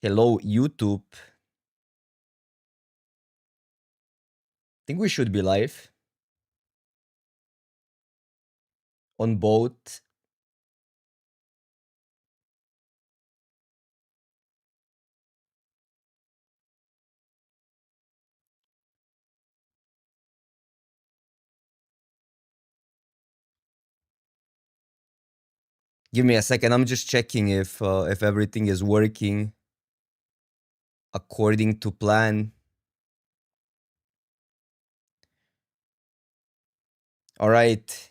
Hello, YouTube. Think we should be live on both. Give me a second. I'm just checking if everything is working according to plan. All right.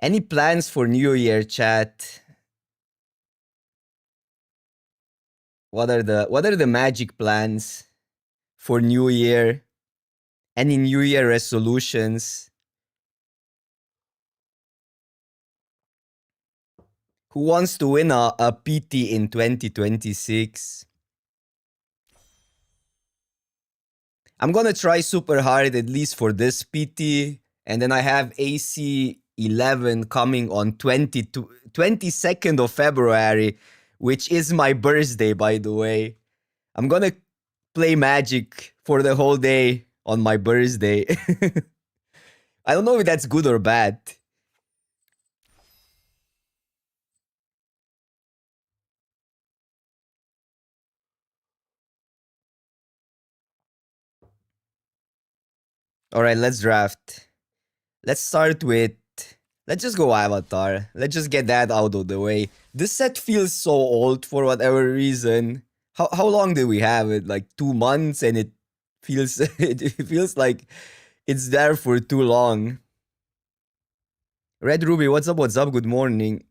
Any plans for New Year, chat? What are the magic plans for New Year? Any New Year resolutions? Who wants to win a PT in 2026? I'm gonna try super hard at least for this PT, and then I have AC 11 coming on 22nd of February, which is my birthday, by the way. I'm gonna play Magic for the whole day on my birthday. I don't know if that's good or bad. All right, let's draft. Let's start with. Let's just go Avatar. Let's just get that out of the way. This set feels so old for whatever reason. How long did we have it? Like 2 months, and it feels it feels like it's there for too long. Red Ruby, what's up? What's up? Good morning.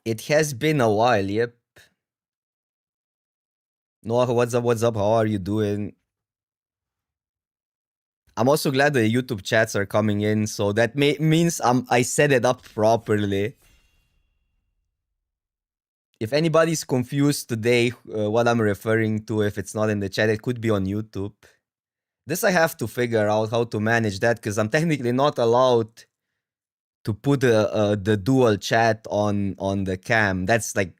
It has been a while. Yep. Noah, what's up? What's up? How are you doing? I'm also glad the YouTube chats are coming in, so that means I set it up properly. If anybody's confused today what I'm referring to, if it's not in the chat, it could be on YouTube. This I have to figure out how to manage that, because I'm technically not allowed to put the dual chat on the cam. That's like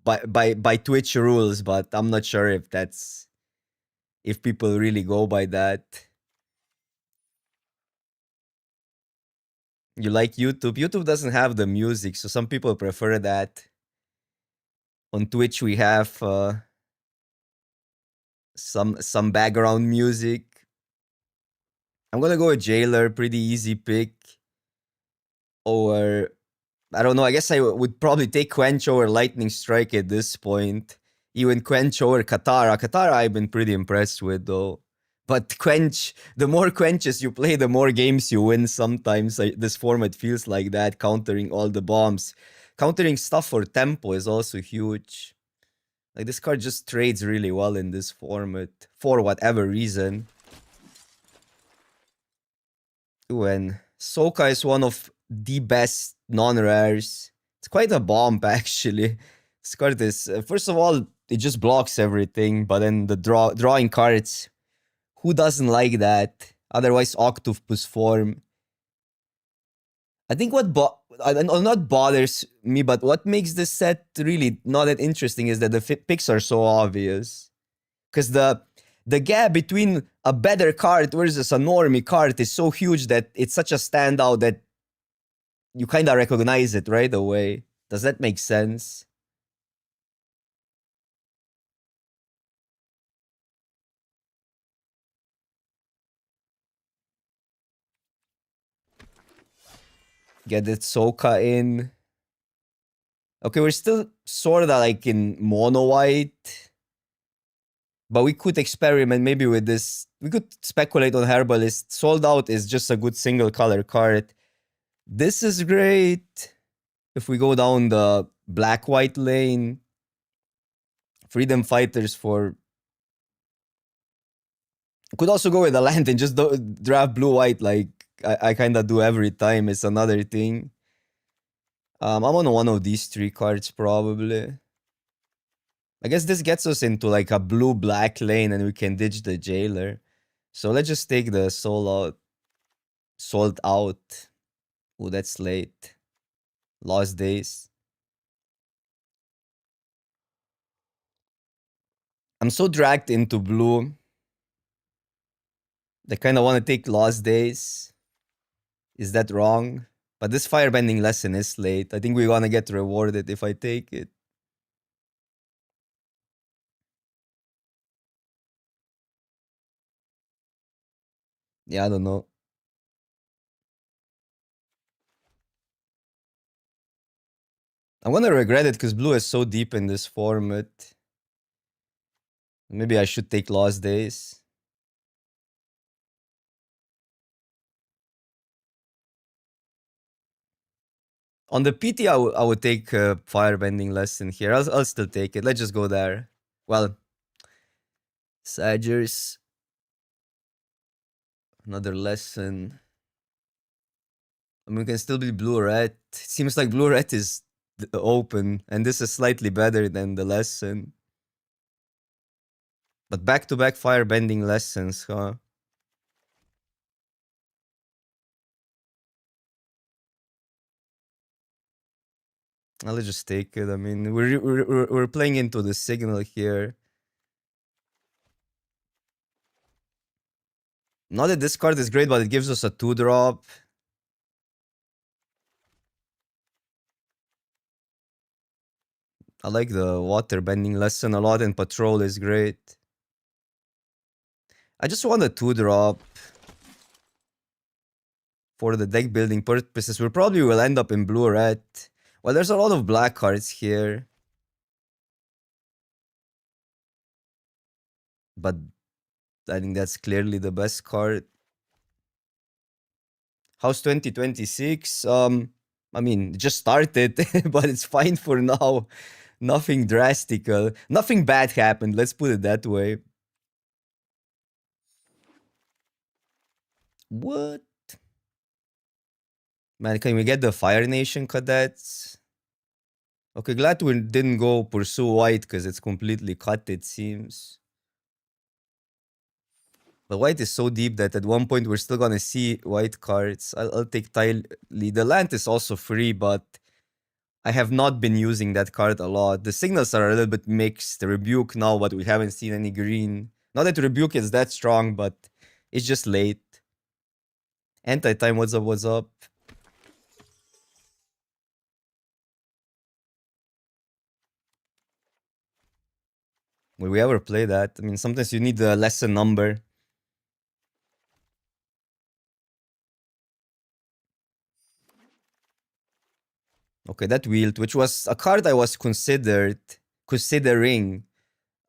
by Twitch rules, but I'm not sure if people really go by that. You like YouTube? YouTube doesn't have the music, so some people prefer that. On Twitch, we have some background music. I'm gonna go with Jailer, pretty easy pick. Or I don't know. I guess I would probably take Quench over Lightning Strike at this point. Even Quench over Katara. Katara, I've been pretty impressed with though. But Quench, the more Quenches you play, the more games you win. Sometimes this format feels like that, countering all the bombs. Countering stuff for tempo is also huge. Like this card just trades really well in this format for whatever reason. Ooh, and Soka is one of the best non-rares. It's quite a bomb actually. This card is first of all, it just blocks everything, but then the drawing cards. Who doesn't like that? Otherwise, Octopus form. I think not bothers me, but what makes this set really not that interesting is that the picks are so obvious. Because the gap between a better card versus a normie card is so huge that it's such a standout that you kind of recognize it right away. Does that make sense? Get it Soka in. Okay, we're still sort of like in mono white. But we could experiment maybe with this. We could speculate on Herbalist. Sold Out is just a good single color card. This is great. If we go down the black-white lane, Freedom Fighters for... Could also go with a land and just draft blue-white like I kind of do every time. It's another thing. I'm on one of these three cards probably. I guess this gets us into like a blue-black lane and we can ditch the jailer. So let's just take the sold out. Oh, that's late. Lost days. I'm so dragged into blue. I kind of want to take lost days. Is that wrong? But this firebending lesson is late. I think we're gonna get rewarded if I take it. Yeah, I don't know. I'm gonna regret it because blue is so deep in this format. Maybe I should take lost days. On the PT, I would take firebending lesson here. I'll still take it. Let's just go there. Well, Sagers. Another lesson. I mean, we can still be blue-red. Seems like blue-red is open, and this is slightly better than the lesson. But back-to-back firebending lessons, huh? I'll just take it. I mean, we're playing into the signal here. Not that this card is great, but it gives us a 2-drop. I like the water bending lesson a lot, and patrol is great. I just want a 2-drop for the deck building purposes. We probably will end up in blue-red. Well, there's a lot of black cards here. But I think that's clearly the best card. How's 2026? I mean, it just started, but it's fine for now. Nothing drastical. Nothing bad happened. Let's put it that way. What? Man, can we get the Fire Nation cadets? Okay, glad we didn't go pursue white because it's completely cut, it seems. But white is so deep that at one point we're still gonna see white cards. I'll take Tile. The land is also free, but I have not been using that card a lot. The signals are a little bit mixed. The Rebuke now, but we haven't seen any green. Not that Rebuke is that strong, but it's just late. Anti-time, what's up, what's up? Will we ever play that? I mean, sometimes you need a lesson number. Okay, that Wield, which was a card I was considering.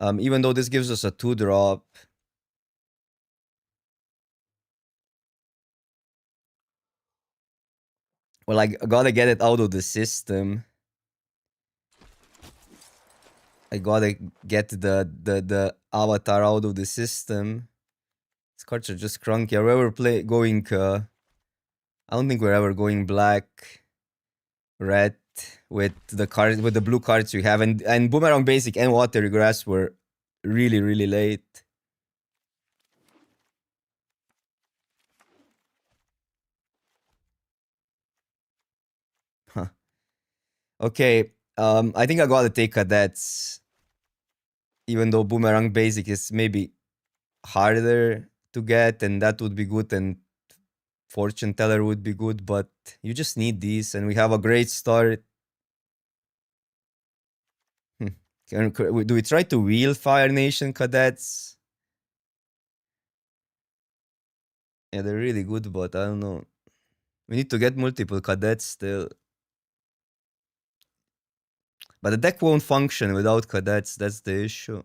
Even though this gives us a 2-drop. Well, I gotta get it out of the system. I gotta get the avatar out of the system. These cards are just crunky. Are we ever going? I don't think we're ever going black, red with the blue cards we have, and Boomerang Basic and Water Grass were really late. Huh. Okay, I think I gotta take Cadets, even though Boomerang Basic is maybe harder to get, and that would be good, and Fortune Teller would be good, but you just need these, and we have a great start. Do we try to wheel Fire Nation cadets? Yeah, they're really good, but I don't know. We need to get multiple cadets still. But the deck won't function without cadets, that's the issue.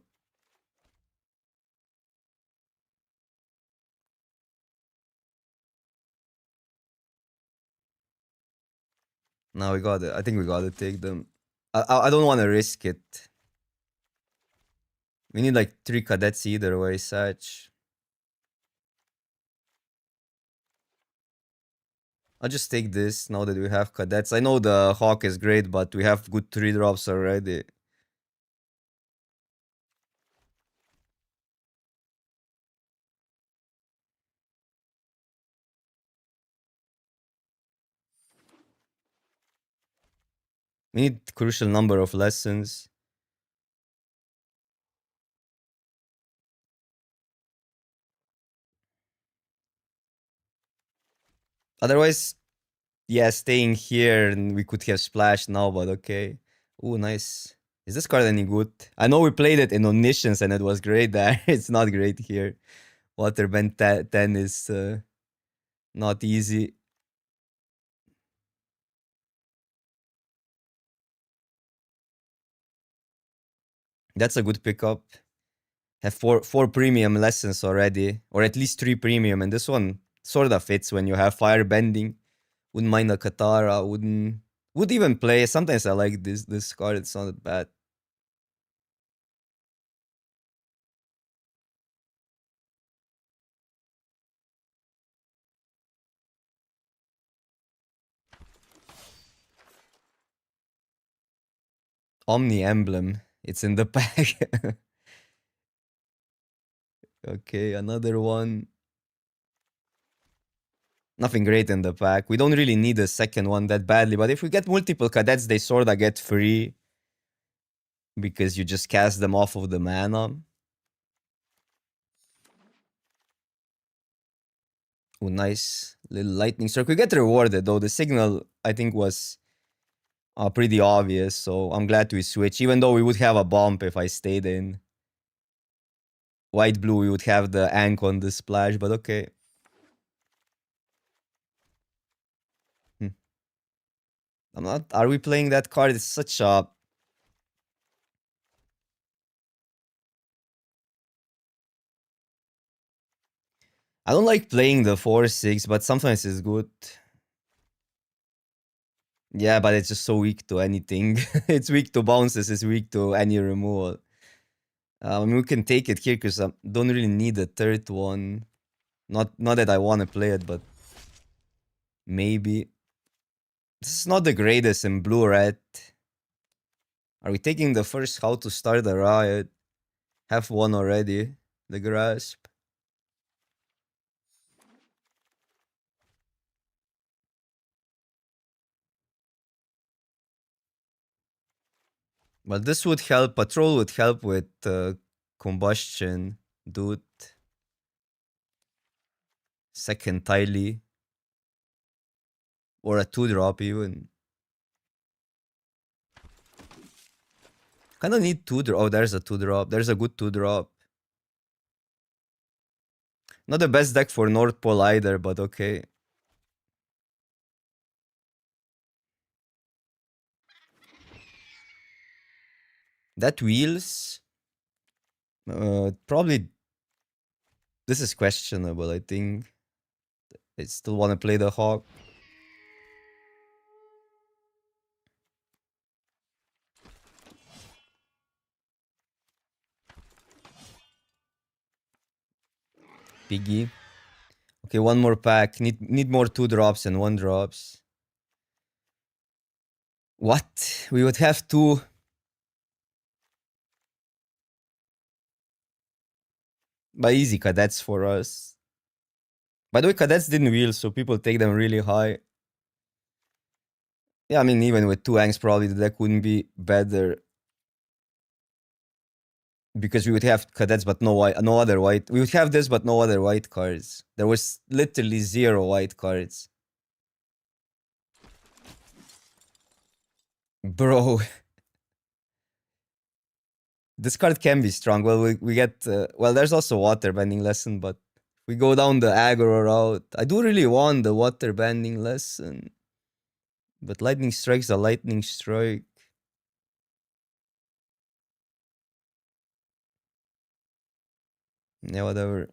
Now we got it. I think we gotta take them. I don't want to risk it. We need like 3 cadets either way, Satch. I'll just take this now that we have cadets. I know the Hawk is great, but we have good 3-drops already. We need crucial number of lessons. Otherwise, yeah, staying here and we could have splashed now, but okay. Oh, nice. Is this card any good? I know we played it in Omniscience and it was great there. It's not great here. Waterbend 10 is not easy. That's a good pickup. Have four premium lessons already, or at least 3 premium, and this one sort of fits when you have fire bending. Wouldn't mind a Katara, would even play. Sometimes I like this card, it's not bad. Omni Emblem. It's in the pack. Okay, another one. Nothing great in the pack. We don't really need a second one that badly, but if we get multiple cadets, they sorta get free because you just cast them off of the mana. Oh, nice little lightning strike. We get rewarded though. The signal I think was pretty obvious, so I'm glad we switch. Even though we would have a bump if I stayed in white blue, we would have the ank on the splash, but okay. I'm not. Are we playing that card? It's such a. I don't like playing the 4/6, but sometimes it's good. Yeah, but it's just so weak to anything. It's weak to bounces. It's weak to any removal. I mean, we can take it here because I don't really need a third one. Not that I want to play it, but maybe. This is not the greatest in blue red. Are we taking the first how to start a riot? Have one already. The grasp. But this would help. Patrol would help with combustion, dude. Second Tylee. Or a 2-drop even. Kinda need 2-drop. Oh, there's a 2-drop. There's a good 2-drop. Not the best deck for North Pole either, but okay. That wheels. Probably. This is questionable, I think. I still want to play the Hawk. Piggy. Okay, one more pack. Need more 2-drops and 1-drops. What? We would have to. By easy cadets for us. By the way, cadets didn't wheel, so people take them really high. Yeah, I mean, even with 2 anks, probably the deck wouldn't be better. Because we would have cadets, but no other white. We would have this, but no other white cards. There was literally 0 white cards. Bro. This card can be strong. Well, we get... well, there's also water bending lesson, but we go down the aggro route. I do really want the water bending lesson. But lightning strike's a lightning strike. Yeah, whatever.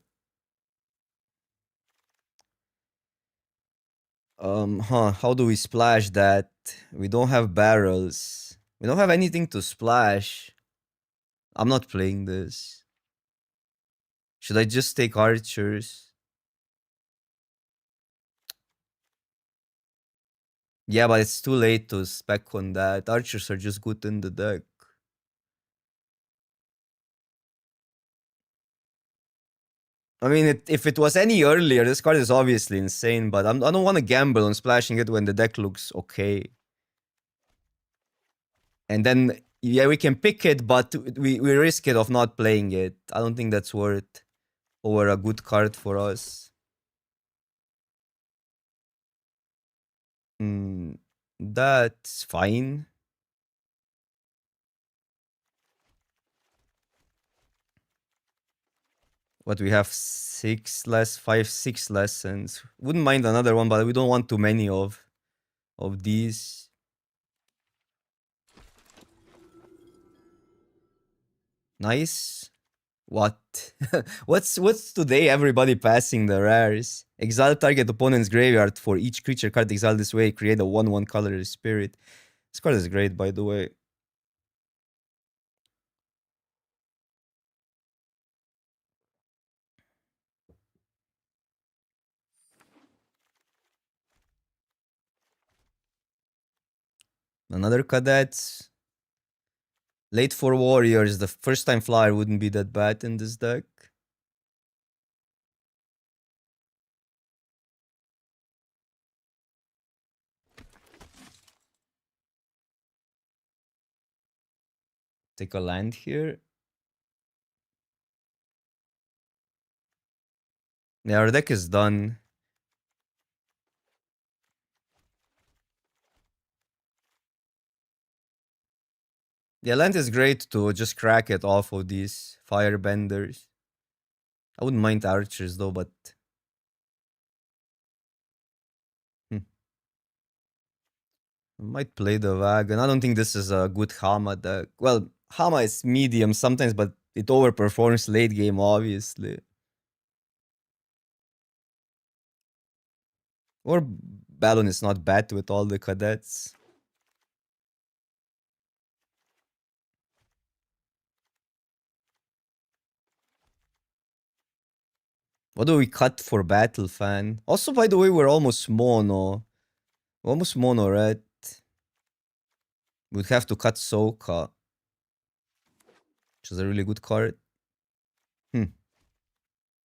How do we splash that? We don't have barrels. We don't have anything to splash. I'm not playing this. Should I just take archers? Yeah, but it's too late to spec on that. Archers are just good in the deck. I mean, if it was any earlier, this card is obviously insane, but I don't want to gamble on splashing it when the deck looks okay. And then yeah, we can pick it, but we risk it of not playing it. I don't think that's worth over a good card for us. Hmm, that's fine. What we have five, 6 lessons. Wouldn't mind another one, but we don't want too many of these. Nice. What? what's today? Everybody passing the rares. Exile target opponent's graveyard for each creature card exiled this way. Create a 1/1 color spirit. This card is great, by the way. Another cadet. Late for warriors. The first time flyer wouldn't be that bad in this deck. Take a land here. Yeah, our deck is done. Yeah, land is great to just crack it off of these firebenders. I wouldn't mind archers though, but I might play the wagon. I don't think this is a good Hama deck. Well, Hama is medium sometimes, but it overperforms late game, obviously. Or Balon is not bad with all the cadets. What do we cut for Battle Fan? Also, by the way, we're almost mono. Almost mono, right? We'd have to cut Soka, which is a really good card. Hmm.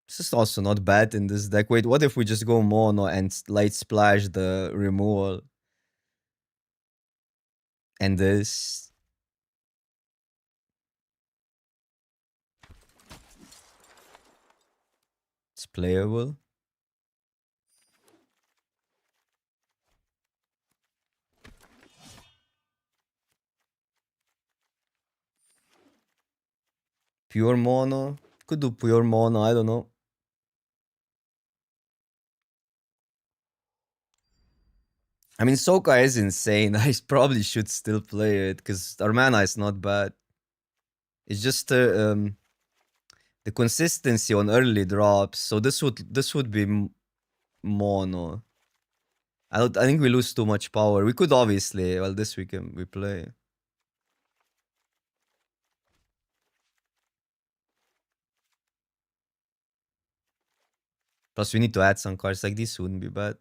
This is also not bad in this deck. Wait, what if we just go mono and light splash the removal? And this. It's playable. Pure mono. Could do pure mono, I don't know. I mean, Soka is insane. I probably should still play it because our mana is not bad. It's just the consistency on early drops. So this would be mono. I think we lose too much power. We could obviously. Well, this weekend we play. Plus, we need to add some cards like this. Wouldn't be bad.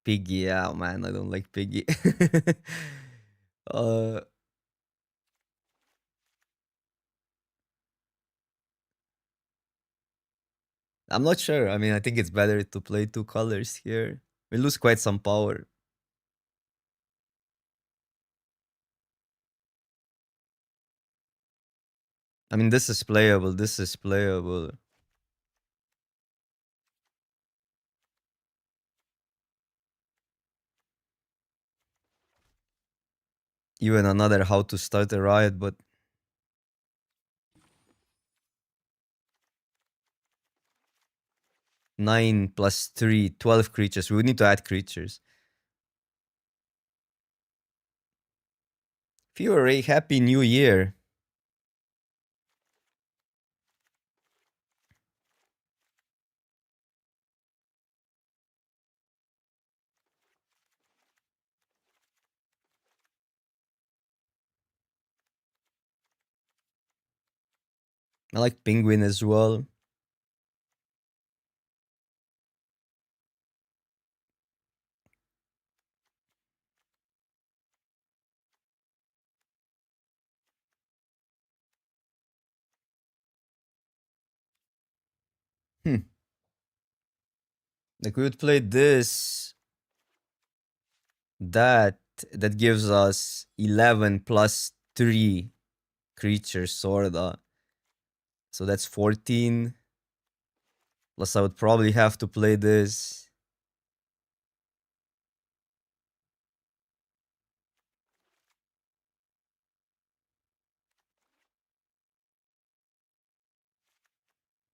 Piggy, yeah, man, I don't like Piggy. uh, I'm not sure. I mean, I think it's better to play two colors here. We lose quite some power. I mean, this is playable. This is playable. Even another how to start a riot, but 9 plus 3, 12 creatures. We would need to add creatures. Fury, Happy New Year. I like Penguin as well. Hmm. Like we would play this, that. that gives us 11 plus 3 creatures, sorta. So that's 14. Plus I would probably have to play this.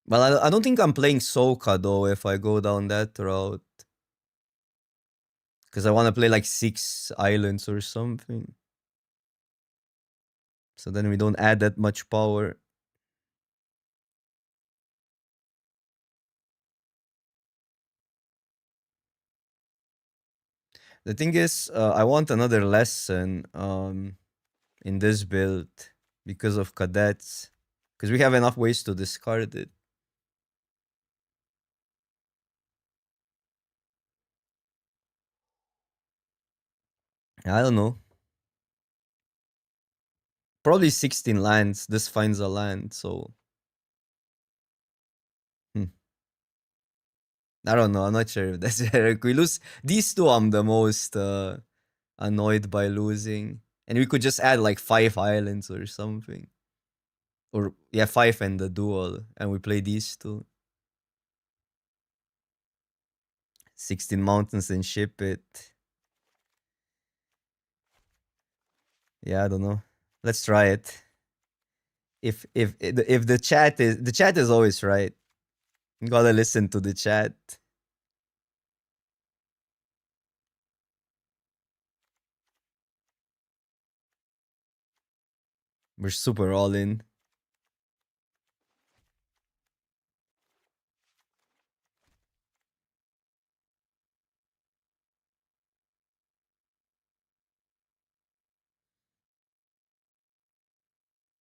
Well, I don't think I'm playing Soka though if I go down that route. Because I want to play like 6 islands or something. So then we don't add that much power. The thing is, I want another lesson in this build because of cadets. Because we have enough ways to discard it. I don't know. Probably 16 lands. This finds a land, so. I don't know. I'm not sure if that's If we lose these two, I'm the most annoyed by losing. And we could just add like 5 islands or something. Or, yeah, 5 and the duel. And we play these two. 16 mountains and ship it. Yeah, I don't know. Let's try it. If the chat is always right. You gotta listen to the chat. We're super all in.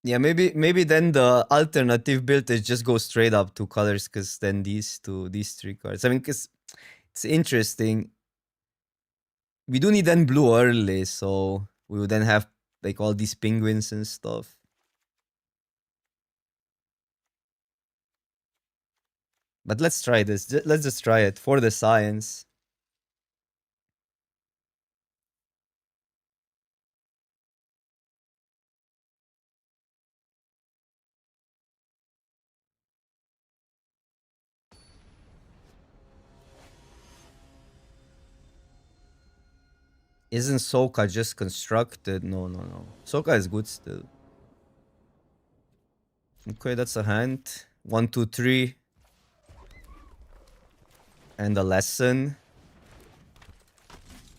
Yeah, maybe then the alternative build is just go straight up 2 colors, because then these 3 cards. I mean, because it's interesting. We do need then blue early, so we would then have like all these penguins and stuff. But let's try this. Let's just try it for the science. Isn't Soka just constructed? No. Soka is good still. Okay, that's a hand. 1, 2, 3. And a lesson.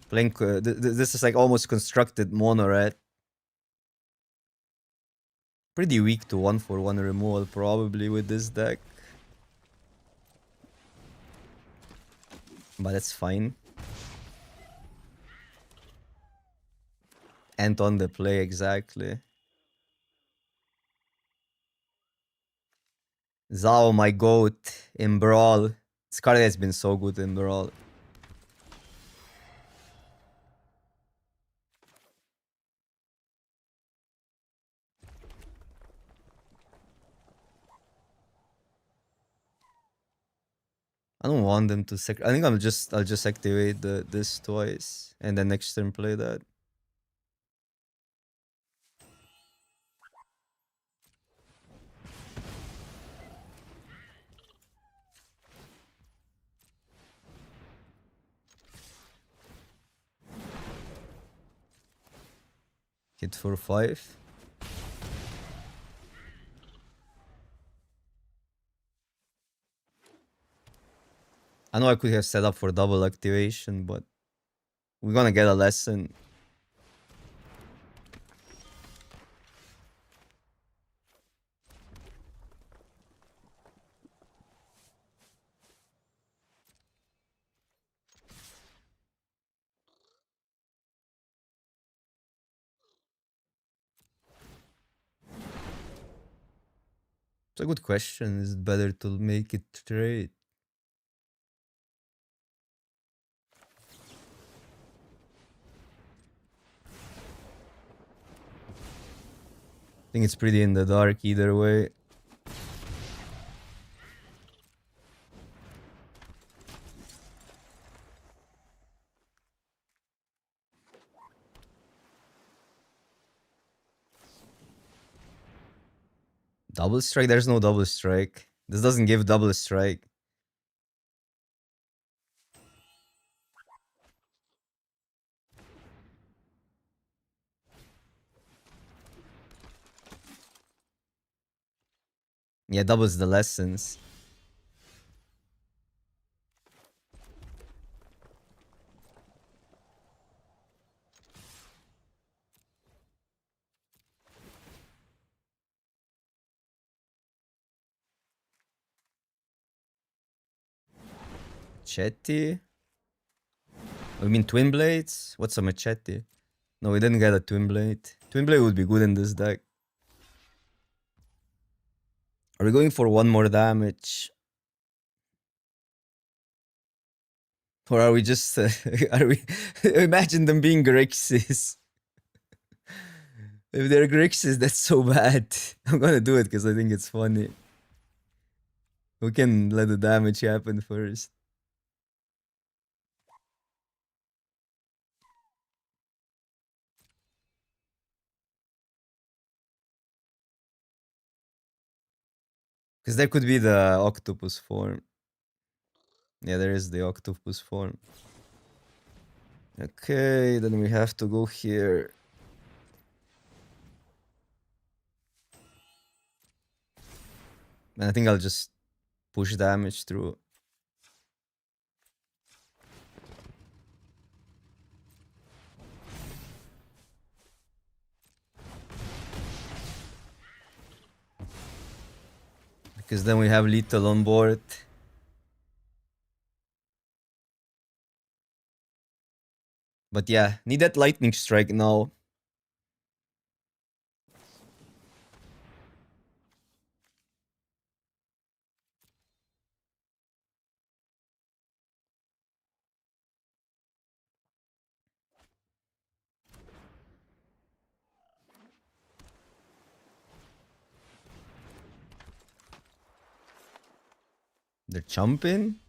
Playing, this is like almost constructed mono red. Pretty weak to 1/1 removal probably with this deck. But that's fine. And on the play, exactly. Zhao, my goat, in Brawl. This card has been so good in Brawl. I don't want them to I think I'll just activate this twice and then next turn play that. Hit for 5. I know I could have set up for double activation, but we're gonna get a lesson. It's a good question. Is it better to make it trade? I think it's pretty in the dark either way. Double strike? There's no double strike. This doesn't give double strike. Yeah, doubles the lessons. Machete? I mean twin blades? What's a machete? No, we didn't get a twin blade. Twin blade would be good in this deck. Are we going for one more damage? Or are we just... are we... Imagine them being Grixis. If they're Grixis, that's so bad. I'm gonna do it because I think it's funny. We can let the damage happen first. Because there could be the octopus form. Yeah, there is the octopus form. Okay, then we have to go here. And I think I'll just push damage through. Because then we have lethal on board. But yeah, need that lightning strike now. They're jumping.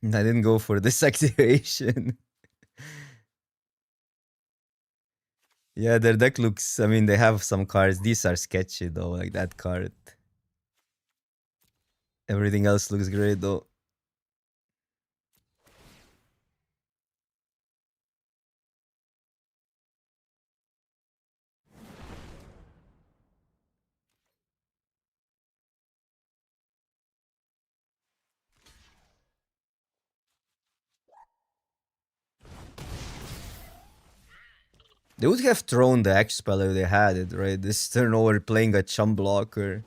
I didn't go for this activation. Yeah, their deck looks... I mean, they have some cards. These are sketchy though, like that card. Everything else looks great though. They would have thrown the X-Spell if they had it, right? This turn over playing a chump blocker.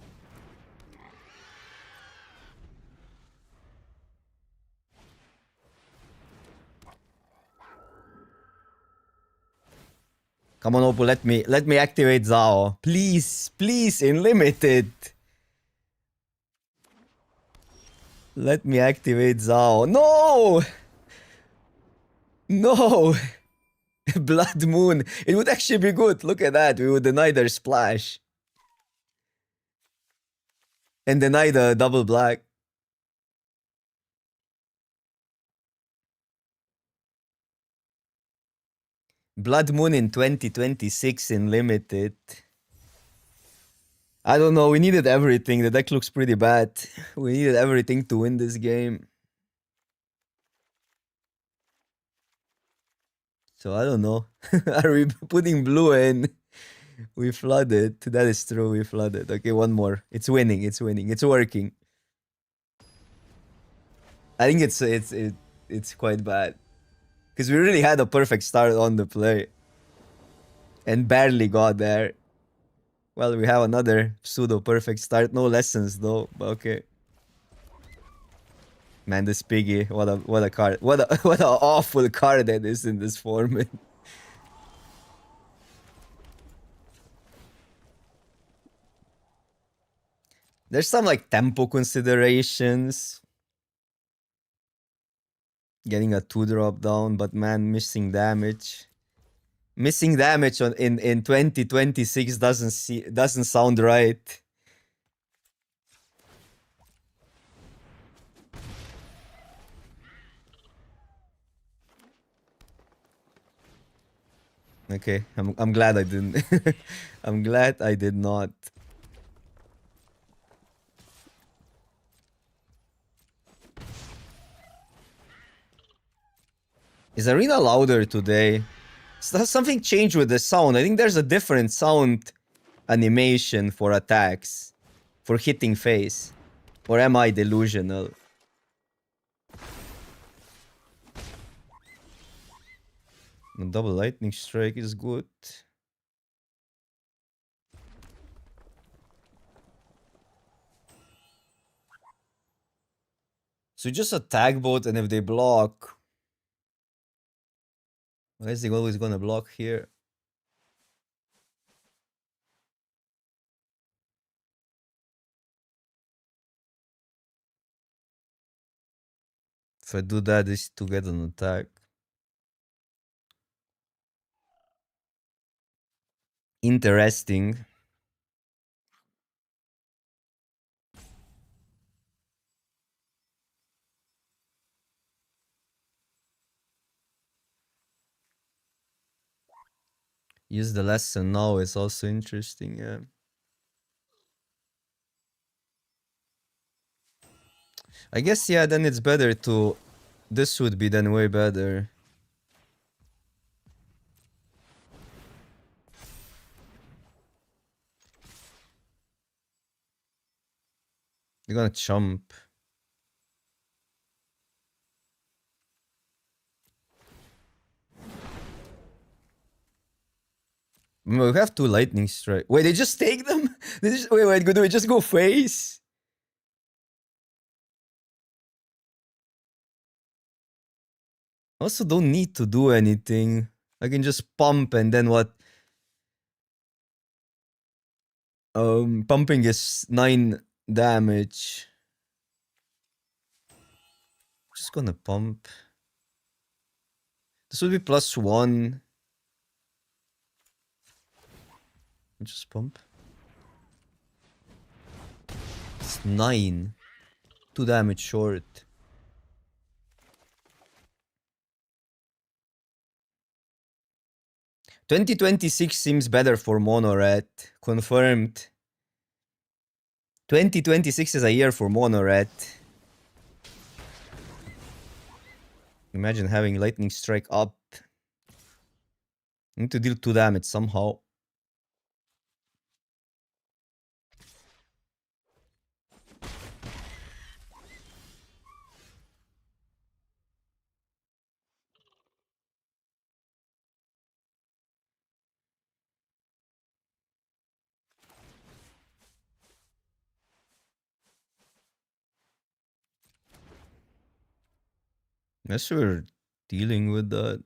Come on, Oppo, let me activate Zao. Please, please, in limited. Let me activate Zao. No! No! Blood Moon. It would actually be good. Look at that. We would deny their splash. And deny the double black. Blood Moon in 2026 in limited. I don't know. We needed everything. The deck looks pretty bad. We needed everything to win this game. So I don't know. Are we putting blue in? We flooded. That is true. We flooded. Okay, one more. It's winning. It's winning. It's working. I think it's quite bad. Because we really had a perfect start on the play. And barely got there. Well, we have another pseudo-perfect start. No lessons, though. But okay. Man, this Piggy. What a card. What an awful card that is in this format. There's some, like, tempo considerations. Getting a 2-drop down, but man, missing damage. Missing damage in 2026 doesn't sound right. Okay, I'm glad I didn't. I'm glad I did not. Is Arena louder today? Has something changed with the sound? I think there's a different sound animation for attacks, for hitting face. Or am I delusional? The double lightning strike is good. So just attack both, and if they block, why is they always gonna block here? If I do that, is to get an attack. Interesting. Use the lesson now is also interesting, yeah. I guess, yeah, then it's better to... This would be then way better. They're gonna chump. We have two lightning strike. Wait, they just take them? Wait, do we just go face? Also don't need to do anything. I can just pump and then what? Pumping is 9 damage. Just gonna pump. This would be +1. Just pump. It's 9. 2 damage short. "2026 seems better for Mono Red. Confirmed. 2026 is a year for Mono Red. Imagine having Lightning Strike up. Need to deal 2 damage somehow. Guess we're dealing with that.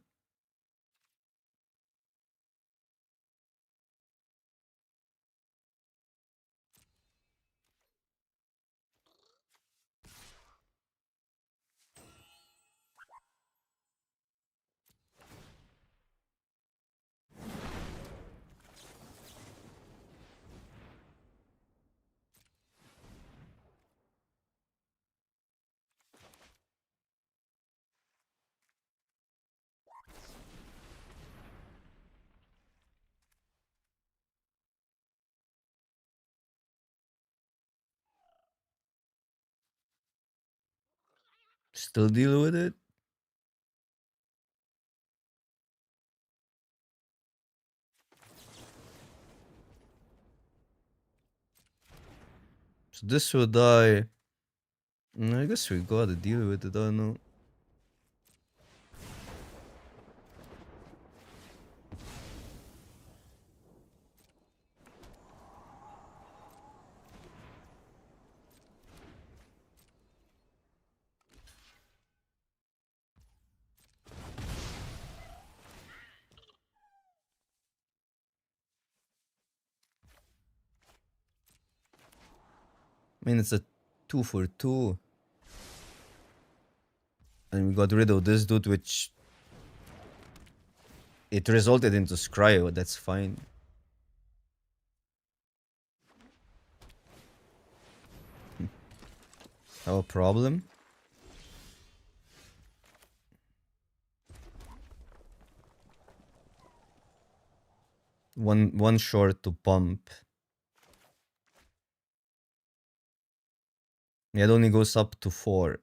Still deal with it. So this will die. I guess we gotta deal with it, I don't know. I mean, it's a 2 for 2. And we got rid of this dude, which... It resulted into Scryo, that's fine. Have a problem? One short to pump. Yeah, it only goes up to 4.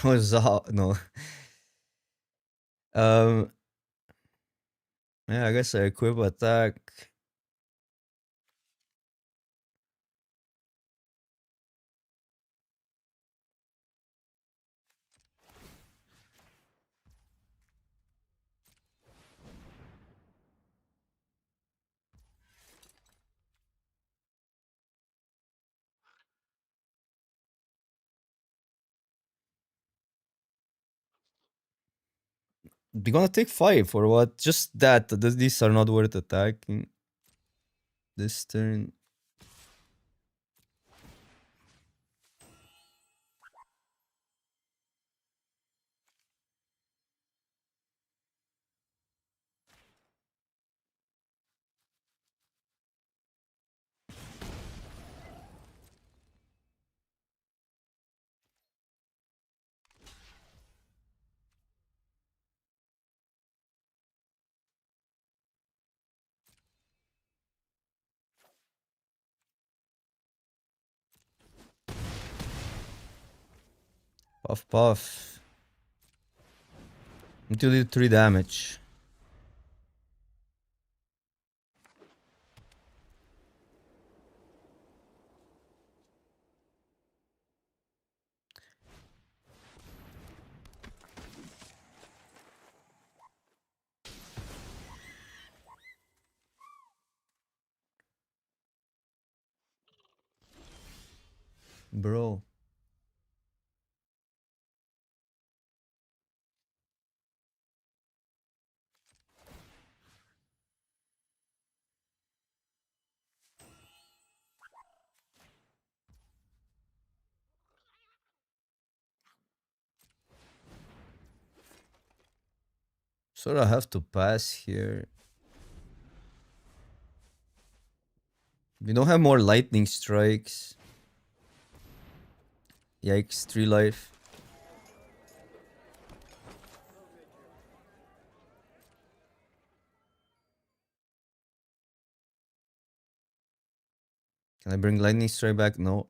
What's that? No. Um. Yeah, I guess I equip attack. They're gonna take 5 or what? Just that. These are not worth attacking. This turn. Puff puff. Until you do 3 damage. Bro. So I have to pass here. We don't have more lightning strikes. Yikes, 3 life. Can I bring lightning strike back? No.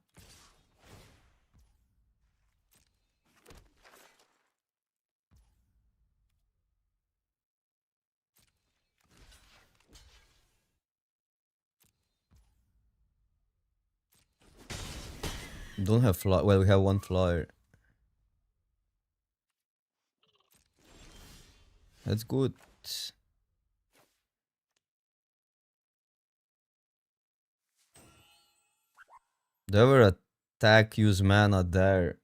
Don't have fly. Well, we have 1 flyer. That's good. Do I ever attack, use mana there?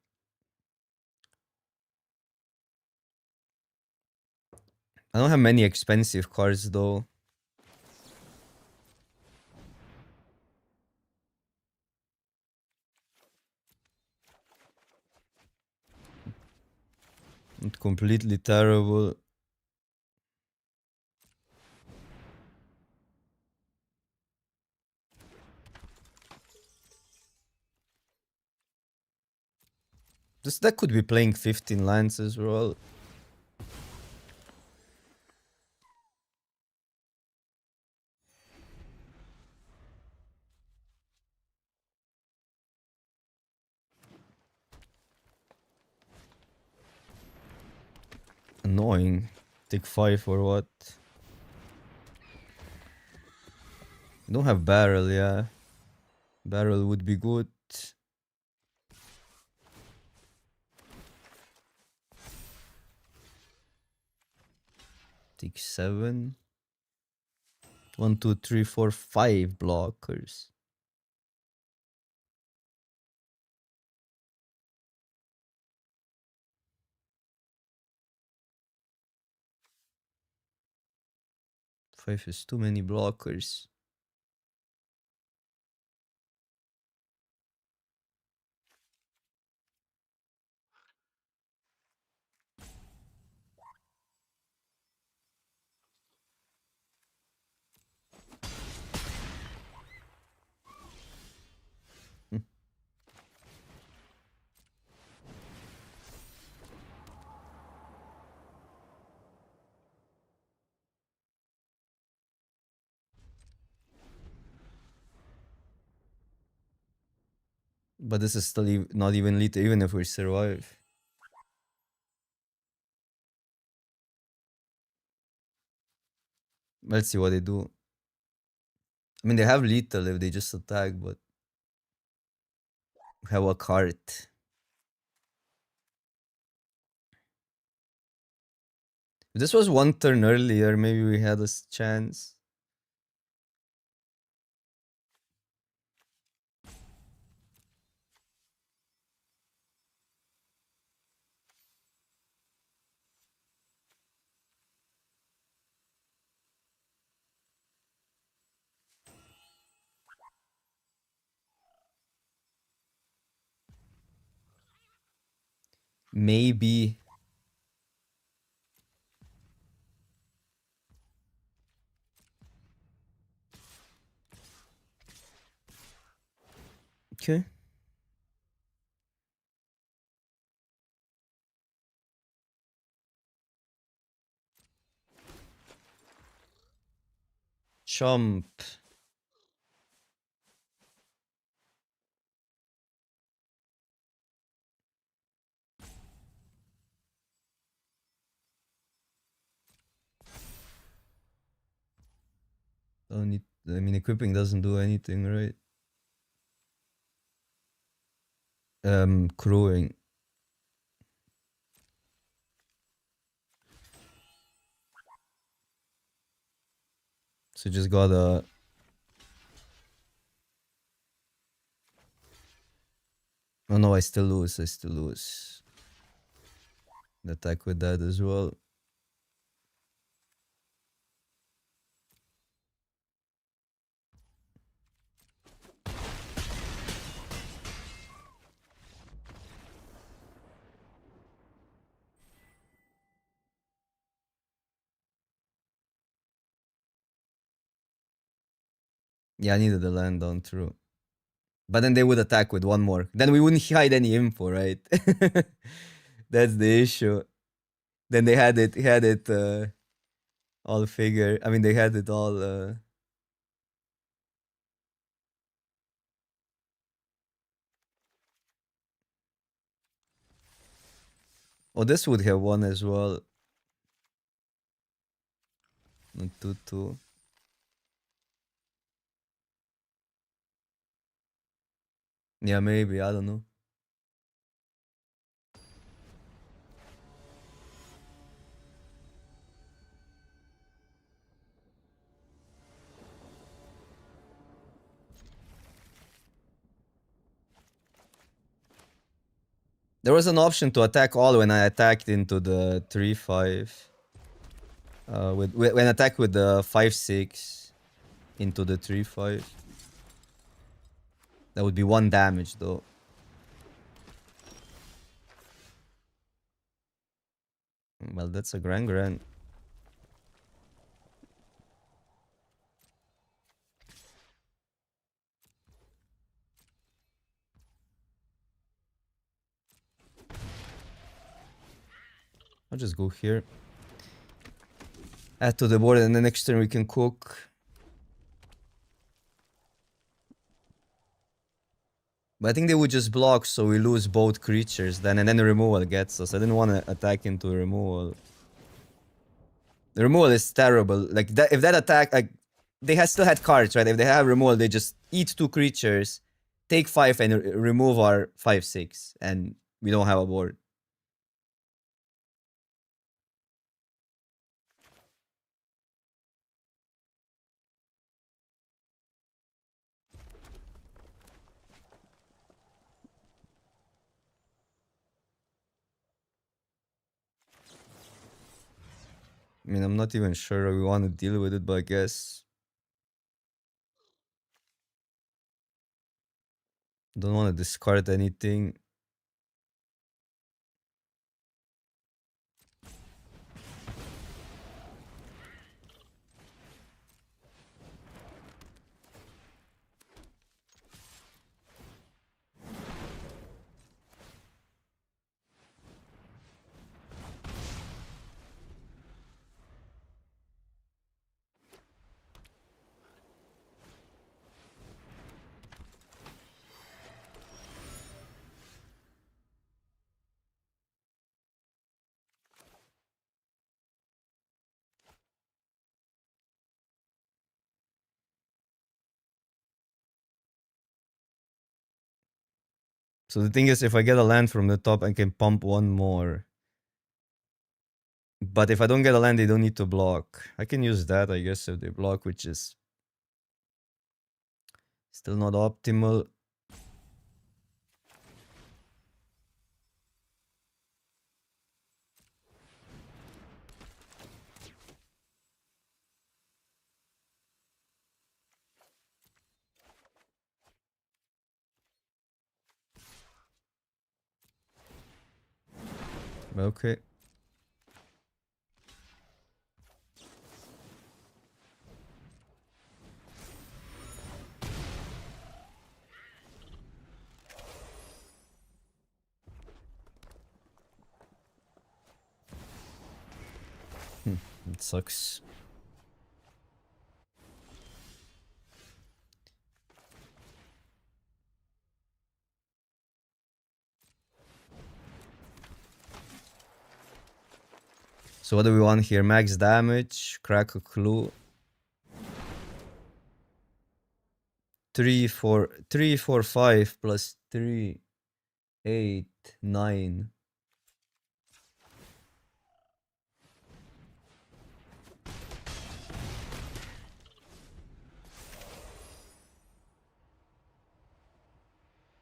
I don't have many expensive cards though. Not completely terrible. This deck could be playing 15 lands as well. Annoying. Take 5 or what? Don't have barrel, yeah. Barrel would be good. Take 7. 1, 2, 3, 4, 5 blockers. Five is too many blockers. But this is still not even lethal, even if we survive. Let's see what they do. I mean, they have lethal if they just attack, but have a cart. If this was one turn earlier, maybe we had a chance. Maybe. Okay. Chomp. Don't need. I mean, equipping doesn't do anything, right? Crewing. So just gotta. Oh no, I still lose. I still lose. Attack with that as well. Yeah, I needed the land down through. But then they would attack with one more. Then we wouldn't hide any info, right? That's the issue. Then they had it all figured. I mean, they had it all. Oh, this would have won as well. Not 2-2. Yeah, maybe. I don't know. There was an option to attack all when I attacked into the 3-5. When attack with the 5-6 into the 3-5. That would be 1 damage though. Well, that's a grand. I'll just go here. Add to the board, and the next turn we can cook. But I think they would just block, so we lose both creatures then, and then the removal gets us. I didn't want to attack into removal. The removal is terrible. Like that, if that attack, like they still had cards, right? If they have removal, they just eat 2 creatures, take 5, and remove our 5-6, and we don't have a board. I mean, I'm not even sure we want to deal with it, but I guess. Don't want to discard anything. So the thing is, if I get a land from the top, I can pump one more. But if I don't get a land, they don't need to block. I can use that, I guess, if they block, which is still not optimal. Okay. It sucks. So what do we want here? Max damage, crack a clue. 3, 4, 3, 4, 5 plus 3, 8, 9.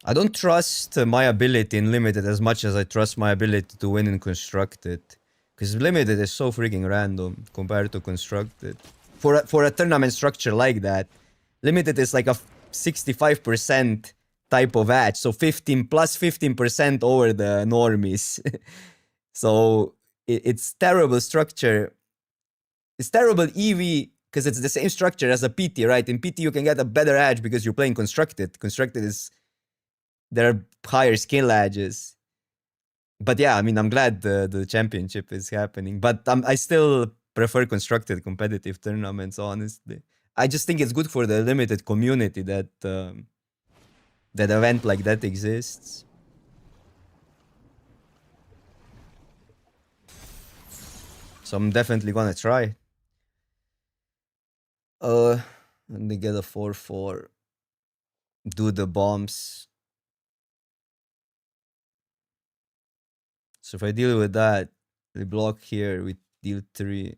I don't trust my ability in Limited as much as I trust my ability to win in Constructed. Because Limited is so freaking random compared to Constructed. For a tournament structure like that, Limited is like a 65% type of edge. So 15 plus 15% over the normies. So it's terrible structure. It's terrible EV because it's the same structure as a PT, right? In PT you can get a better edge because you're playing Constructed. Constructed is there are higher skill edges. But yeah, I mean, I'm glad the championship is happening. But I still prefer constructed competitive tournaments, honestly. I just think it's good for the limited community that that event like that exists. So I'm definitely gonna try. And they get a 4-4. Do the bombs. So if I deal with that, we block here, we deal 3.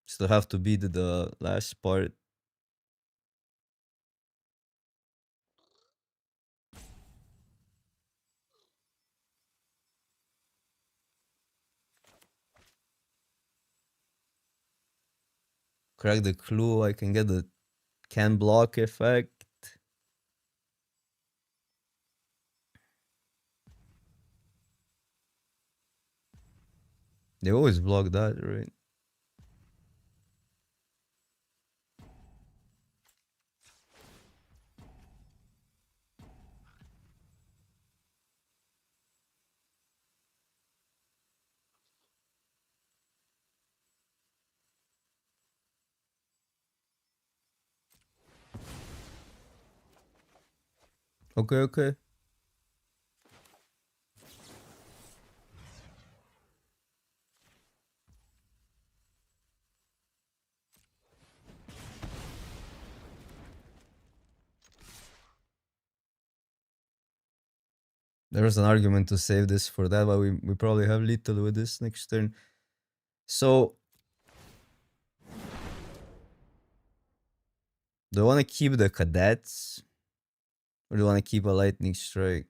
Still have to beat the last part. Crack the clue, I can get the can block effect. They always block that, right? Okay, okay. There's an argument to save this for that, but we probably have little with this next turn. So do I want to keep the cadets? Or do I want to keep a lightning strike?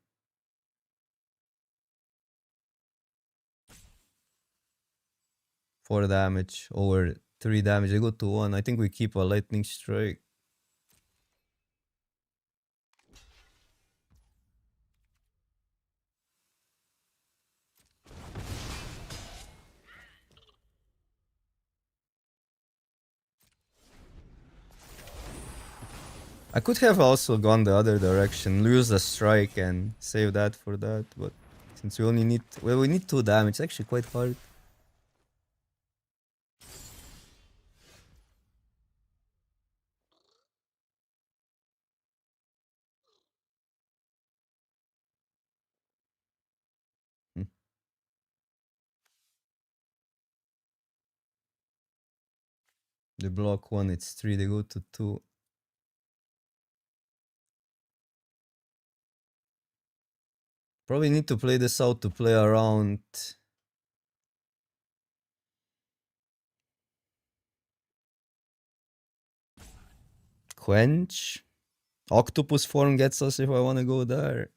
4 damage over 3 damage. I go to 1. I think we keep a lightning strike. I could have also gone the other direction, lose the strike and save that for that, but since we only need, well, we need 2 damage, it's actually quite hard. Hmm. They block 1, it's 3, they go to 2. Probably need to play this out to play around. Quench. Octopus form gets us if I want to go there.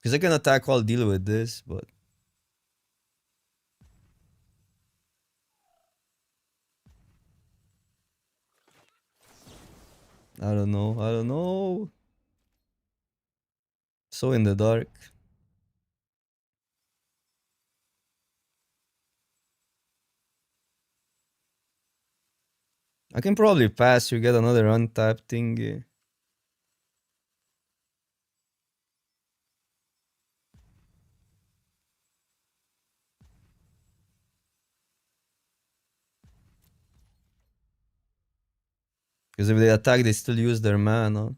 Because I can attack while deal with this, but I don't know. I don't know. So in the dark. I can probably pass. You get another untap thingy. Because if they attack, they still use their mana.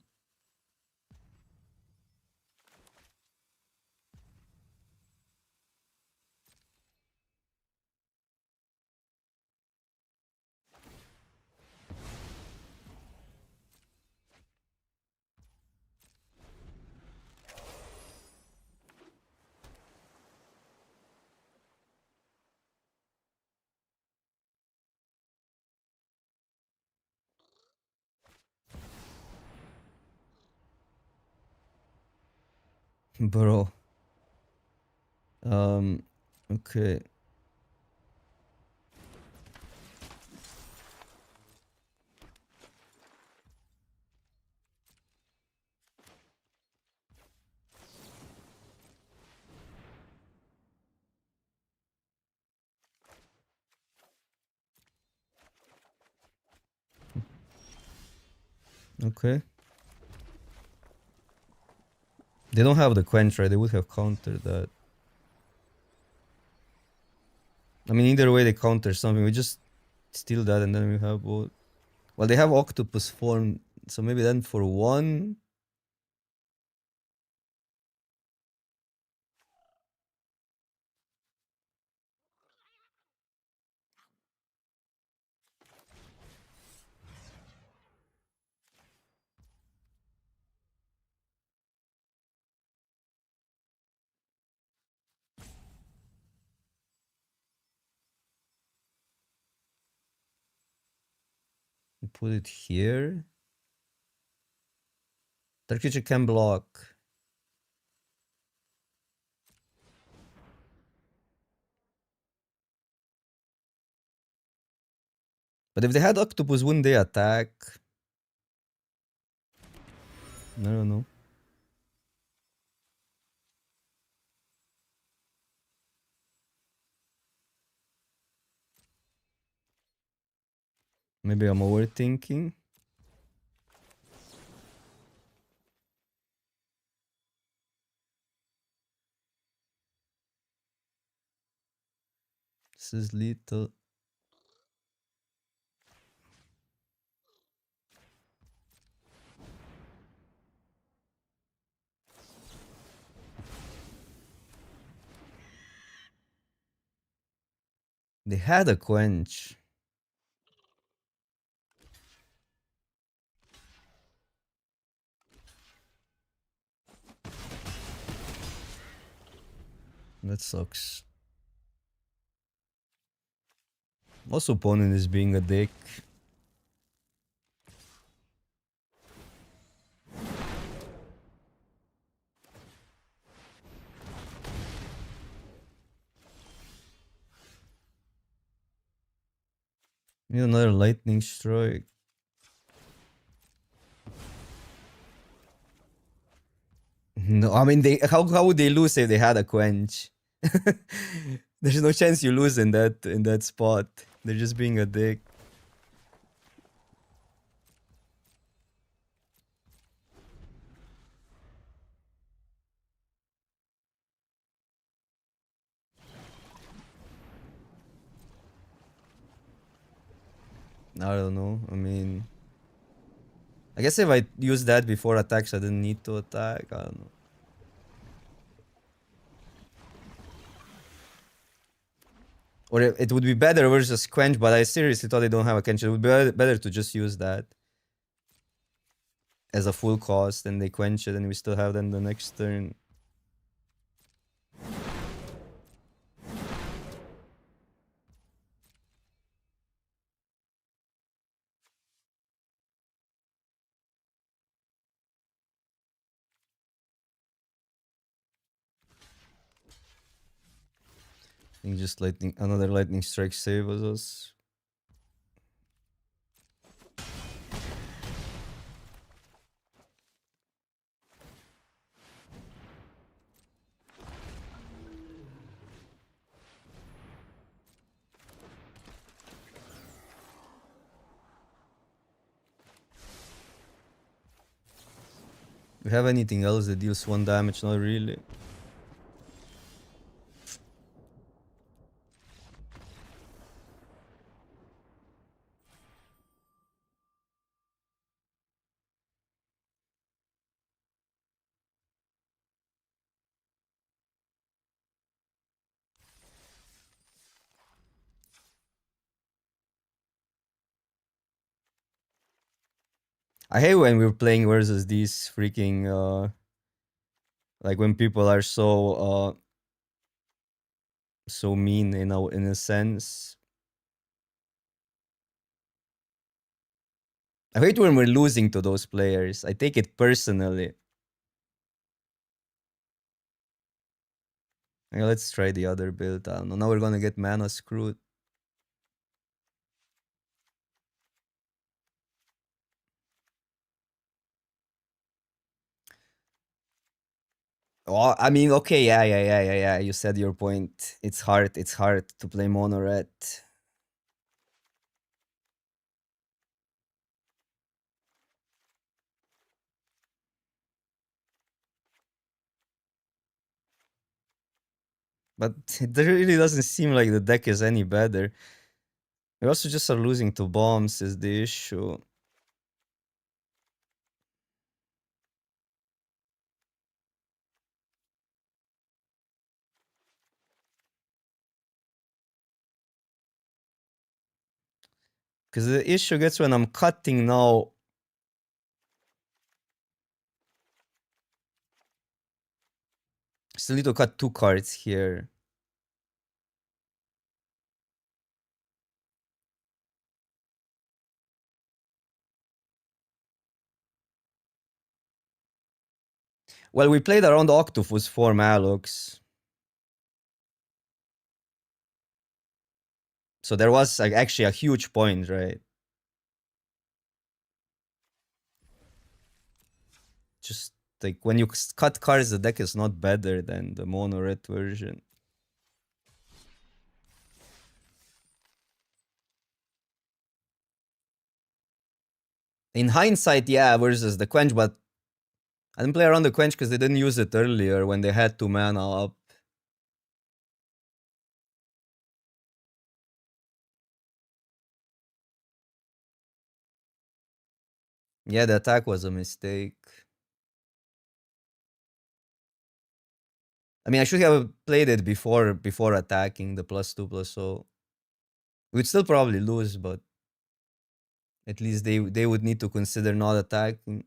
Bro. Okay. Okay. They don't have the quench, right? They would have countered that. I mean, either way they counter something. We just steal that and then we have both. Well, they have octopus form, so maybe then for 1. Put it here. Dark creature can block. But if they had octopus, wouldn't they attack? I don't know. Maybe I'm overthinking. This is lethal. They had a quench. That sucks. Also, opponent is being a dick. Need another lightning strike. No, I mean how would they lose if they had a quench? There's no chance you lose in that spot. They're just being a dick. I don't know. I mean, I guess if I used that before attacks, I didn't need to attack. I don't know. Or it would be better versus Quench, but I seriously thought they don't have a Quench. It would be better to just use that as a full cost, and they Quench it, and we still have them the next turn. I think just another lightning strike saves us. Do we have anything else that deals 1 damage? Not really. I hate when we're playing versus these freaking like when people are so mean in a sense. I hate when we're losing to those players. I take it personally. Okay, let's try the other build. I don't know. Now we're gonna get mana screwed. Oh, I mean, okay, yeah. You said your point. It's hard to play mono red. But it really doesn't seem like the deck is any better. We also just are losing to bombs is the issue. Because the issue gets when I'm cutting now. Still need to cut 2 cards here. Well, we played around Octopus for Malux. So there was like actually a huge point, right? Just like when you cut cards, the deck is not better than the mono red version. In hindsight, yeah, versus the Quench, but I didn't play around the Quench because they didn't use it earlier when they had 2 mana up. Yeah, the attack was a mistake. I mean, I should have played it before attacking the +2/+0. We'd still probably lose, but at least they would need to consider not attacking.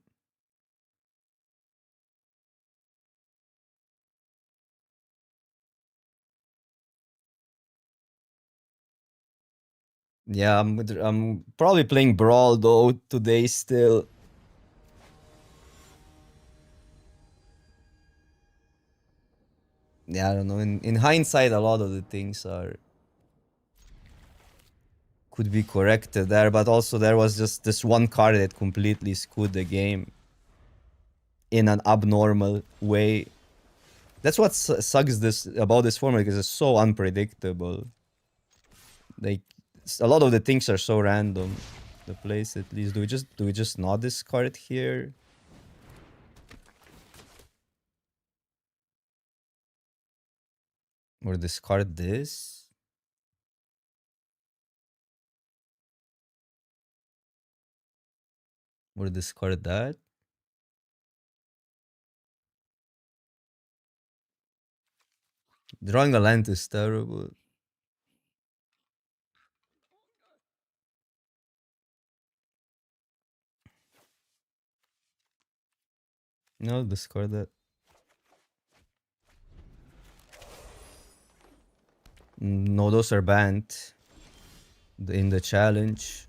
Yeah, I'm probably playing Brawl though today still. Yeah, I don't know. In hindsight, a lot of the things could be corrected there, but also there was just this one card that completely screwed the game in an abnormal way. That's what sucks about this format because it's so unpredictable. Like a lot of the things are so random. The place at least. Do we just not discard here? Or discard this? Or discard that. Drawing a land is terrible. No, discard that. No, those are banned in the challenge.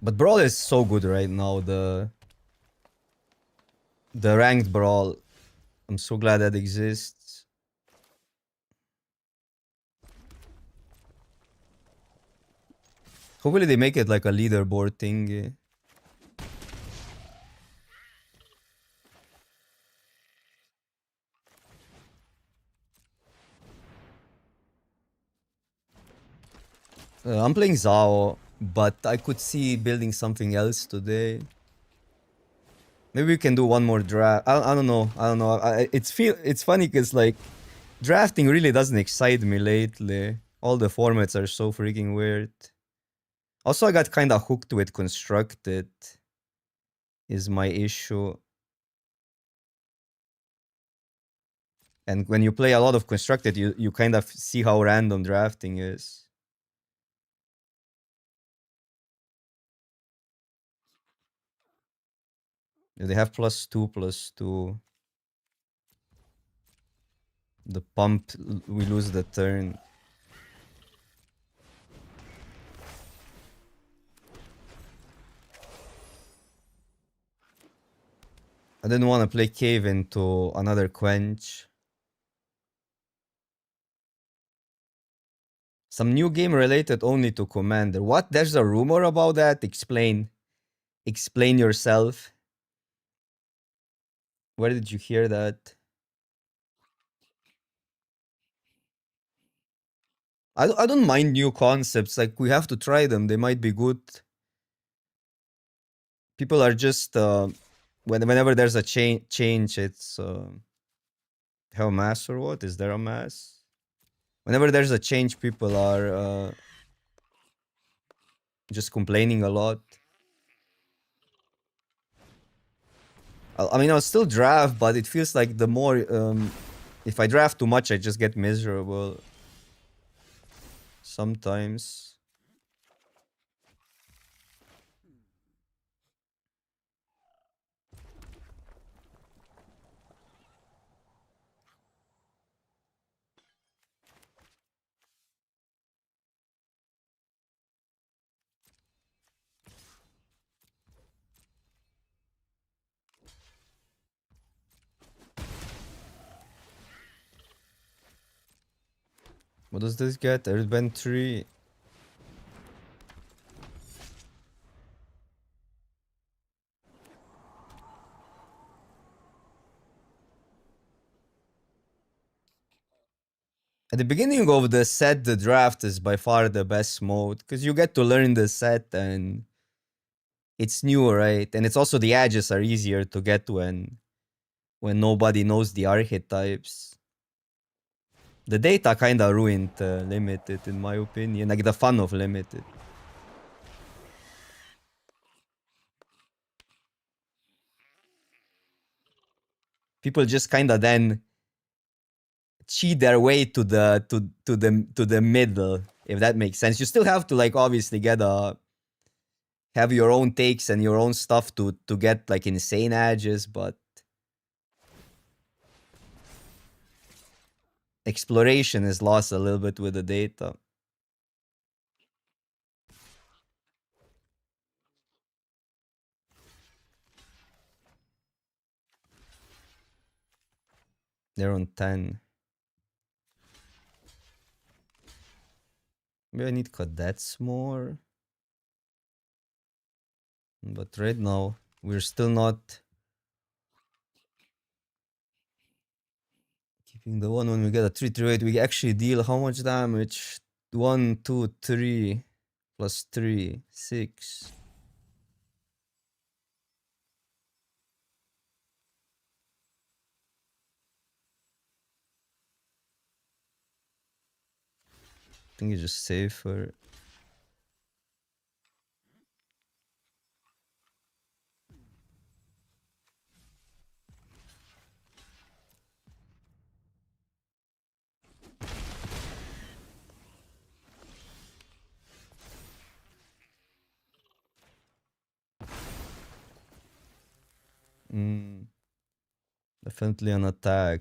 But Brawl is so good right now. The ranked Brawl. I'm so glad that exists. Hopefully they make it like a leaderboard thing. I'm playing Zao, but I could see building something else today. Maybe we can do one more draft. I don't know. I don't know. It's funny because like drafting really doesn't excite me lately. All the formats are so freaking weird. Also, I got kind of hooked with constructed. Is my issue. And when you play a lot of constructed, you kind of see how random drafting is. They have +2/+2. The pump, we lose the turn. I didn't want to play cave into another quench. Some new game related only to Commander. What? There's a rumor about that? Explain. Explain yourself. Where did you hear that? I don't mind new concepts. Like, we have to try them. They might be good. People are just... whenever there's a change, it's... have a mass or what? Is there a mass? Whenever there's a change, people are just complaining a lot. I mean, I'll still draft, but it feels like the more... if I draft too much, I just get miserable. Sometimes. What does this get? Earthbend 3. At the beginning of the set, the draft is by far the best mode because you get to learn the set and it's new, right? And it's also the edges are easier to get when nobody knows the archetypes. The data kind of ruined limited, in my opinion. Like the fun of limited. People just kind of then cheat their way to the middle, if that makes sense. You still have to like obviously have your own takes and your own stuff to get like insane edges, but exploration is lost a little bit with the data. They're on 10. Maybe I need cadets more. But right now, we're still not keeping the one. When we get a 3/8, we actually deal how much damage? 1, 2, 3. +3, 6. I think it's just safer. Definitely an attack.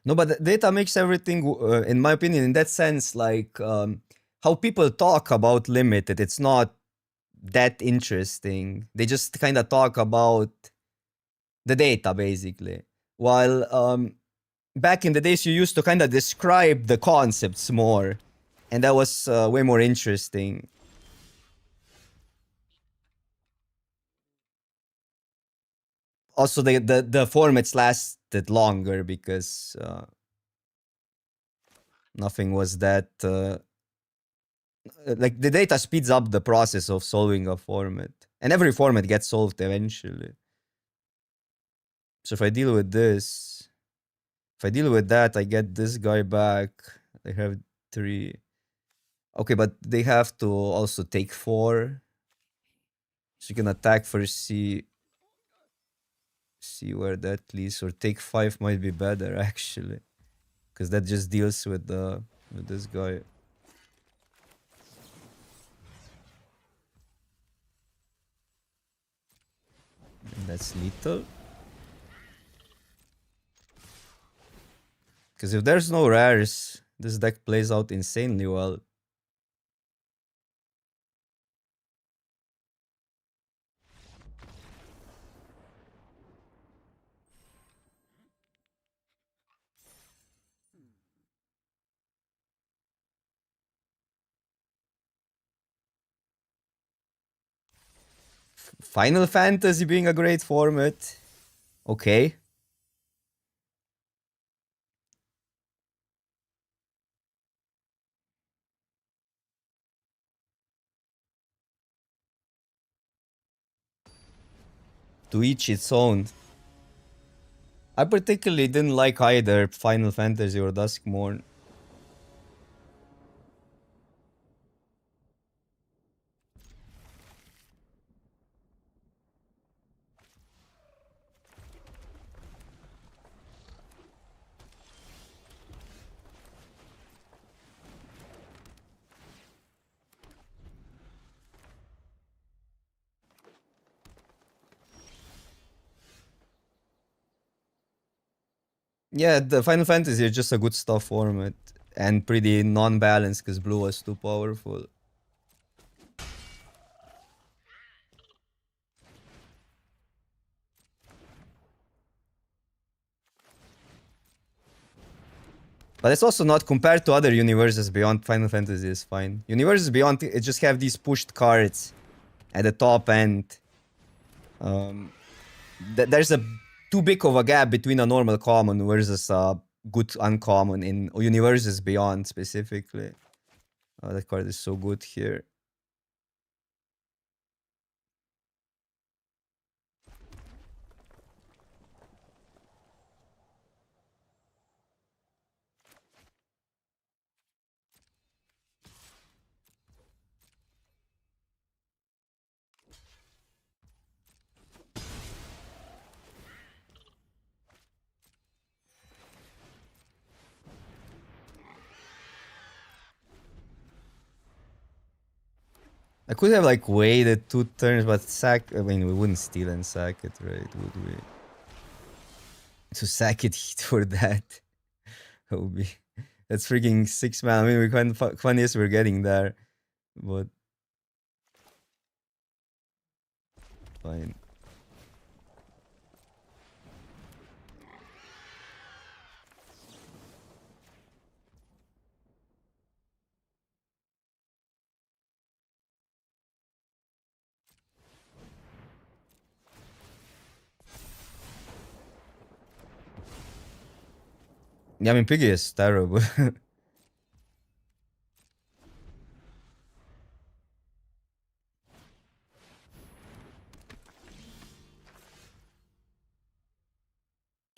No, but the data makes everything, in my opinion, in that sense, like how people talk about limited. It's not that interesting. They just kind of talk about the data, basically. While back in the days, you used to kind of describe the concepts more, and that was way more interesting. Also, the formats lasted longer because nothing was that like the data speeds up the process of solving a format, and every format gets solved eventually. So if I deal with this, if I deal with that, I get this guy back. I have 3. Okay, but they have to also take 4. So you can attack first, see where that leads, or take 5 might be better actually, because that just deals with this guy. And that's lethal. Because if there's no rares, this deck plays out insanely well. Final Fantasy being a great format. Okay. To each its own. I particularly didn't like either Final Fantasy or Duskmourn. Yeah, the Final Fantasy is just a good stuff format and pretty non-balanced because blue was too powerful. But it's also not compared to other universes beyond Final Fantasy is fine. Universes beyond it just have these pushed cards at the top end. There's a too big of a gap between a normal common versus a good uncommon in universes beyond specifically. Oh, that card is so good here. I could have like waited 2 turns, but sack. I mean, we wouldn't steal and sack it, right? Would we? To sack it for that, that would be That's freaking 6 man. I mean, we kind of funniest we're getting there, but fine. Yeah, I mean, Piggy is terrible. So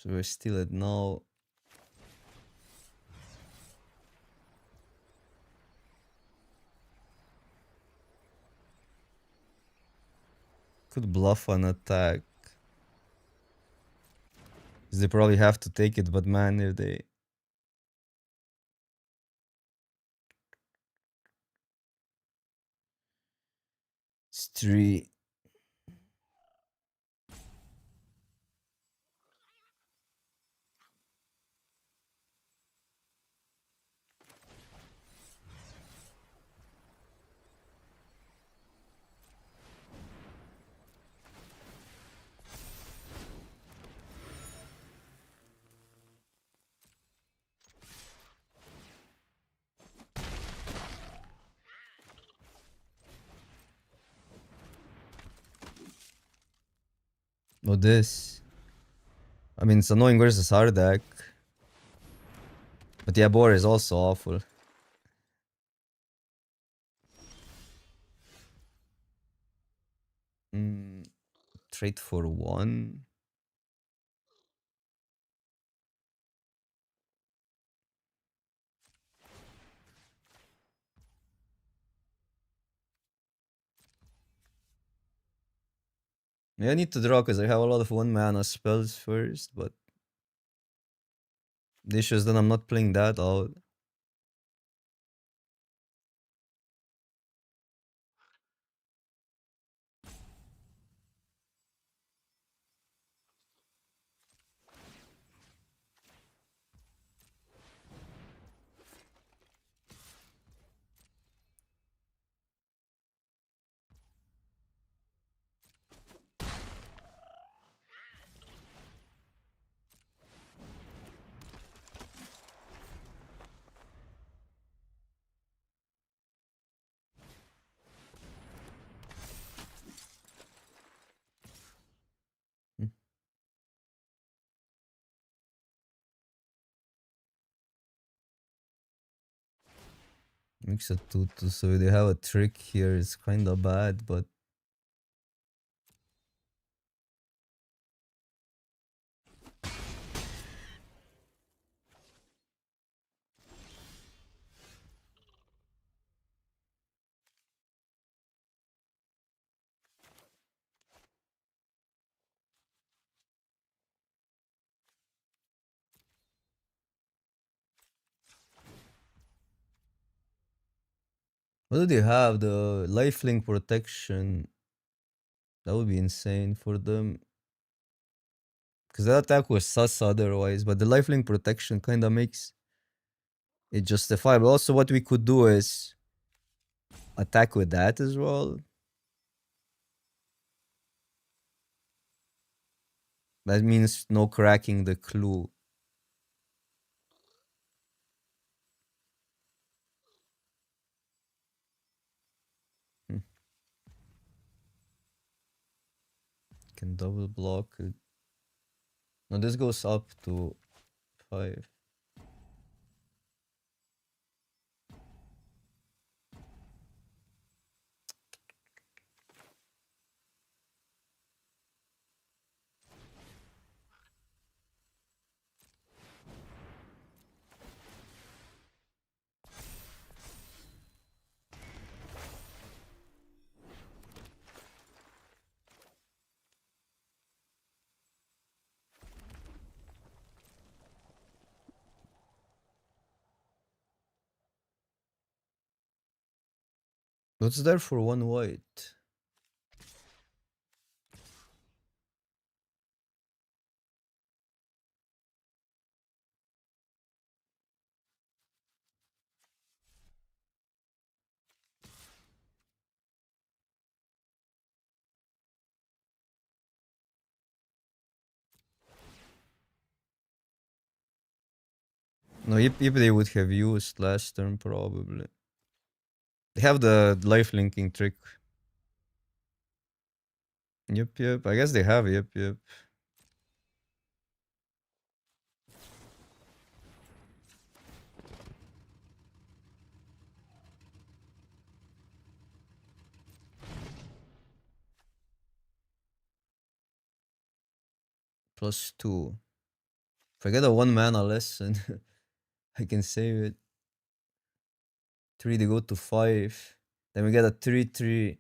we're still at no. Could bluff an attack. 'Cause they probably have to take it, but man, if they. It's 3. Oh, this. I mean, it's annoying versus hard deck. But yeah, Boar is also awful. Trade for 1. Yeah, I need to draw because I have a lot of 1 mana spells first, but the issue is that I'm not playing that out. Hmm. Makes a 2-2, so they have a trick here. It's kind of bad, but what do they have? The lifelink protection. That would be insane for them. Because that attack was sus otherwise, but the lifelink protection kind of makes it justifiable. Also, what we could do is attack with that as well. That means no cracking the clue. Hmm. Can double block it. No, this goes up to 5. What's there for 1 white? No, if they would have used last turn, probably. They have the life linking trick. Yep. I guess they have, yep. +2. If I get a 1 mana lesson, I can save it. 3, they go to 5. Then we get a 3/3.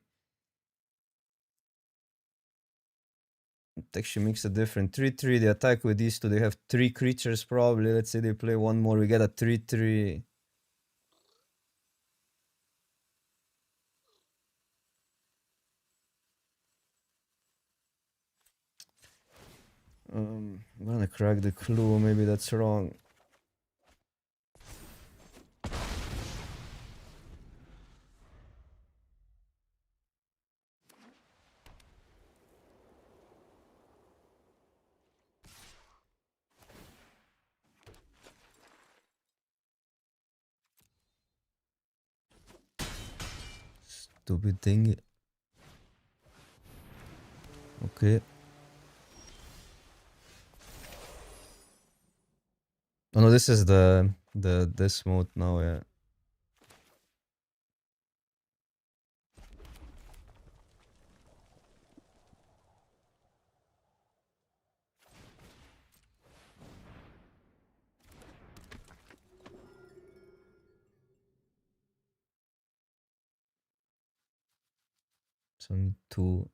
It actually makes a difference. 3/3, they attack with these two. They have 3 creatures probably. Let's say they play one more. We get a 3/3. I'm gonna crack the clue. Maybe that's wrong. Stupid thing. Okay. Oh no, this is this mode now, yeah. So I need 2.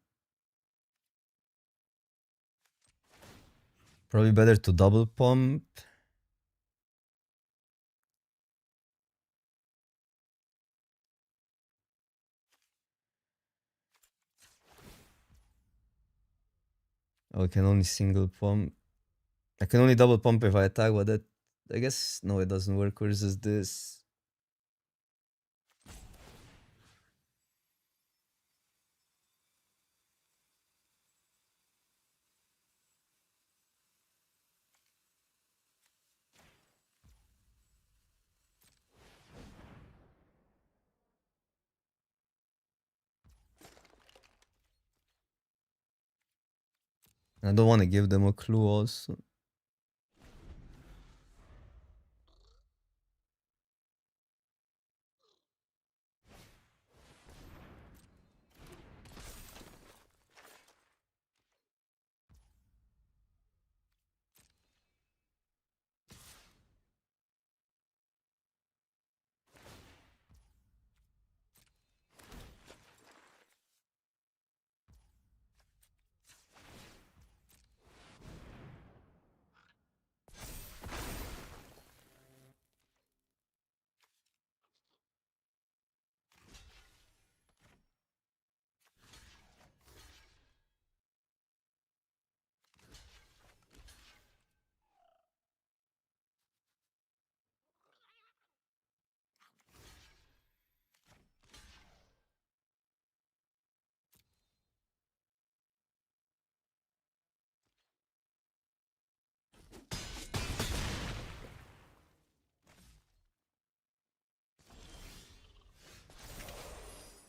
Probably better to double pump. Oh, I can only single pump. I can only double pump if I attack, but that, I guess, no, it doesn't work. Versus this. I don't want to give them a clue also.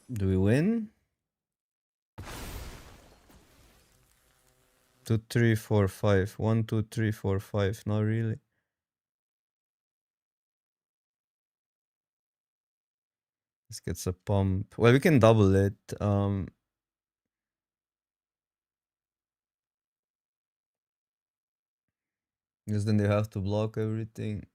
Do we win? 2, 3, 4, 5. 1, 2, 3, 4, 5. Not really. This gets a pump. Well, we can double it. Because then they have to block everything.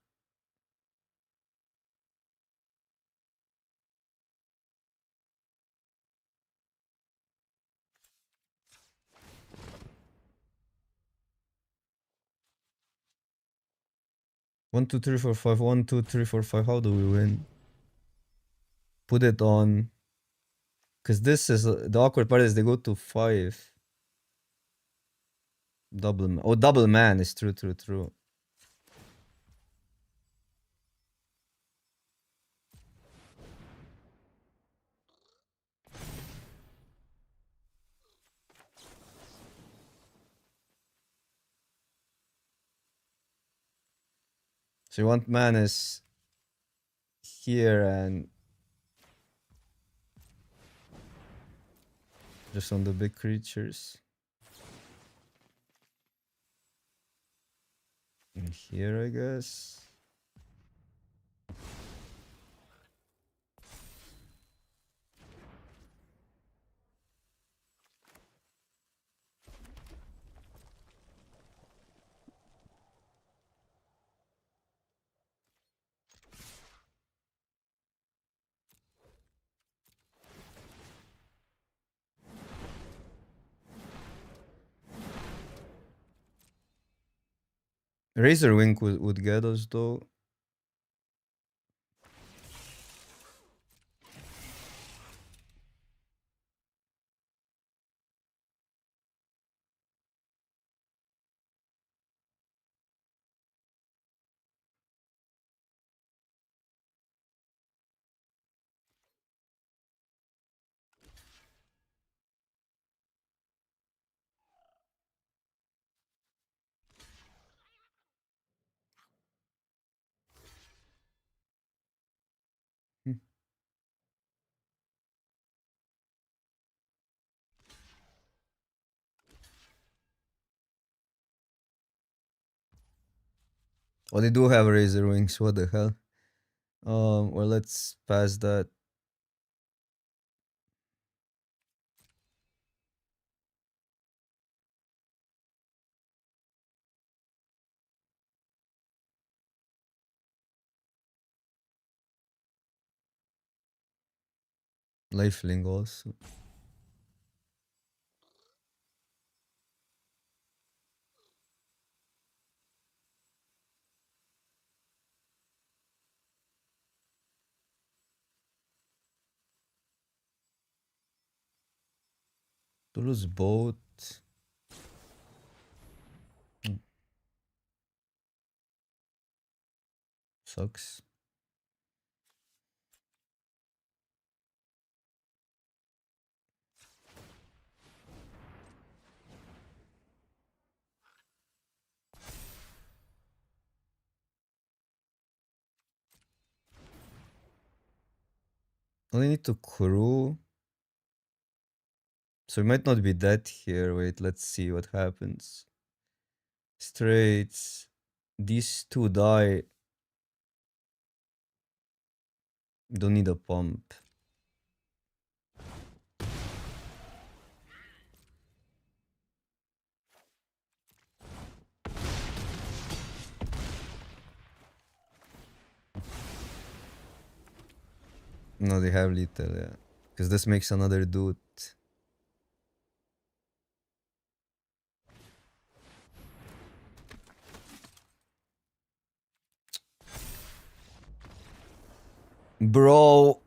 One, two, three, four, five. 1, 2, 3, 4, 5. How do we win? Put it on. Because this is the awkward part is they go to 5. Double man. Oh, double man is true. So you want Manus here and just on the big creatures. And here, I guess. Razor Wing would get us though. Hmm. Oh, they do have Razor Wings. What the hell? Well, let's pass that. Lifelink also. To lose both. Sucks. Only need to crew. So it might not be dead here. Wait, let's see what happens. Straights. These two die. Don't need a pump. No, they have lethal, yeah. Because this makes another dude. Bro.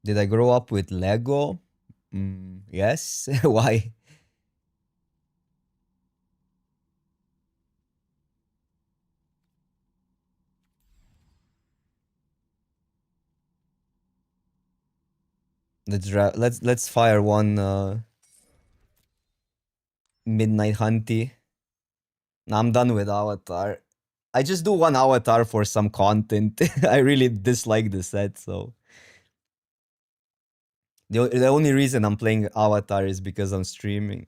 Did I grow up with Lego? Yes. Why? Let's fire one Midnight Hunty. Nah, I'm done with Avatar. I just do one Avatar for some content. I really dislike the set, so the only reason I'm playing Avatar is because I'm streaming.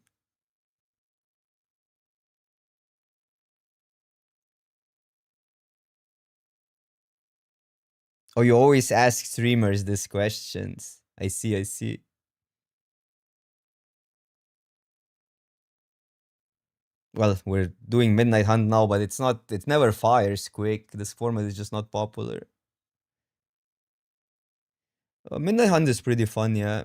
Oh, you always ask streamers these questions. I see, I see. Well, we're doing Midnight Hunt now, but it never fires quick. This format is just not popular. Midnight Hunt is pretty fun, yeah.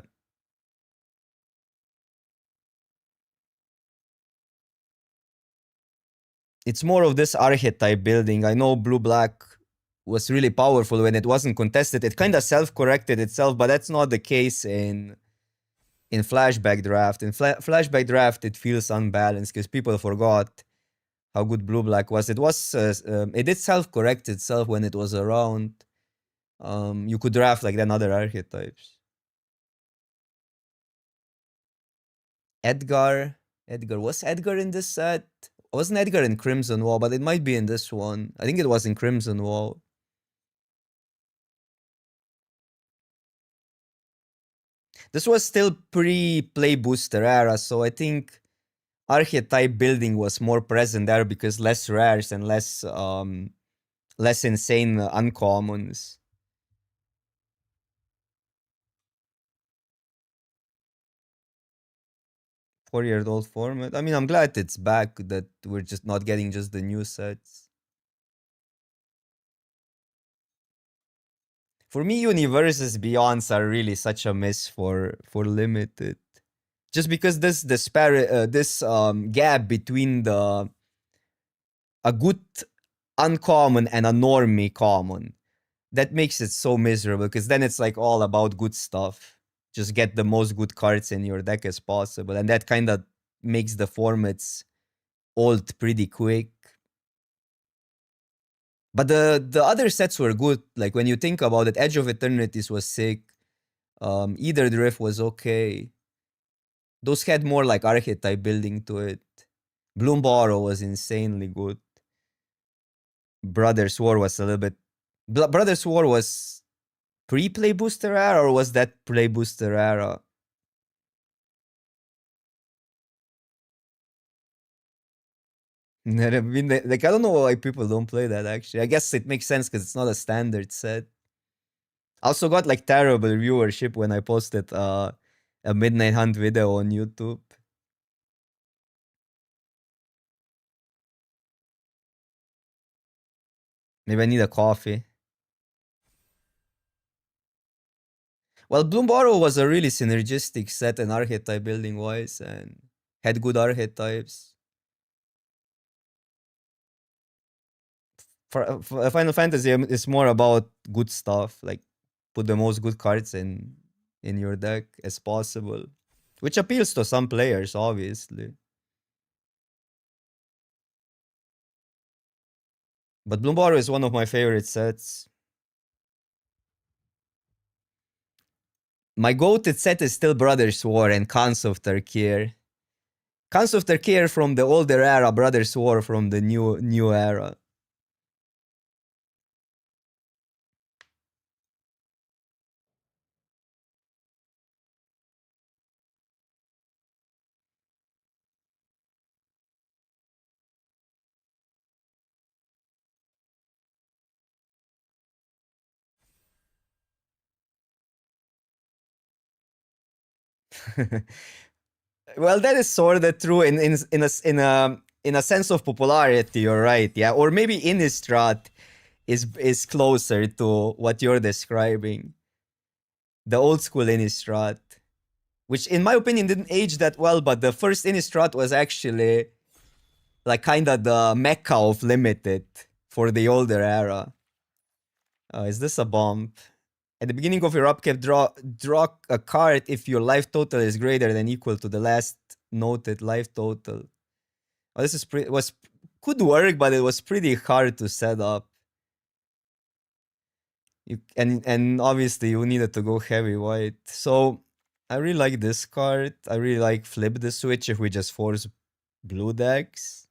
It's more of this archetype building. I know blue black was really powerful when it wasn't contested. It kind of self-corrected itself, but that's not the case in flashback draft. In flashback draft, it feels unbalanced because people forgot how good blue black was. It did self-correct itself when it was around. You could draft like then other archetypes. Edgar, was Edgar in this set? Wasn't Edgar in Crimson Wall, but it might be in this one. I think it was in Crimson Wall. This was still pre-play booster era, so I think archetype building was more present there because less rares and less insane uncommons. 4 year old format. I mean, I'm glad it's back. That we're just not getting just the new sets. For me, universes beyonds are really such a miss for limited. Just because this gap between the a good uncommon and a normie common, that makes it so miserable because then it's like all about good stuff. Just get the most good cards in your deck as possible, and that kind of makes the formats old pretty quick. But the other sets were good. Like when you think about it, Edge of Eternities was sick. Either Drift was okay. Those had more like archetype building to it. Bloom Borrow was insanely good. Brothers War was a little bit. Brothers War was pre-play booster era, or was that play booster era? I mean, like I don't know why people don't play that. Actually, I guess it makes sense because it's not a standard set. I also got like terrible viewership when I posted a Midnight Hunt video on YouTube. Maybe I need a coffee. Well, Bloomborrow was a really synergistic set and archetype building wise and had good archetypes. For Final Fantasy, it's more about good stuff. Like put the most good cards in your deck as possible, which appeals to some players, obviously. But Bloomborrow is one of my favorite sets. My goated set is still Brothers War and Khans of Tarkir. Khans of Tarkir from the older era, Brothers War from the new era. Well, that is sort of true in a sense of popularity. You're right, yeah, or maybe Innistrad is closer to what you're describing. The old school Innistrad, which in my opinion didn't age that well, but the first Innistrad was actually like kind of the mecca of limited for the older era. Is this a bomb? At the beginning of your upkeep, draw a card if your life total is greater than equal to the last noted life total. Oh, this is could work, but it was pretty hard to set up. And obviously you needed to go heavy white. So I really like this card. I really like flip the switch if we just force blue decks.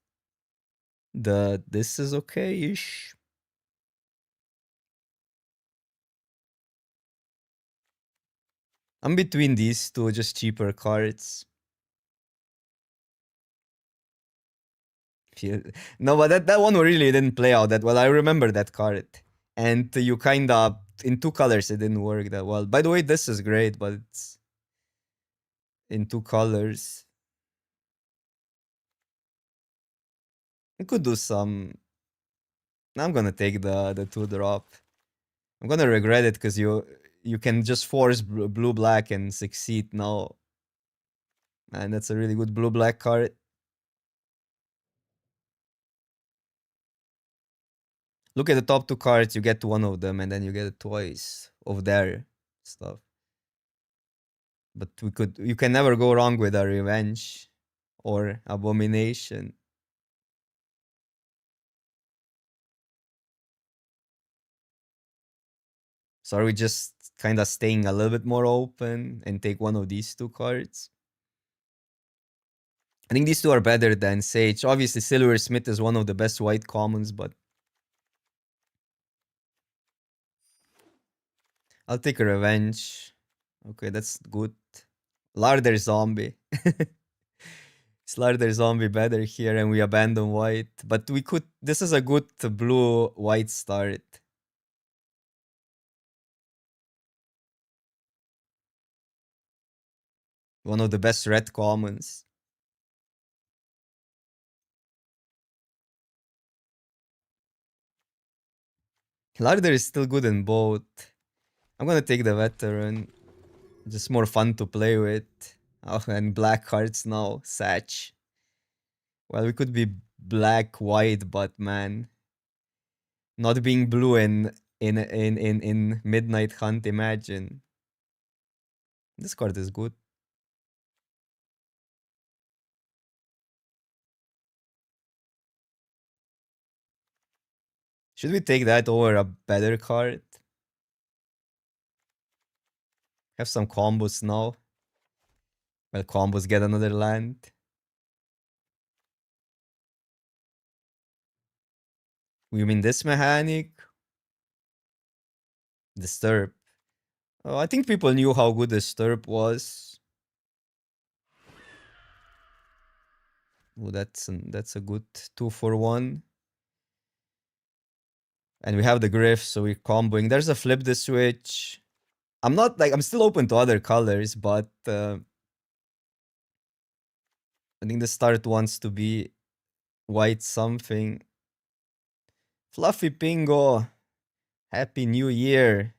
This is okay-ish. I'm between these two, just cheaper cards. No, but that one really didn't play out that well. I remember that card. And you kind of, in two colors, it didn't work that well. By the way, this is great, but it's in two colors. I could do some. I'm gonna take the two drop. I'm gonna regret it because you can just force blue black and succeed now. And that's a really good blue black card. Look at the top two cards, you get one of them, and then you get it twice of their stuff. But you can never go wrong with a Revenge or Abomination. So are we just kind of staying a little bit more open and take one of these two cards? I think these two are better than Sage. Obviously, Silversmith is one of the best white commons, but I'll take a Revenge. Okay, that's good. Larder Zombie. Larder Zombie better here, and we abandon white. But we could. This is a good blue-white start. One of the best red commons. Larder is still good in both. I'm gonna take the veteran. Just more fun to play with. Oh, and black cards now. Satch. Well, we could be black, white, but man. Not being blue in Midnight Hunt, imagine. This card is good. Should we take that over a better card? Have some combos now. Well, combos get another land. You mean this mechanic? Disturb. Oh, I think people knew how good Disturb was. Oh, that's a good 2-for-1. And we have the Griff, so we're comboing. There's a flip the switch. I'm still open to other colors, but I think the start wants to be white something. Fluffy Pingo. Happy New Year.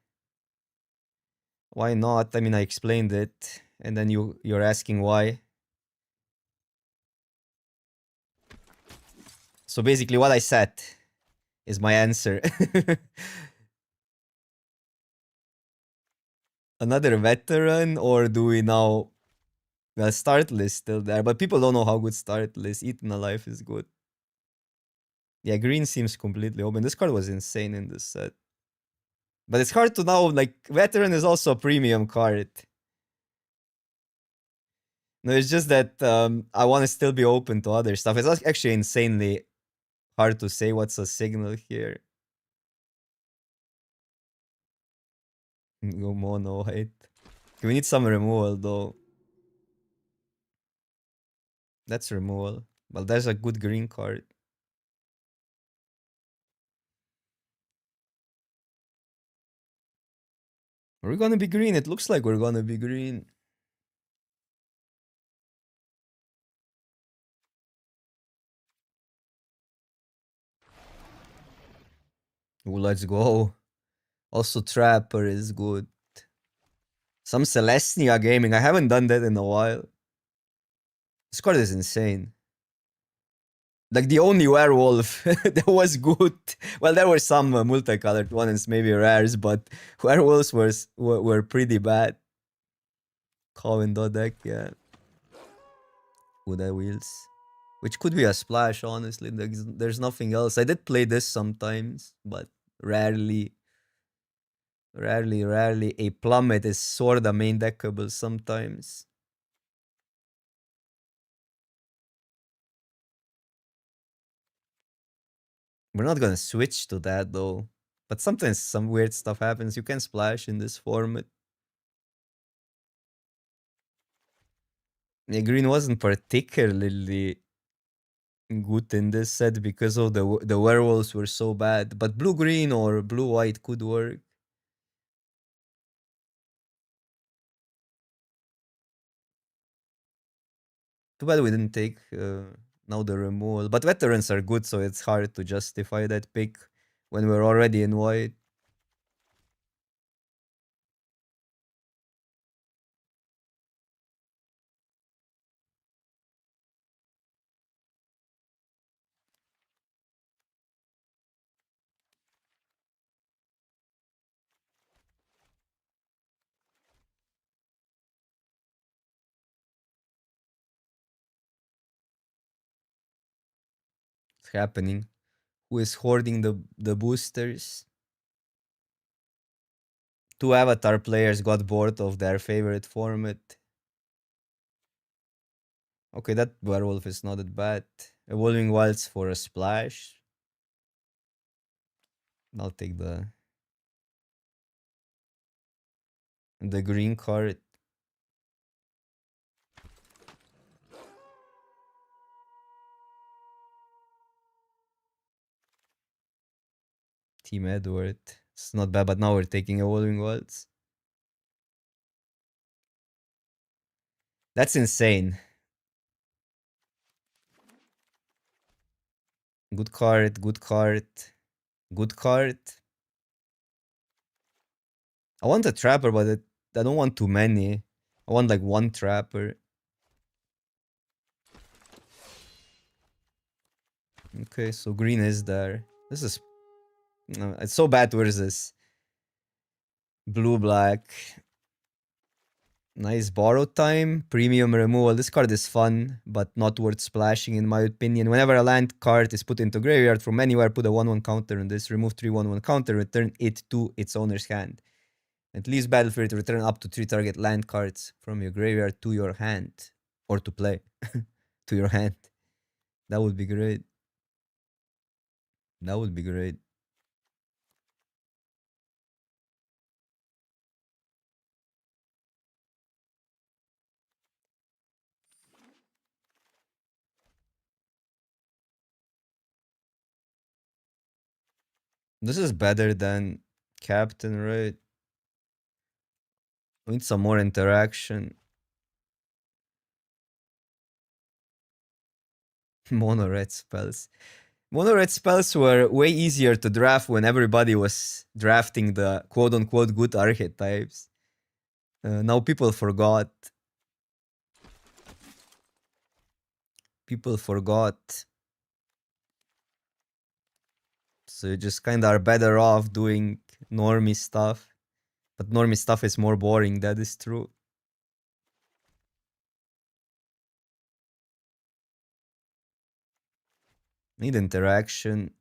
Why not? I mean, I explained it, and then you're asking why. So basically, what I said is my answer. Another veteran, or do we now? Well, start list still there, but people don't know how good start list. Eaten Alive is good. Yeah, green seems completely open. This card was insane in this set. But it's hard to now, like, veteran is also a premium card. No, it's just that I want to still be open to other stuff. It's actually insanely hard to say what's a signal here. Go mono white. We need some removal though. That's removal. Well, there's a good green card. Are we gonna be green? It looks like we're gonna be green. Ooh, let's go. Also, Trapper is good. Some Celestia gaming. I haven't done that in a while. This card is insane. Like the only werewolf that was good. Well, there were some multicolored ones, maybe rares, but werewolves were pretty bad. Coven deck, yeah. Buddha wheels. Which could be a splash, honestly. There's nothing else. I did play this sometimes, but rarely. Rarely. A plummet is sorta main deckable sometimes. We're not gonna switch to that though. But sometimes some weird stuff happens. You can splash in this format. Yeah, green wasn't particularly good in this set because of the werewolves were so bad. But blue green or blue white could work. Too bad we didn't take now the removal. But veterans are good, so it's hard to justify that pick when we're already in white. What's happening? Who is hoarding the boosters? Two avatar players got bored of their favorite format. Okay, that werewolf is not that bad. Evolving wilds for a splash. I'll take the green card. Team Edward. It's not bad, but now we're taking evolving wilds. That's insane. Good card, good card, good card. I want a trapper, but I don't want too many. I want like one trapper. Okay, so green is there. This is... it's so bad versus blue black. Nice borrow time. Premium removal. This card is fun, but not worth splashing in my opinion. Whenever a land card is put into graveyard from anywhere, put a 1/1 counter on this. Remove 3 1/1 counter, return it to its owner's hand. At least battlefield, return up to 3 target land cards from your graveyard to your hand. Or to play. To your hand. That would be great. That would be great. This is better than Captain, right? We need some more interaction. Mono red spells. Mono red spells were way easier to draft when everybody was drafting the quote unquote good archetypes. Now people forgot. People forgot. So you just kind of are better off doing normie stuff. But normie stuff is more boring, that is true. Need interaction.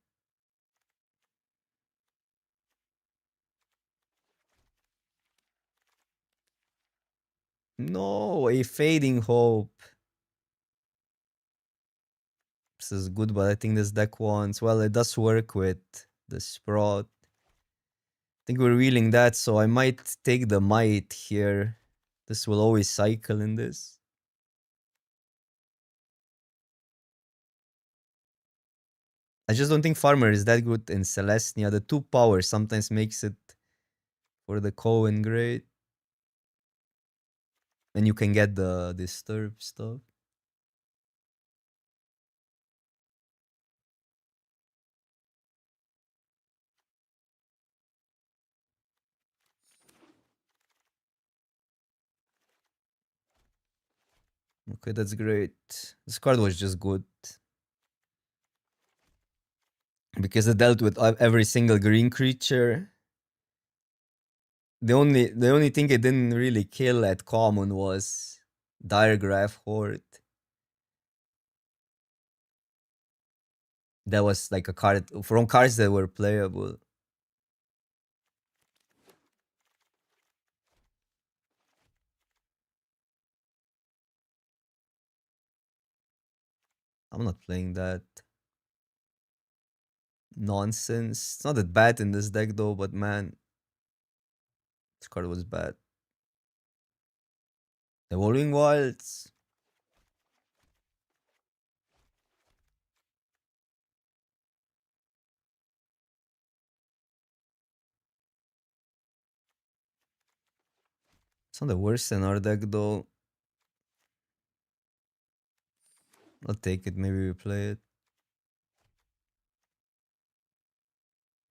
No, a fading hope. This is good, but I think this deck wants... well, it does work with the Sprout. I think we're wheeling that, so I might take the Might here. This will always cycle in this. I just don't think Farmer is that good in Celestia. The 2 power sometimes makes it for the Cohen great. And you can get the Disturb stuff. Okay, that's great. This card was just good. Because it dealt with every single green creature. The only thing it didn't really kill at common was Diregraph Horde. That was like a card from cards that were playable. I'm not playing that nonsense. It's not that bad in this deck though, but man, this card was bad. Evolving Wilds. It's not the worst in our deck though. I'll take it, maybe we play it.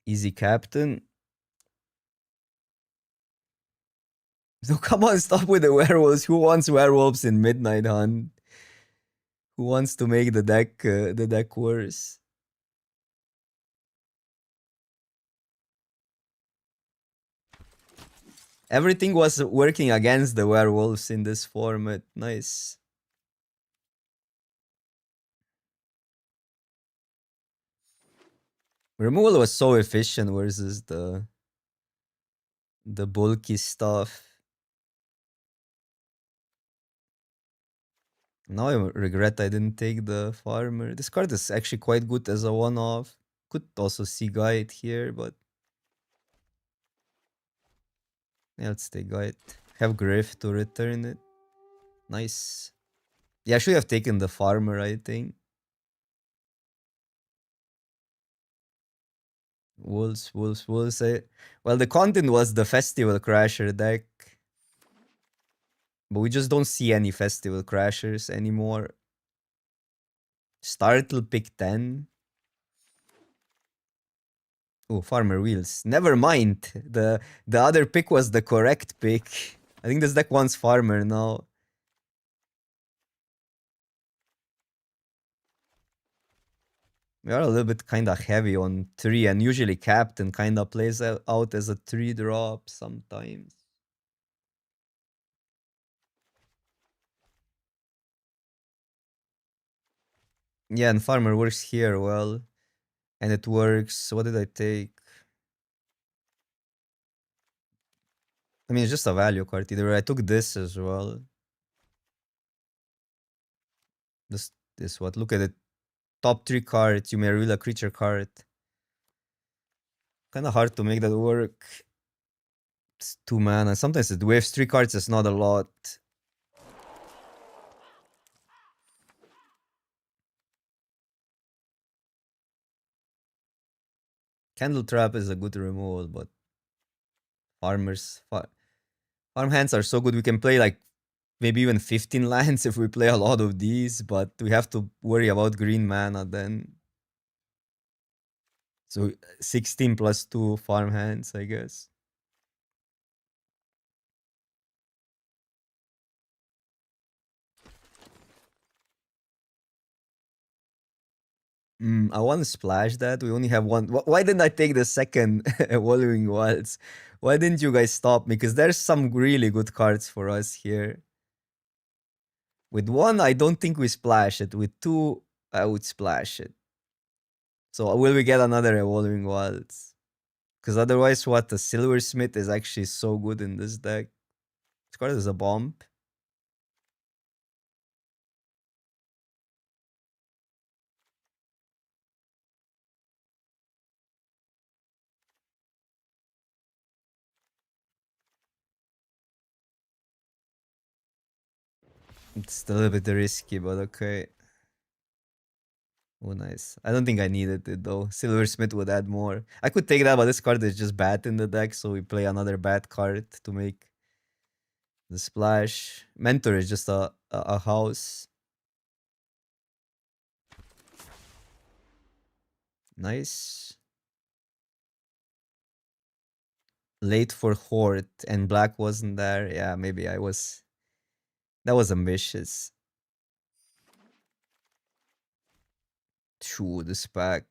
Easy Captain. So come on, stop with the werewolves. Who wants werewolves in Midnight Hunt? Who wants to make the deck worse? Everything was working against the werewolves in this format. Nice. Removal was so efficient versus the bulky stuff. Now I regret I didn't take the farmer. This card is actually quite good as a one-off. Could also see guide here, but yeah, let's take guide. Have Griff to return it. Nice. Yeah, I should have taken the farmer, I think. Wolves. Well, the content was the Festival Crasher deck, but we just don't see any Festival Crashers anymore. Startle pick 10. Oh, Farmer Wheels. Never mind. The other pick was the correct pick. I think this deck wants Farmer now. We are a little bit kind of heavy on 3, and usually Captain kind of plays out as a 3 drop sometimes. Yeah, and Farmer works here well. And it works. What did I take? I mean, it's just a value card either. I took this as well. This what? Look at it. Top 3 cards. You may reveal a creature card. Kind of hard to make that work. It's 2 mana. Sometimes it waves 3 cards. It's not a lot. Candle Trap is a good removal, but farmers farm hands are so good. We can play like maybe even 15 lands if we play a lot of these, but we have to worry about green mana then. So 16 plus 2 farm hands, I guess. I want to splash that. We only have one. Why didn't I take the second Evolving Wilds? Why didn't you guys stop me? Because there's some really good cards for us here. With one, I don't think we splash it. With two, I would splash it. So will we get another Evolving Wilds? Because otherwise, what? The Silversmith is actually so good in this deck. This card is a bomb. It's a little bit risky, but okay. Oh, nice. I don't think I needed it though. Silversmith would add more. I could take that, but this card is just bad in the deck, so we play another bad card to make the splash. Mentor is just a house. Nice. Late for Horde and black wasn't there. Yeah, maybe I was. That was ambitious. True, this pack.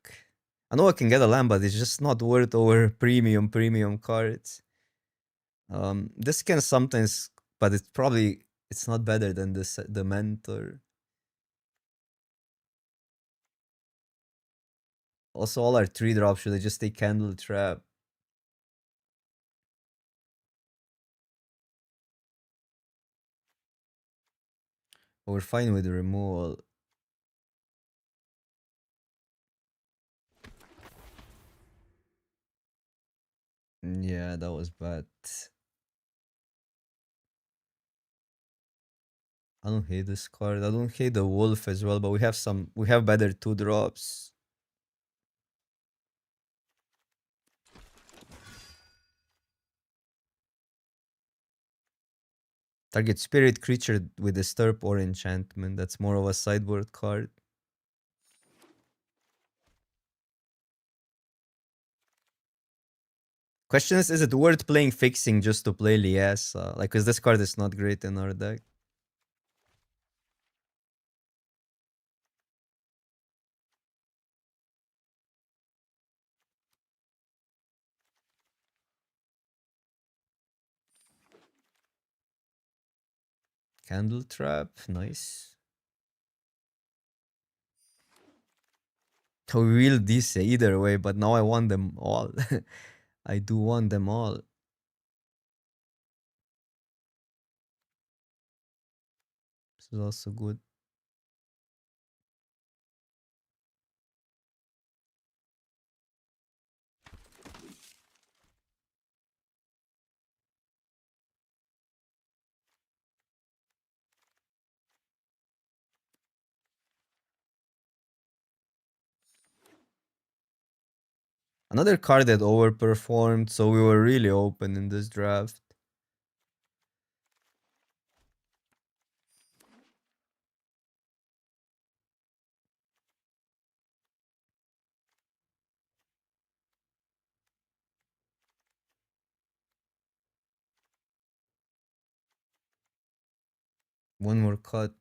I know I can get a land, but it's just not worth over premium cards. This can sometimes, but it's not better than this the mentor. Also, all our 3 drops should I just take Candle Trap? We're fine with the removal. Yeah, that was bad. I don't hate this card. I don't hate the wolf as well, but we have better 2 drops. Target spirit creature with disturb or enchantment. That's more of a sideboard card. Question is it worth playing fixing just to play Liesa? Like, because this card is not great in our deck. Candle Trap, nice. We will this either way, but now I want them all. I do want them all. This is also good. Another card that overperformed, so we were really open in this draft. One more cut.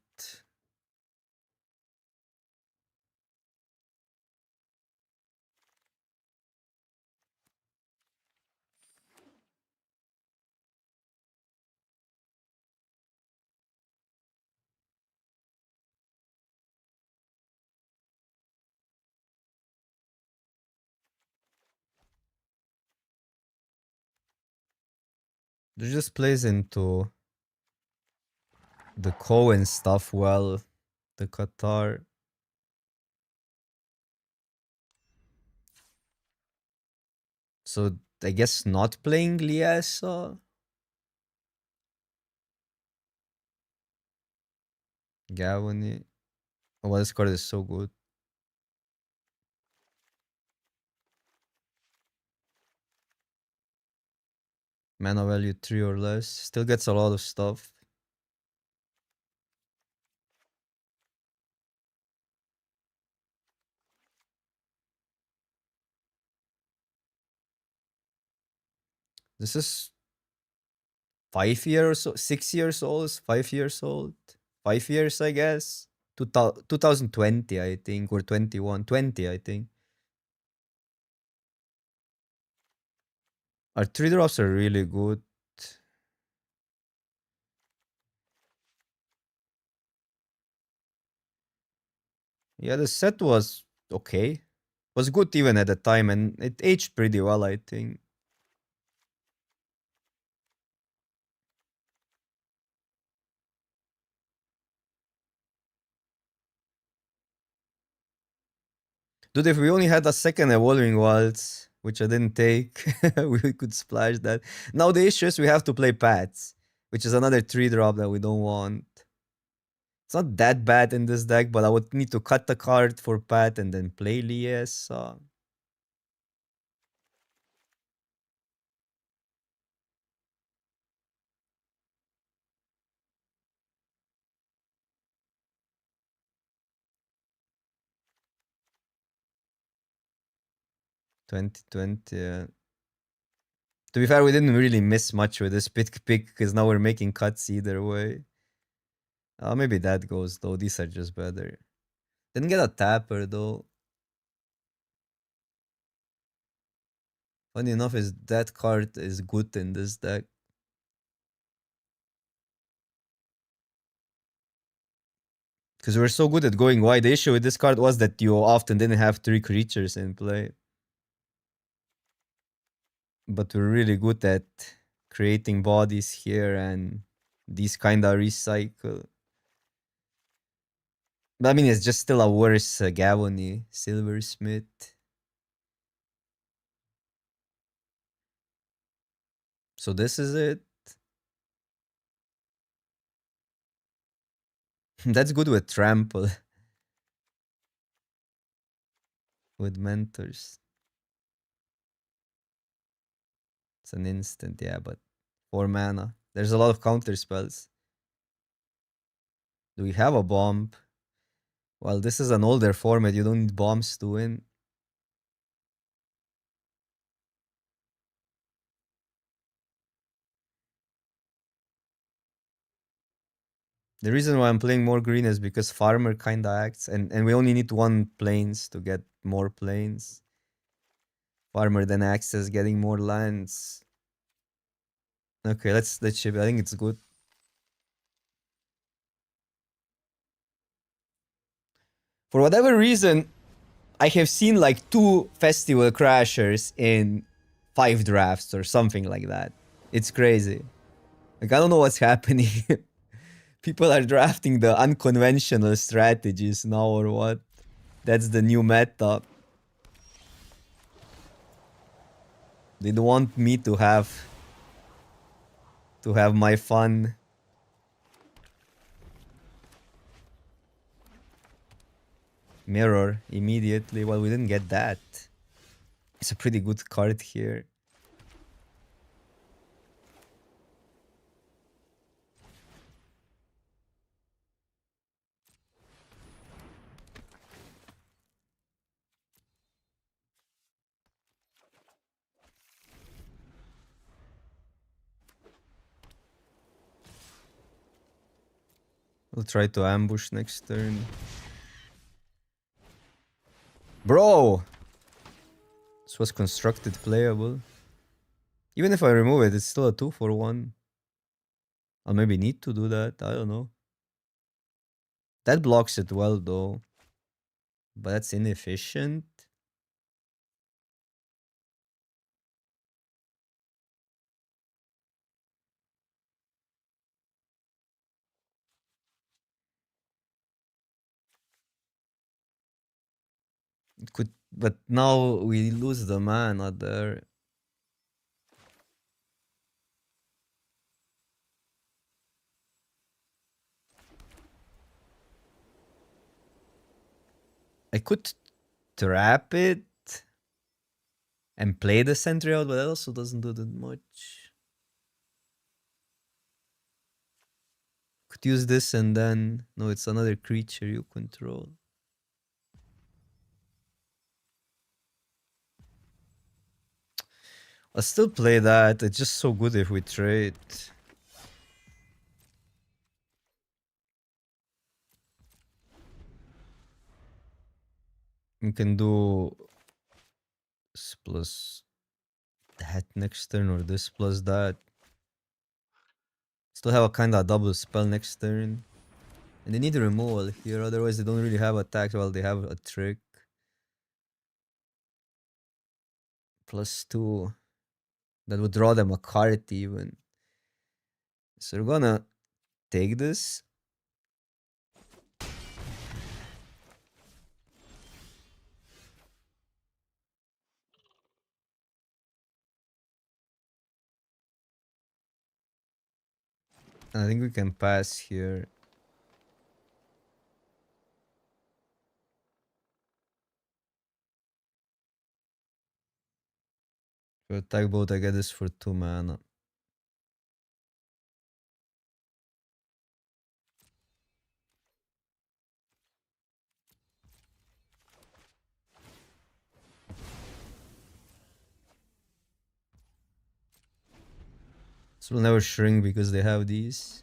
This just plays into the Cohen stuff well. The Qatar. So I guess not playing Liesa. Gavoni. Oh, well, this card is so good. Mana value 3 or less. Still gets a lot of stuff. This is 5 years, 6 years old, 5 years old. 5 years, I guess. 2020, I think, or 21. 20, I think. Our 3 drops are really good. Yeah, the set was okay. Was good even at the time, and it aged pretty well, I think. Dude, if we only had a second evolving waltz, which I didn't take, we could splash that. Now the issue is we have to play Pats, which is another 3 drop that we don't want. It's not that bad in this deck, but I would need to cut the card for Pat and then play Lies. 2020. To be fair, we didn't really miss much with this pick because now we're making cuts either way. Maybe that goes though. These are just better. Didn't get a tapper though. Funny enough, is that card is good in this deck. Because we're so good at going wide. The issue with this card was that you often didn't have 3 creatures in play. But we're really good at creating bodies here and these kinda recycle. But I mean, it's just still a worse Gavony Silversmith. So this is it. That's good with trample. With mentors. It's an instant, yeah, but 4 mana. There's a lot of counter spells. Do we have a bomb? Well, this is an older format. You don't need bombs to win. The reason why I'm playing more green is because farmer kinda acts, and we only need 1 planes to get more planes. Farmer then acts as getting more lands. Okay, let's ship. I think it's good. For whatever reason, I have seen like 2 festival crashers in 5 drafts or something like that. It's crazy. Like I don't know what's happening. People are drafting the unconventional strategies now or what? That's the new meta. They don't want me to have my fun. Mirror immediately. Well, we didn't get that. It's a pretty good card here. We'll try to ambush next turn. Bro! This was constructed playable. Even if I remove it, it's still a 2-for-1. I'll maybe need to do that. I don't know. That blocks it well though. But that's inefficient. It could, but now we lose the mana there. I could trap it and play the sentry out, but that also doesn't do that much. Could use this and then... No, it's another creature you control. I'll still play that. It's just so good if we trade. We can do this plus that next turn or this plus that. Still have a kind of double spell next turn. And they need a removal here, otherwise they don't really have attacks while they have a trick. +2. That would draw them a card even. So we're gonna take this. I think we can pass here. For attack bolt, I get this for 2 mana. This will never shrink because they have these.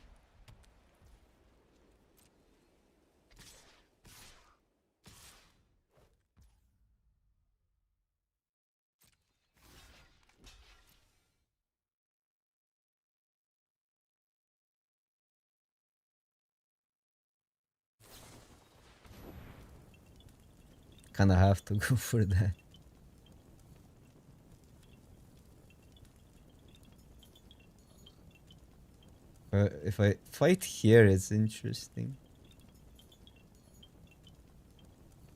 Kinda have to go for that. If I fight here, it's interesting.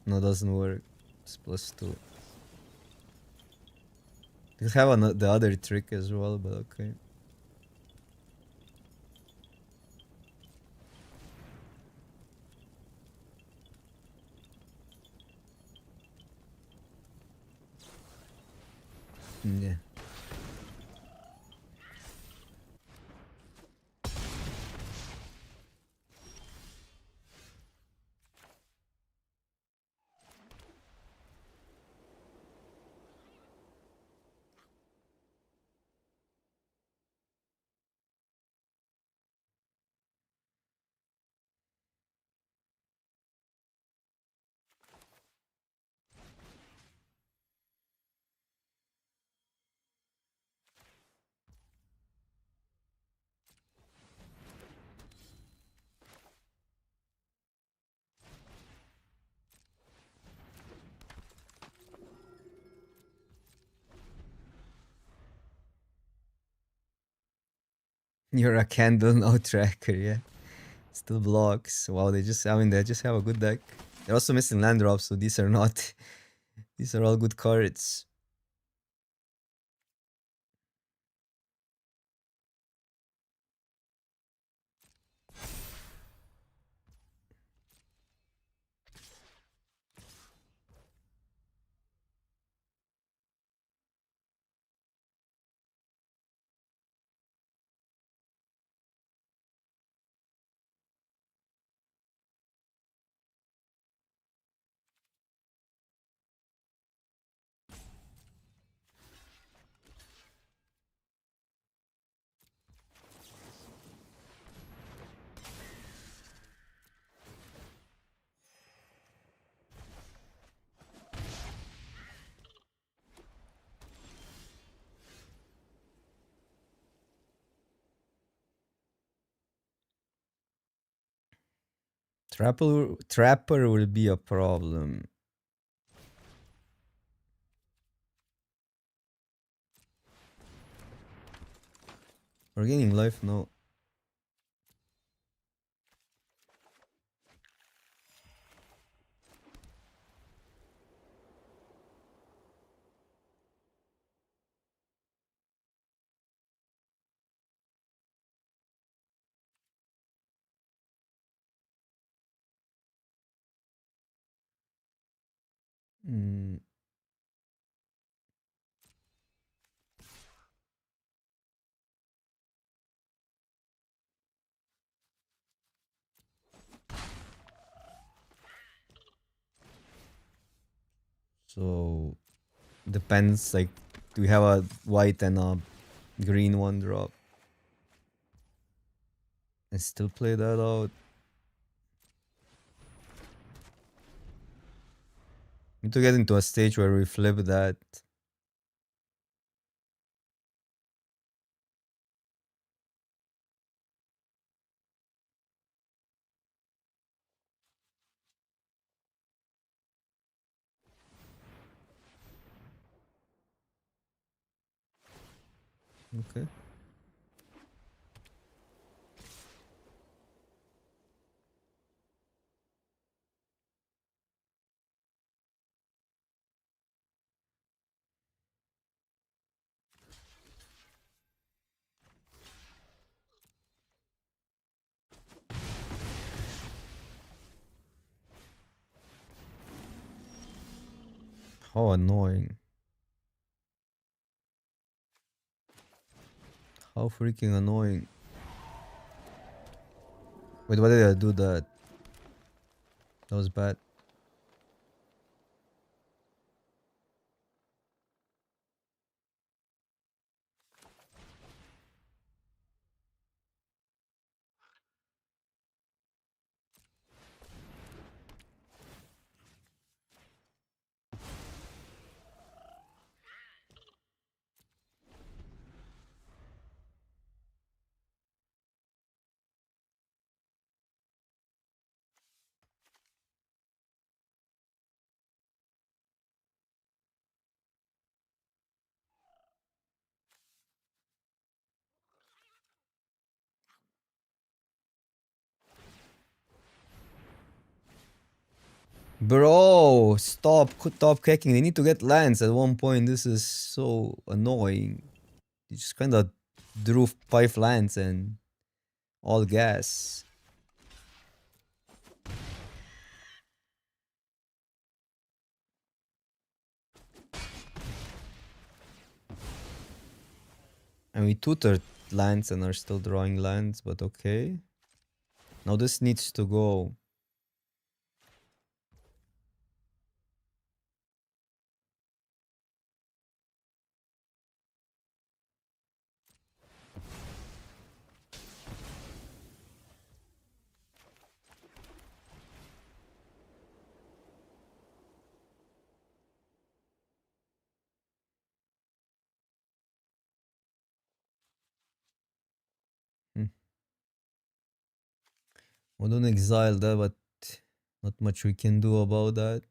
No, doesn't work. It's +2. You have the other trick as well, but okay. Yeah. You're a candle now tracker, yeah. Still blocks. Wow, they just have a good deck. They're also missing land drops, so these are not these are all good cards. Trapper will be a problem. We're gaining life now. Mm. So depends, like, do we have a white and a green one drop? And still play that out. Need to get into a stage where we flip that. Okay. How annoying. How freaking annoying. Wait, why did I do that? That was bad. Bro, stop kicking. They need to get lands at one point. This is so annoying. You just kind of drew 5 lands and all gas. And we tutored lands and are still drawing lands, but okay. Now this needs to go. Hmm. We don't exile that, but not much we can do about that.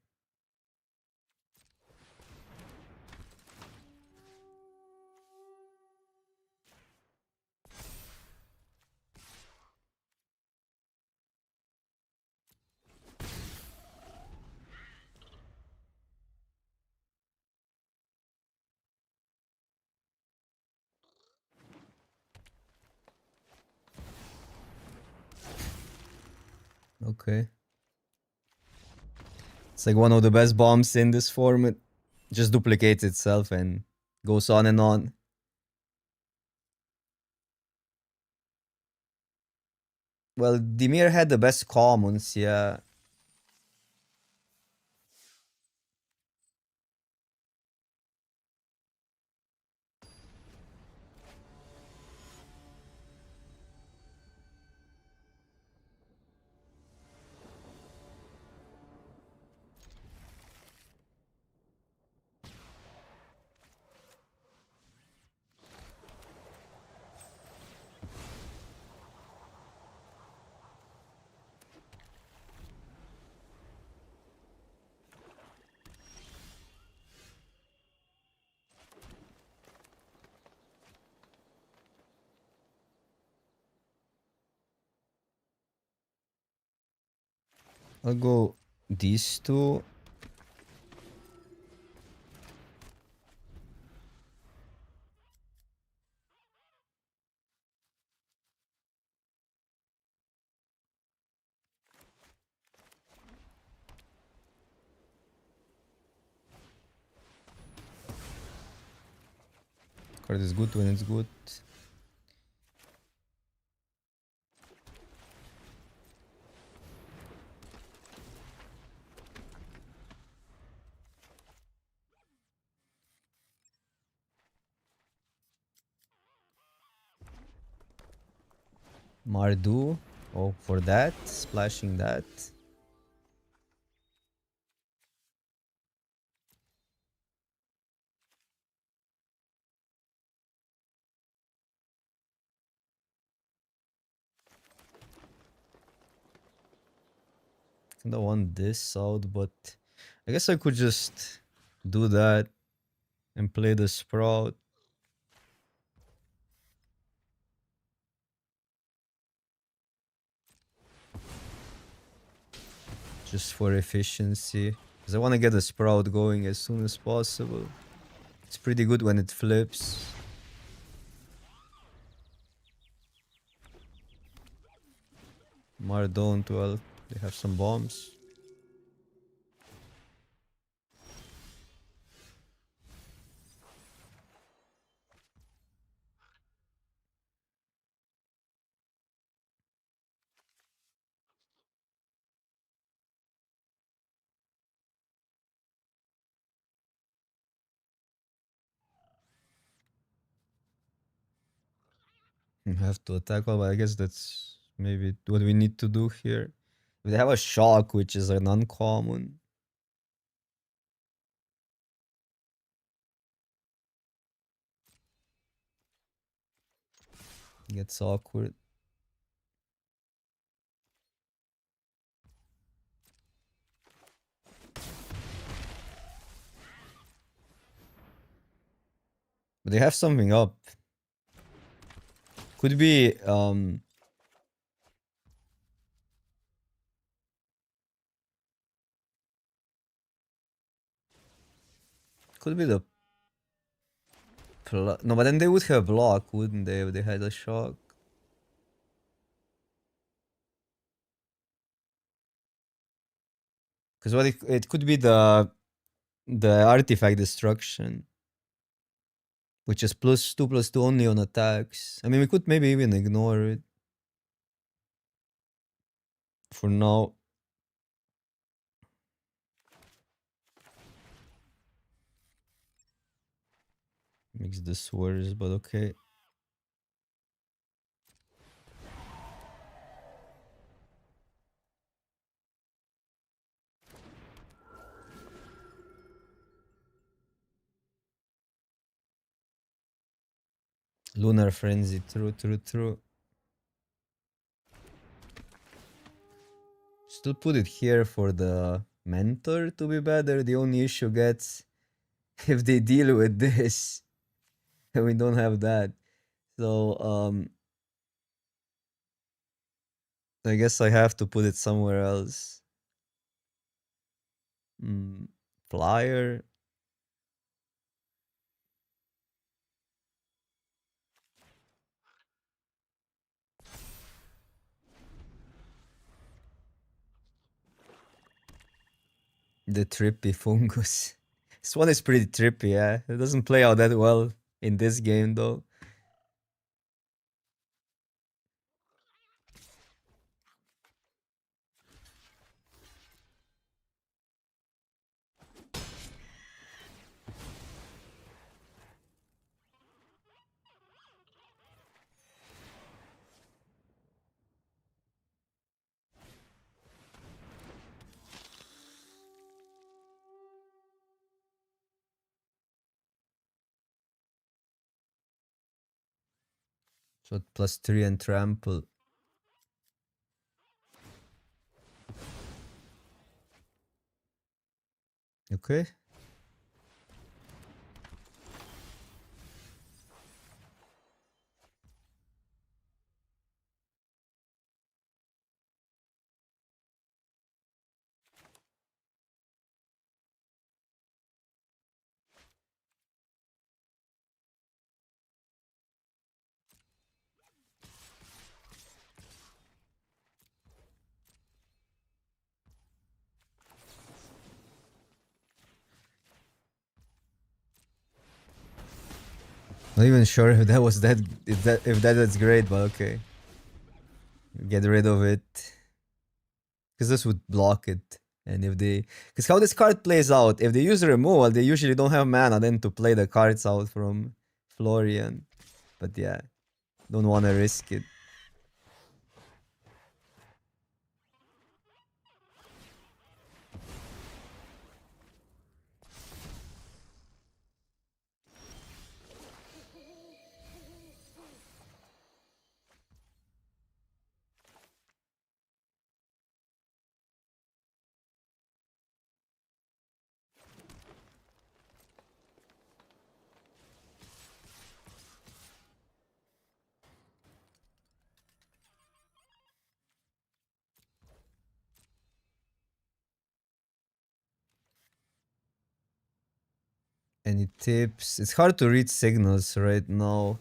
Okay. It's like one of the best bombs in this format. Just duplicates itself and goes on and on. Well, Dimir had the best commons, yeah. I'll go these two. Card is good when it's good. Mardu. Oh, for that. Splashing that. I don't want this out, but I guess I could just do that and play the Sprout. Just for efficiency. Because I want to get the Sprout going as soon as possible. It's pretty good when it flips. Mar don't, well, they have some bombs. We have to attack, well, but I guess that's maybe what we need to do here. If they have a shock, which is an uncommon. Gets awkward. But they have something up. Could be could be the no, but then they would have block, wouldn't they, if they had a shock? Because what it could be the artifact destruction, which is +2/+2 only on attacks. I mean, we could maybe even ignore it for now. Makes this worse, but okay. Lunar Frenzy, true. Still put it here for the mentor to be better. The only issue gets if they deal with this, and we don't have that. So I guess I have to put it somewhere else. Flyer. The trippy fungus. This one is pretty trippy, yeah. It doesn't play out that well in this game though. Shot +3 and trample. Okay. Not even sure if that was that if that is great, but okay. Get rid of it. Because this would block it. And if they... Because how this card plays out, if they use a removal, they usually don't have mana then to play the cards out from Florian. But yeah, don't want to risk it. Any tips? It's hard to read signals right now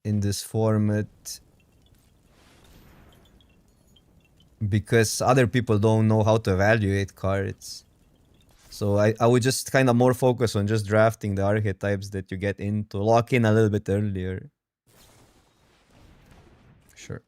in this format because other people don't know how to evaluate cards. So I would just kind of more focus on just drafting the archetypes that you get in to lock in a little bit earlier. Sure.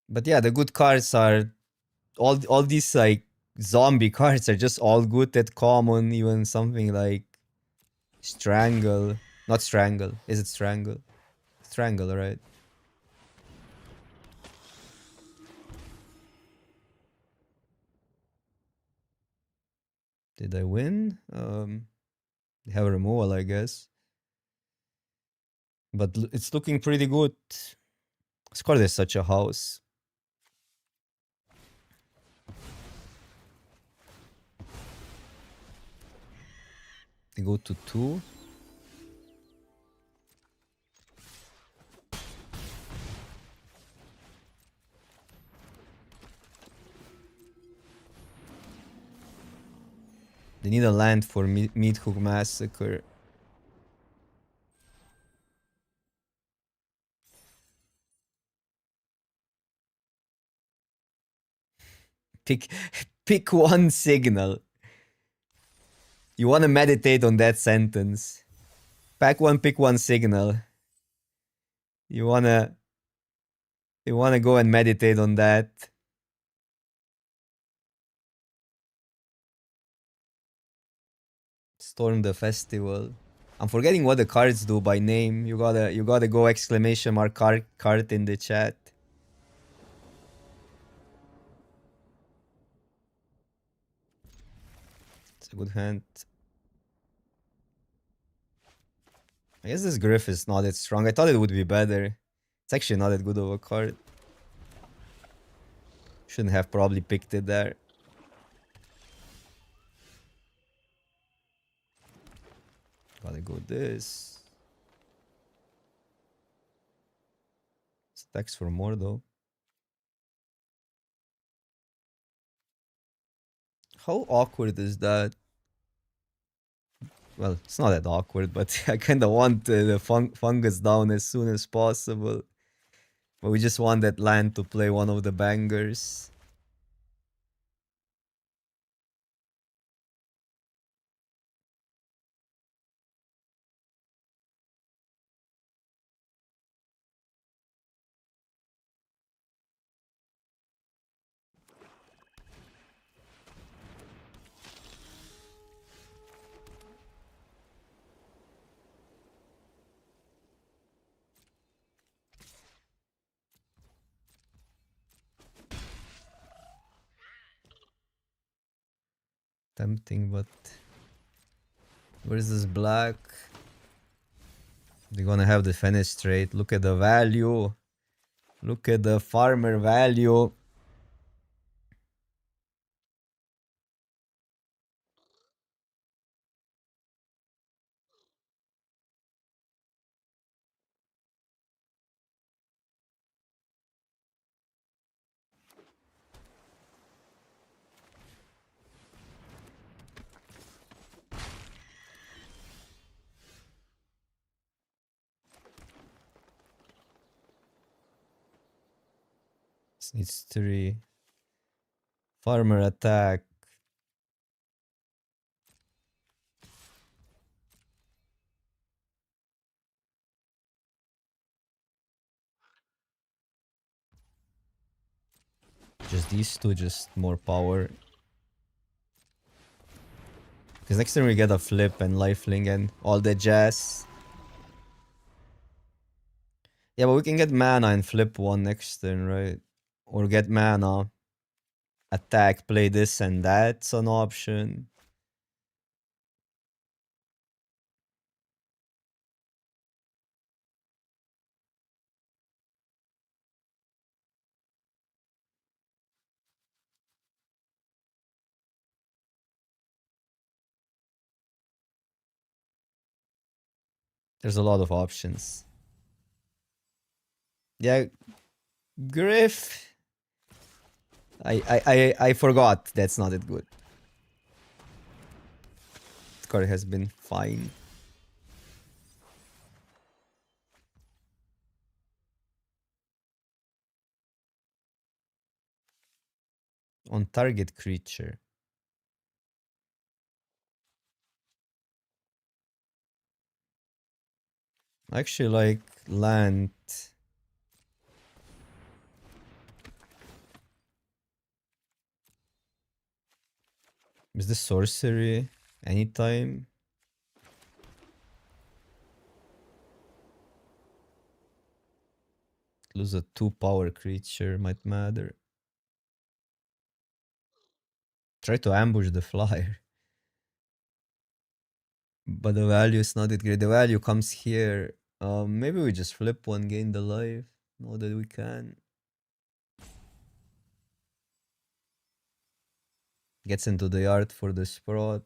But yeah, the good cards are all these like zombie cards are just all good at common, even something like Strangle. Not Strangle. Is it Strangle? Strangle, right? Did I win? They have a removal, I guess. But it's looking pretty good. Scored is such a house. They go to 2. They need a land for Meat Hook Massacre. Pick, pick one signal. You want to meditate on that sentence. Pack one, pick one signal. You wanna go and meditate on that. Storm the festival. I'm forgetting what the cards do by name. You gotta go exclamation mark card in the chat. It's a good hand. I guess this Griff is not that strong. I thought it would be better. It's actually not that good of a card. Shouldn't have probably picked it there. Gotta go this. Stacks for more though. How awkward is that? Well, it's not that awkward, but I kind of want the fungus down as soon as possible. But we just want that land to play one of the bangers. Tempting, but where's this black? They're gonna have the fenestrate. Look at the value. Look at the farmer value. This needs 3. Farmer attack. Just these two, just more power. Because next turn we get a flip and lifelink and all the jazz. Yeah, but we can get mana and flip one next turn, right? Or get mana, attack, play this and that's an option. There's a lot of options. Yeah, Griff. I forgot. That's not it good. The card has been fine. On target creature. I actually like land. Is this sorcery? Anytime? Lose a 2 power creature might matter. Try to ambush the flyer. But the value is not that great. The value comes here. Maybe we just flip one, gain the life. Know that we can. Gets into the yard for the Sprott.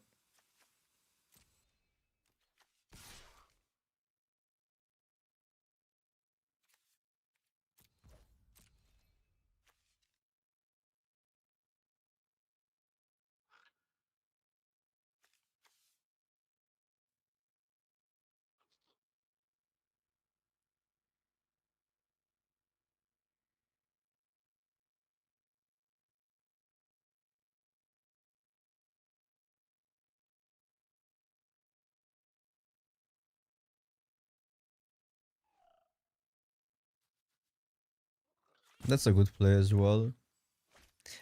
That's a good play as well.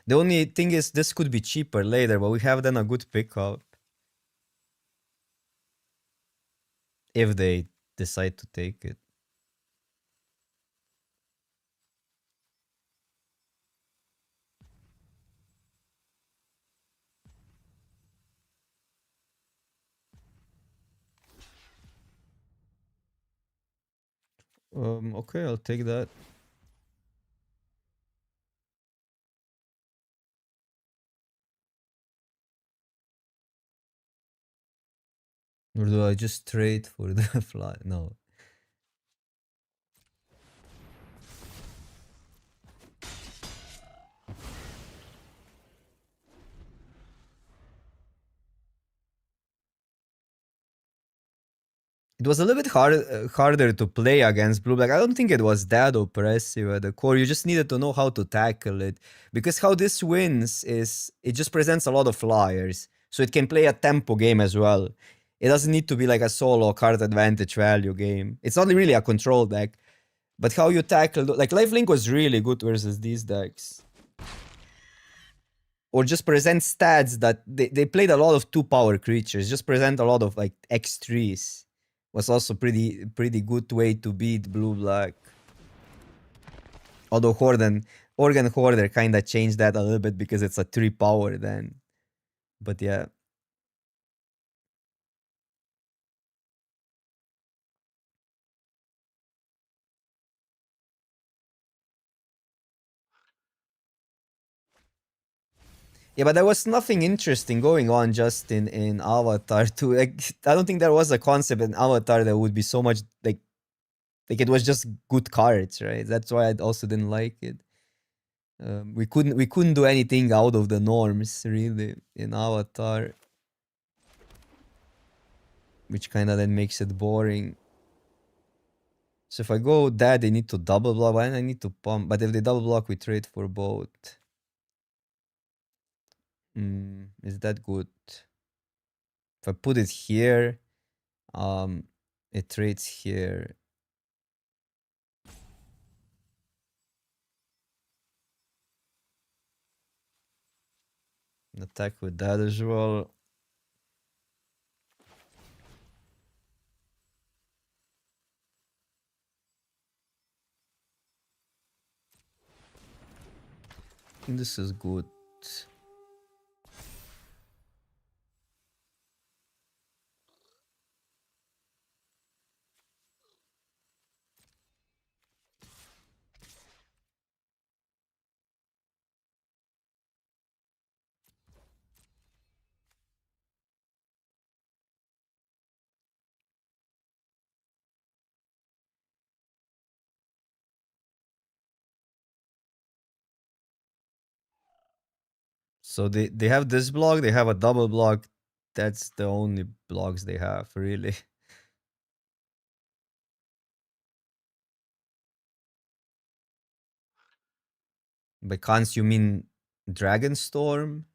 The only thing is this could be cheaper later, but we have then a good pickup. If they decide to take it. Okay, I'll take that. Or do I just trade for the fly? No. It was a little bit harder to play against blue black. I don't think it was that oppressive at the core. You just needed to know how to tackle it. Because how this wins is it just presents a lot of flyers. So it can play a tempo game as well. It doesn't need to be like a solo card advantage value game. It's not really a control deck. But how you tackle... Like, Lifelink was really good versus these decks. Or just present stats that... They played a lot of 2-power creatures. Just present a lot of, like, X3s. Was also pretty good way to beat blue-black. Although Organ Hoarder kind of changed that a little bit because it's a 3-power then. But yeah. Yeah, but there was nothing interesting going on just in Avatar too. Like, I don't think there was a concept in Avatar that would be so much like it was just good cards, right? That's why I also didn't like it. We couldn't do anything out of the norms really in Avatar, which kind of then makes it boring. So if I go that, they need to double block, and I need to pump. But if they double block, we trade for both. Is that good? If I put it here, it trades here. Attack with that as well. This is good. So they have this block, they have a double block. That's the only blocks they have, really. By cons, you mean Dragonstorm?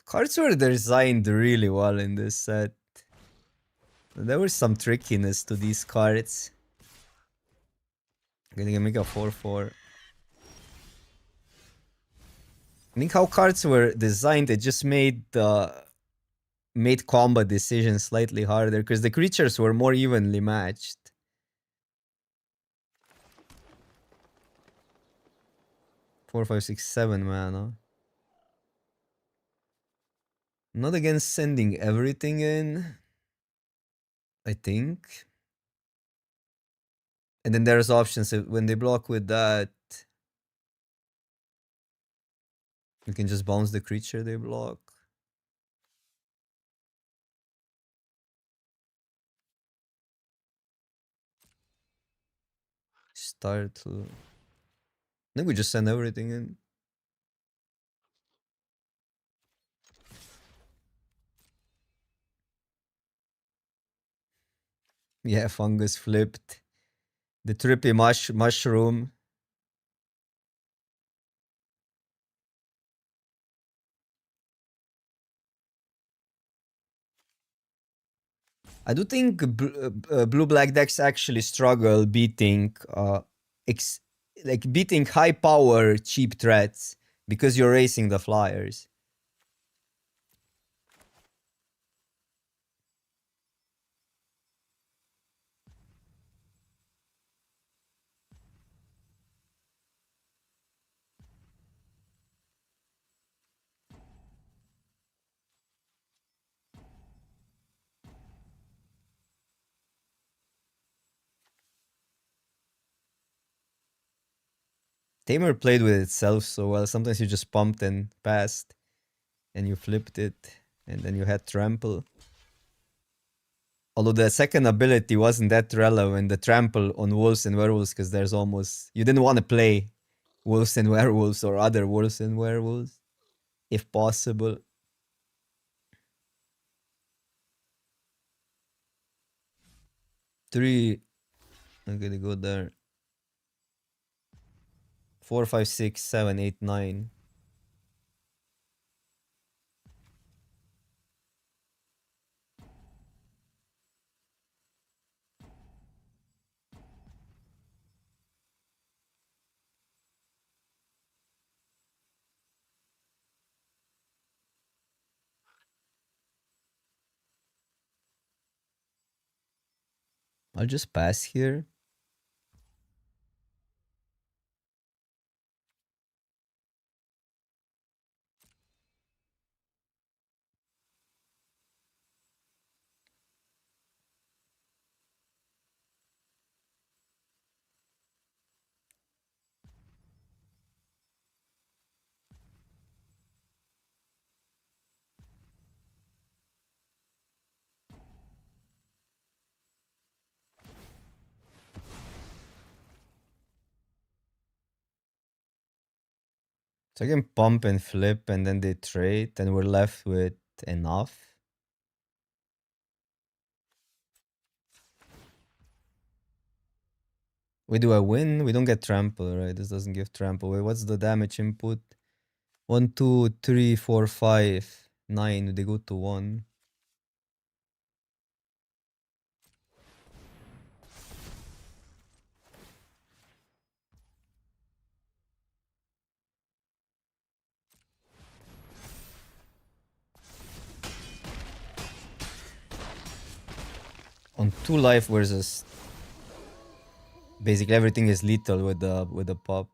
Cards were designed really well in this set. There was some trickiness to these cards. I'm gonna make a 4/4. I think how cards were designed, it just made combat decisions slightly harder because the creatures were more evenly matched. 4, 5, 6, 7 mana. Not against sending everything in, I think. And then there's options when they block with that. You can just bounce the creature they block. Start to... I think we just send everything in. Yeah, fungus flipped. The trippy mushroom. I do think blue-black decks actually struggle beating like beating high power cheap threats because you're racing the flyers. Tamer played with itself so well. Sometimes you just pumped and passed, and you flipped it, and then you had trample. Although the second ability wasn't that relevant, the trample on wolves and werewolves, because there's almost you didn't want to play wolves and werewolves or other wolves and werewolves, if possible. Three. I'm gonna go there. 4, 5, 6, 7, 8, 9. I'll just pass here. So I can pump and flip and then they trade and we're left with enough. We do a win, we don't get trample, right? This doesn't give trample. Wait, what's the damage input? 1, 2, 3, 4, 5, 9. They go to 1. On 2 life versus basically everything is lethal with the pop.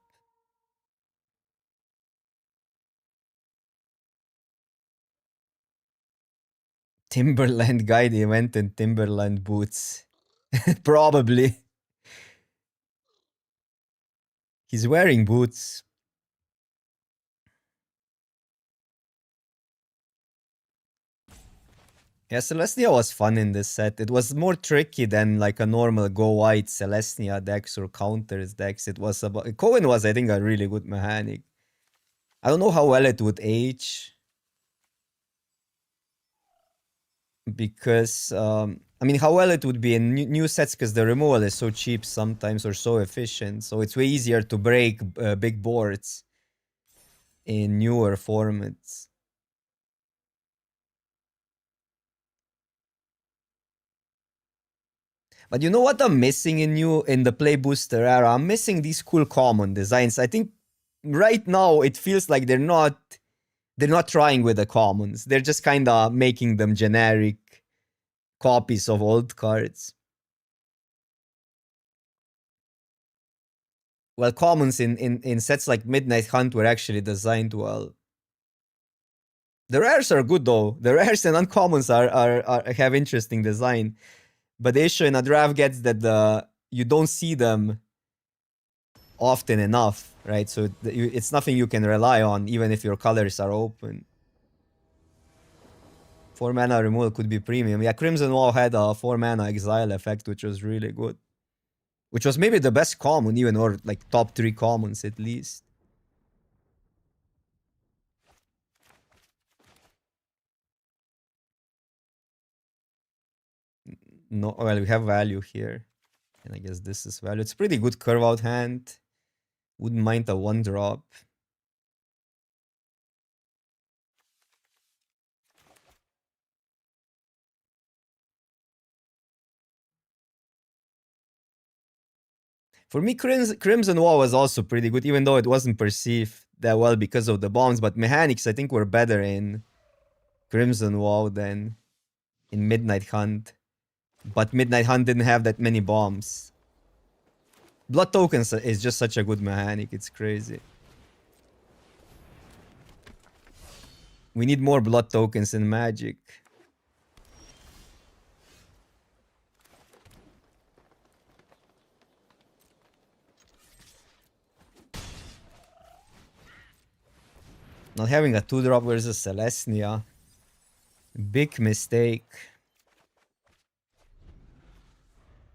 Timberland guide event and Timberland boots. Probably. He's wearing boots. Yeah, Celestia was fun in this set. It was more tricky than like a normal go white Celestia decks or counters decks. It was about Cohen was, I think, a really good mechanic. I don't know how well it would age. Because I mean, how well it would be in new sets because the removal is so cheap sometimes or so efficient. So it's way easier to break big boards in newer formats. But you know what I'm missing in the play booster era? I'm missing these cool common designs. I think right now it feels like they're not trying with the commons. They're just kind of making them generic copies of old cards. Well, commons in sets like Midnight Hunt were actually designed well. The rares are good though. The rares and uncommons are have interesting design. But the issue in a draft gets that you don't see them often enough, right? So it's nothing you can rely on, even if your colors are open. 4 mana removal could be premium. Yeah, Crimson Wall had a 4 mana exile effect, which was really good. Which was maybe the best common, even, or like top 3 commons at least. No, well, we have value here. And I guess this is value. It's a pretty good curve out hand. Wouldn't mind a 1-drop. For me, Crimson Wall was also pretty good, even though it wasn't perceived that well because of the bombs. But mechanics, I think, were better in Crimson Wall than in Midnight Hunt. But Midnight Hunt didn't have that many bombs. Blood Tokens is just such a good mechanic. It's crazy. We need more Blood Tokens in Magic. Not having a 2-drop versus Celestia. Big mistake.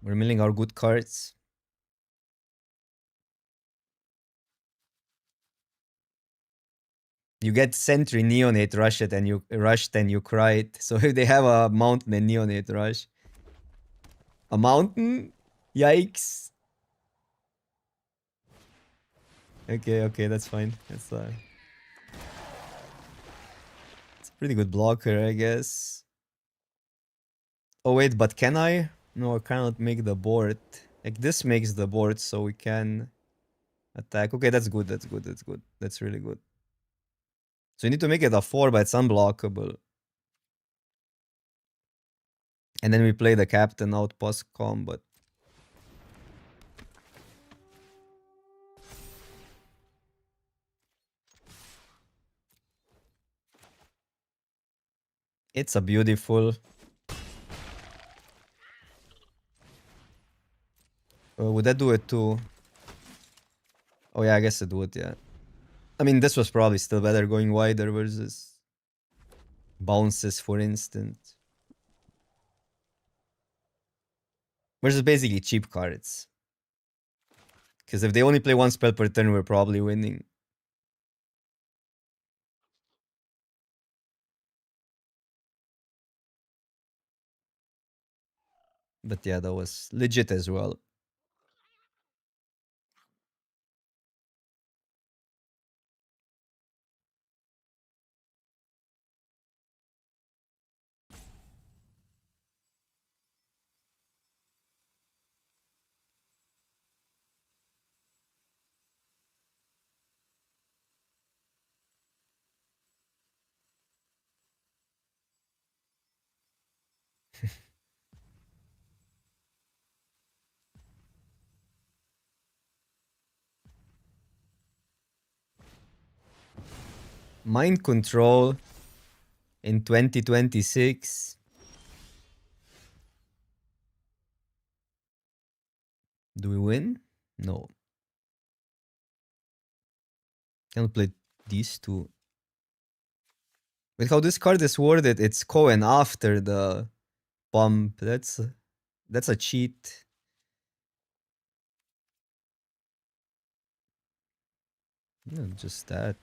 We're milling our good cards. You get Sentry, Neonate, rush it, and you rushed and you cry it. So if they have a mountain and Neonate rush. A mountain? Yikes. Okay, that's fine. It's a pretty good blocker, I guess. Oh wait, but can I? No, I cannot make the board. Like this makes the board so we can attack. Okay, that's good, that's good, that's good. That's really good. So you need to make it a 4, but it's unblockable. And then we play the captain out post combat. It's a beautiful. Would that do it too? Oh yeah, I guess it would, yeah. I mean, this was probably still better going wider versus bounces, for instance. Versus basically cheap cards. Because if they only play one spell per turn, we're probably winning. But yeah, that was legit as well. Mind control in 2026. Do we win? No. Can't play these two. With how this card is worded, it's Cohen after the bump. That's a cheat. No, just that.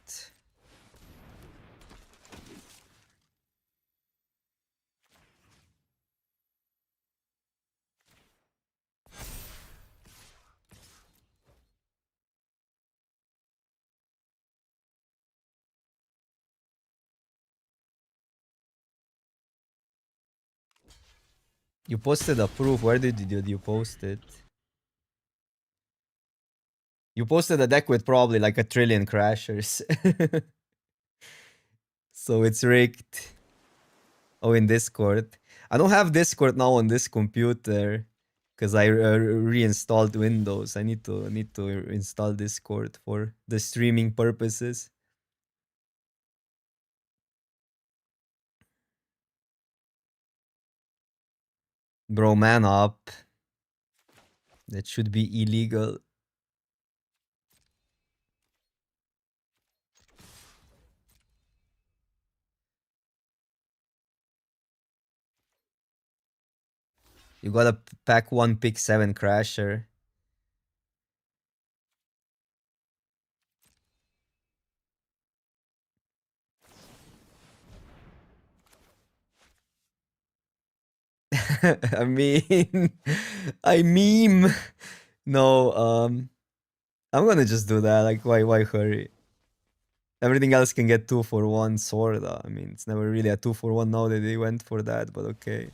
You posted a proof. Where did you post it? You posted a deck with probably like a trillion crashers. So it's rigged. Oh, in Discord. I don't have Discord now on this computer because I reinstalled Windows. I need to install Discord for the streaming purposes. Bro, man up. That should be illegal. You gotta pack one pick 7 crasher. I mean, I meme. No, I'm gonna just do that. Like, why hurry? Everything else can get 2-for-1 sword. I mean, it's never really a 2-for-1 now that they went for that, but okay.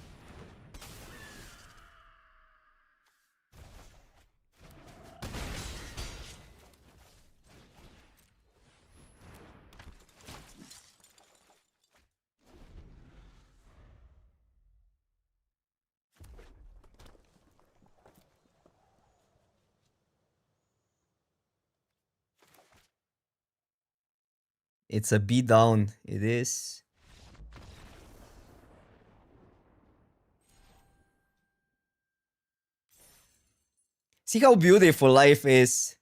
It's a B down. It is. See how beautiful life is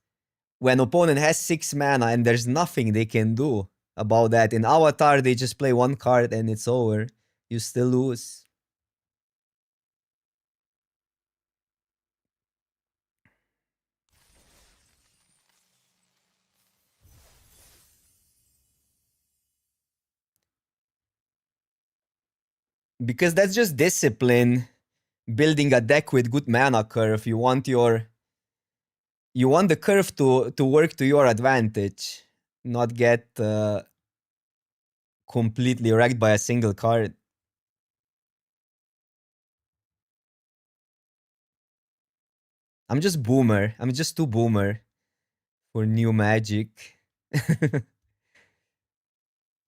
when opponent has 6 mana and there's nothing they can do about that. In Avatar, they just play 1 card and it's over. You still lose. Because that's just discipline. Building a deck with good mana curve. You want the curve to work to your advantage, not get completely wrecked by a single card. I'm just boomer. I'm just too boomer for new Magic.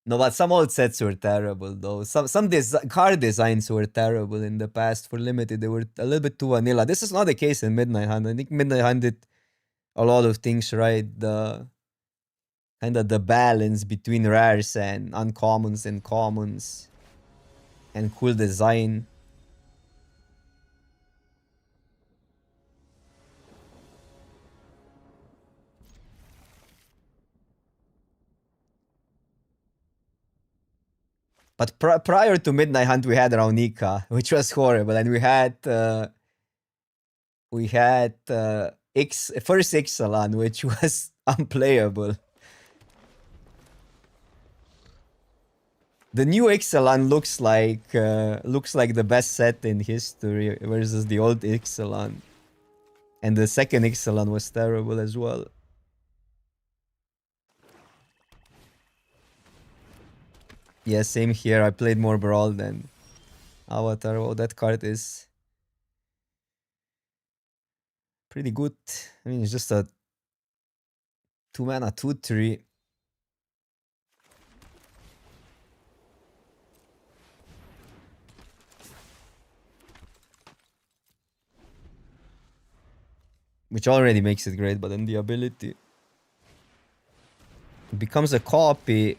No, but some old sets were terrible though. Some card designs were terrible in the past for limited. They were a little bit too vanilla. This is not the case in Midnight Hunt. I think Midnight Hunt did a lot of things right. The kind of the balance between rares and uncommons and commons and cool design. But prior to Midnight Hunt, we had Raunica, which was horrible, and we had first Ixalan, which was unplayable. The new Ixalan looks like the best set in history versus the old Ixalan, and the second Ixalan was terrible as well. Yeah, same here. I played more Brawl than Avatar. Oh, that card is pretty good. I mean, it's just a 2 mana 2/3. Which already makes it great, but then the ability becomes a copy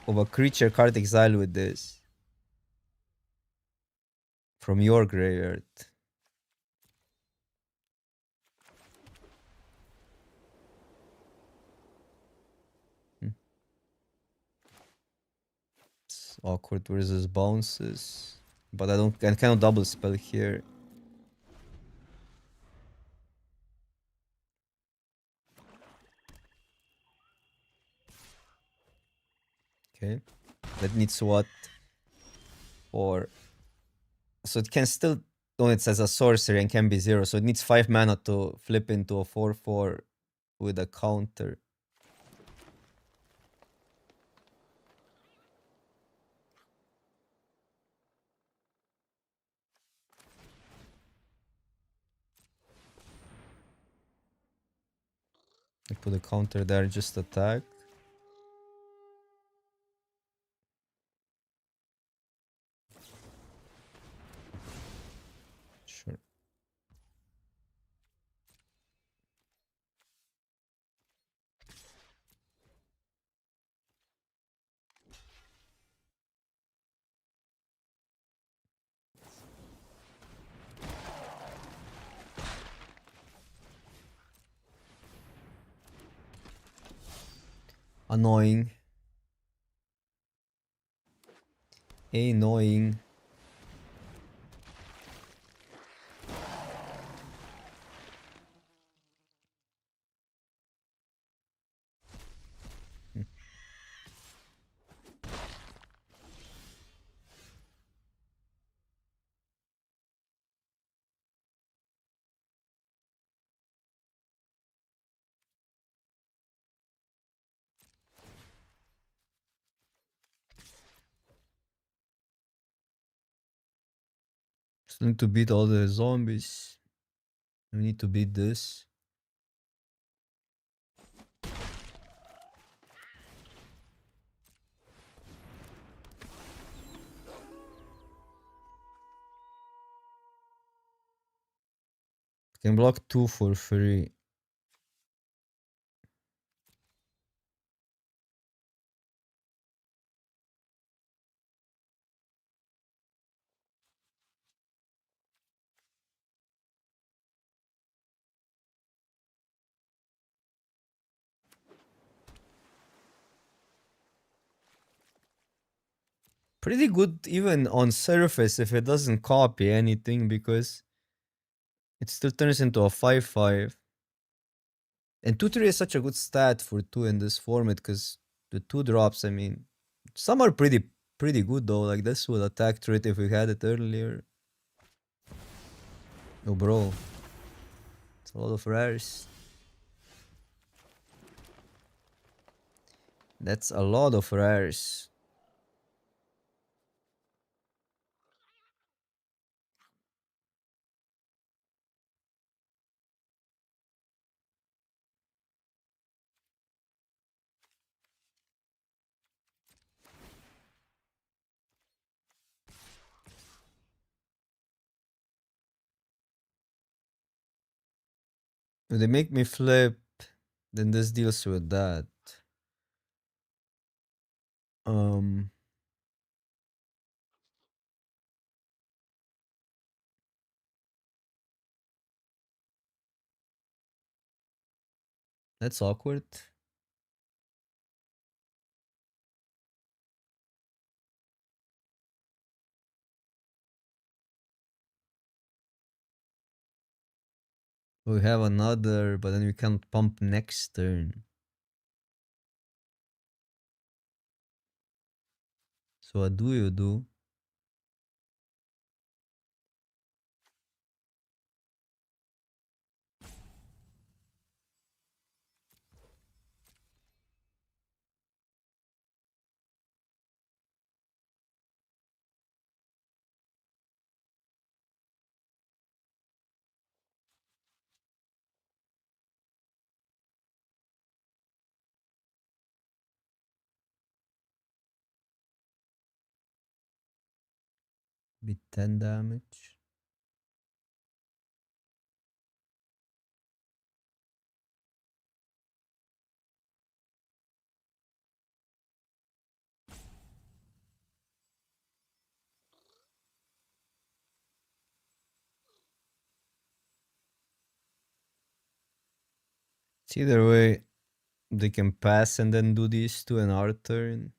of a creature card exile with this from your graveyard. It's awkward versus bounces, but I cannot double spell here. Okay, that needs what? Or so it can still. No, it says a sorcery and can be 0, so it needs 5 mana to flip into a 4/4 with a counter. I put a counter there, just attack. Sure. Annoying. Annoying. Just need to beat all the zombies. We need to beat this. Can block 2 for free. Pretty good even on surface if it doesn't copy anything, because it still turns into a 5-5. And 2-3 is such a good stat for 2 in this format, because the 2 drops, I mean, some are pretty good though. Like this would attack trait if we had it earlier. Oh bro, it's a lot of rares. That's a lot of rares. If they make me flip, then this deals with that. Um, that's awkward. We have another, but then we can't pump next turn. So what do you do? Be 10 damage. It's either way, they can pass and then do these two in our turn.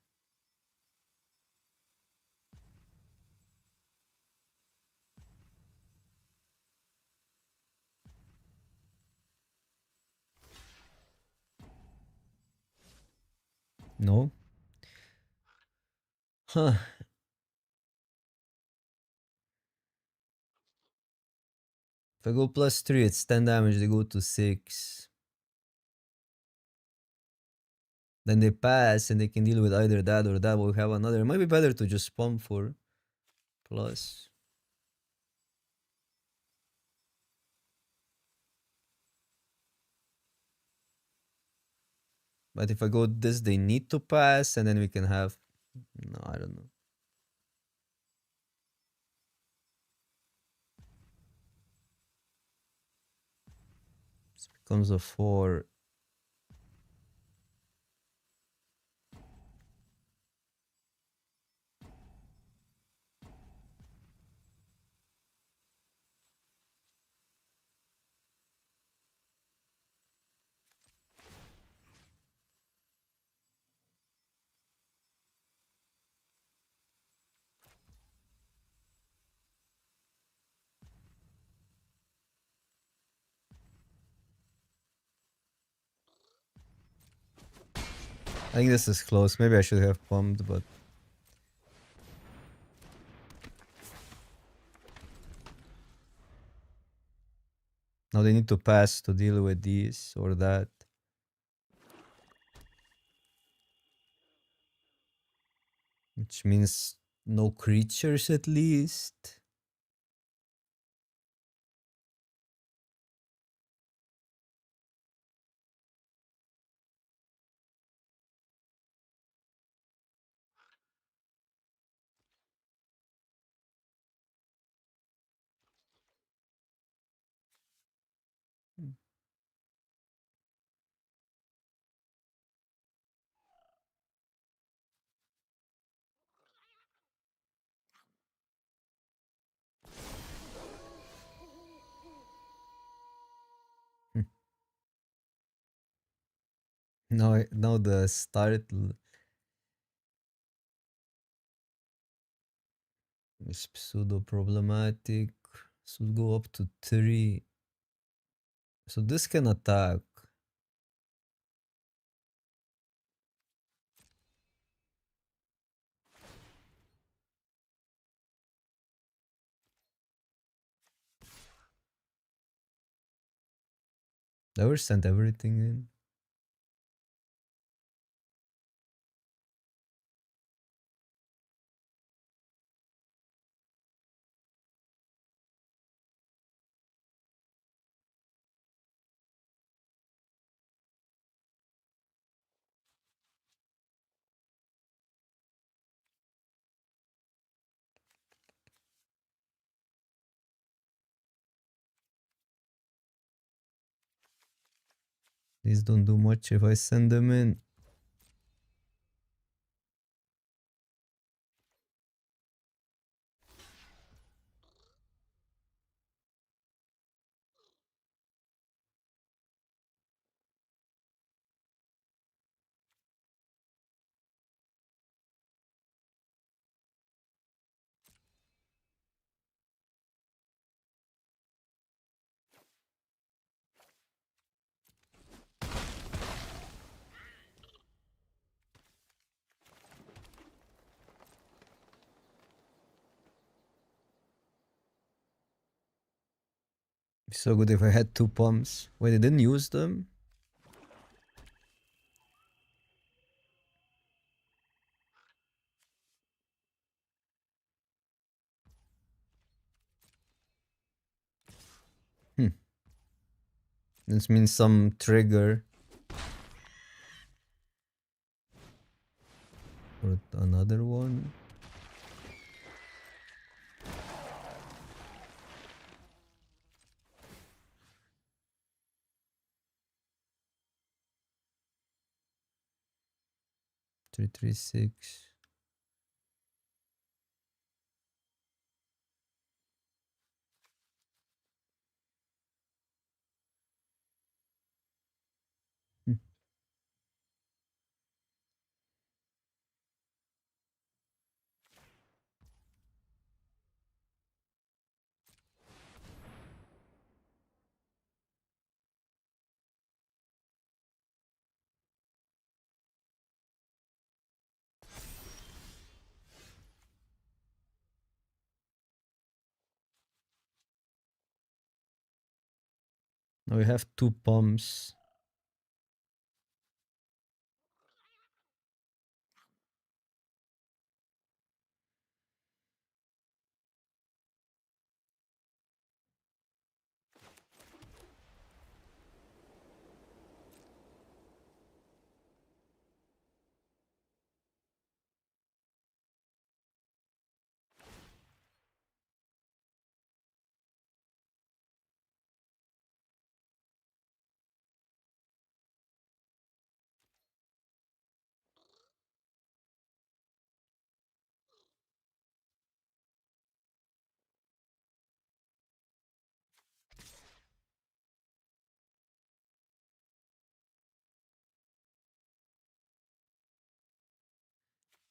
No? Huh. If I go +3, it's 10 damage, they go to 6. Then they pass and they can deal with either that or that. We'll have another. It might be better to just pump for plus. But if I go this, they need to pass, and then we can have. No, I don't know. This becomes a 4. I think this is close. Maybe I should have pumped, but. Now they need to pass to deal with these or that. Which means no creatures at least. Now the start is pseudo problematic. Should go up to 3. So this can attack. Never sent everything in. These don't do much if I send them in. So good if I had 2 pumps. Wait, I didn't use them? This means some trigger. Or another one. Three, 3, 6. Now we have 2 pumps.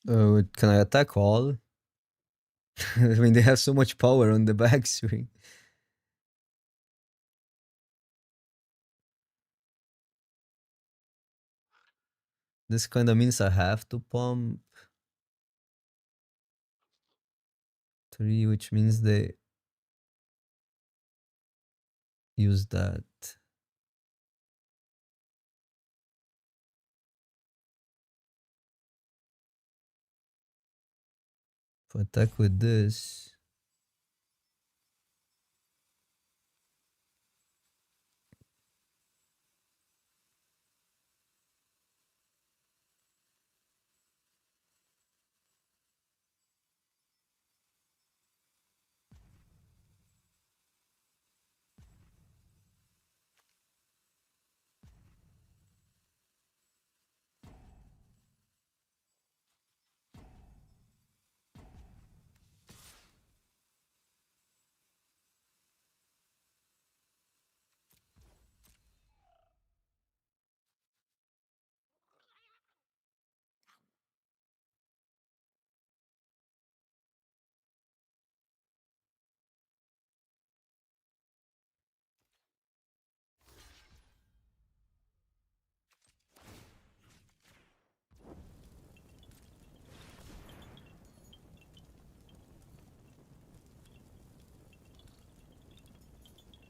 Can I attack all? I mean, they have so much power on the backswing. This kind of means I have to pump 3, which means they use that. If I attack with this,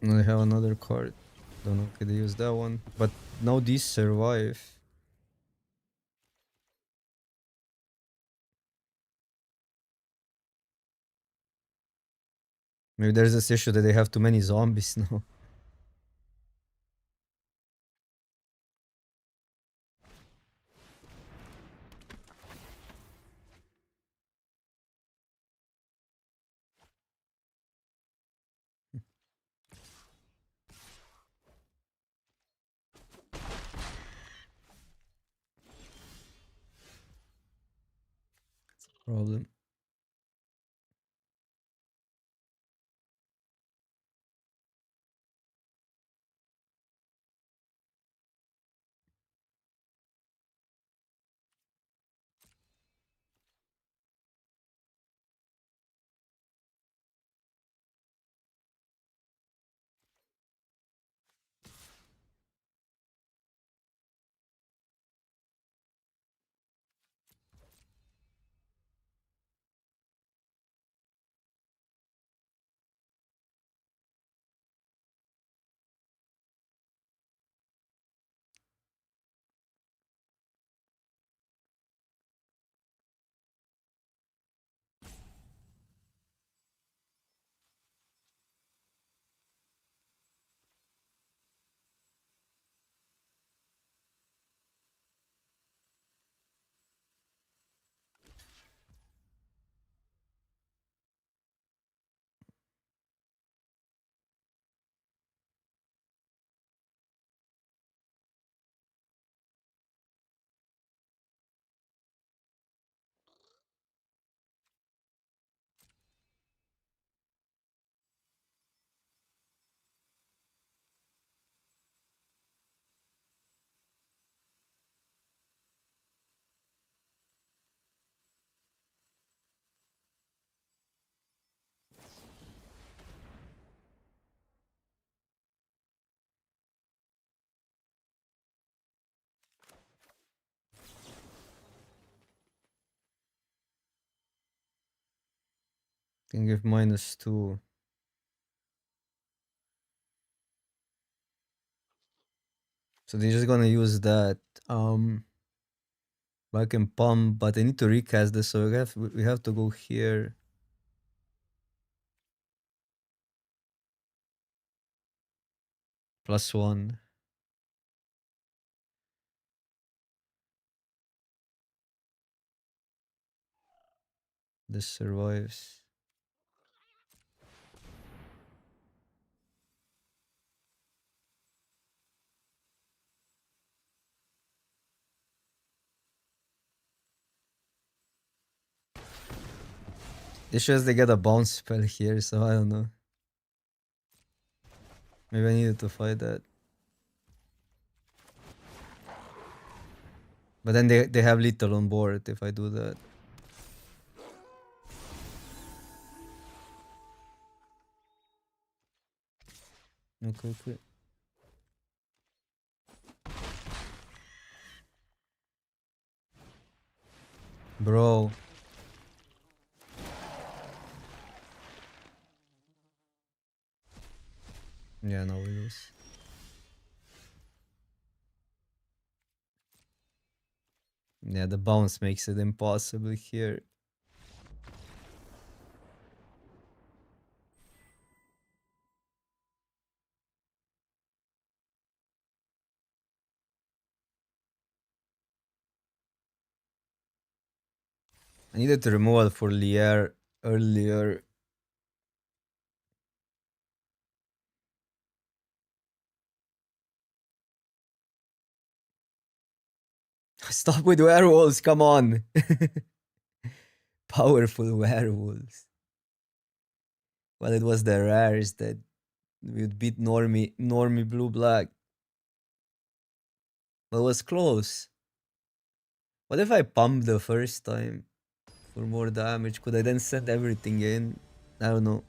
I have another card. Don't know if they use that one. But now these survive. Maybe there's this issue that they have too many zombies now. Problem. Can give -2. So they're just gonna use that. I can pump, but I need to recast this, so we have to go here. +1. This survives. It's just they get a bounce spell here, so I don't know. Maybe I needed to fight that. But then they have lethal on board if I do that. Okay. Bro. Yeah, no, we lose. Yeah, the bounce makes it impossible here. I needed to remove it for Lier earlier. Stop with werewolves, come on. Powerful werewolves. Well, it was the rares that would beat normie blue black. But it was close. What if I pumped the first time for more damage? Could I then send everything in? I don't know.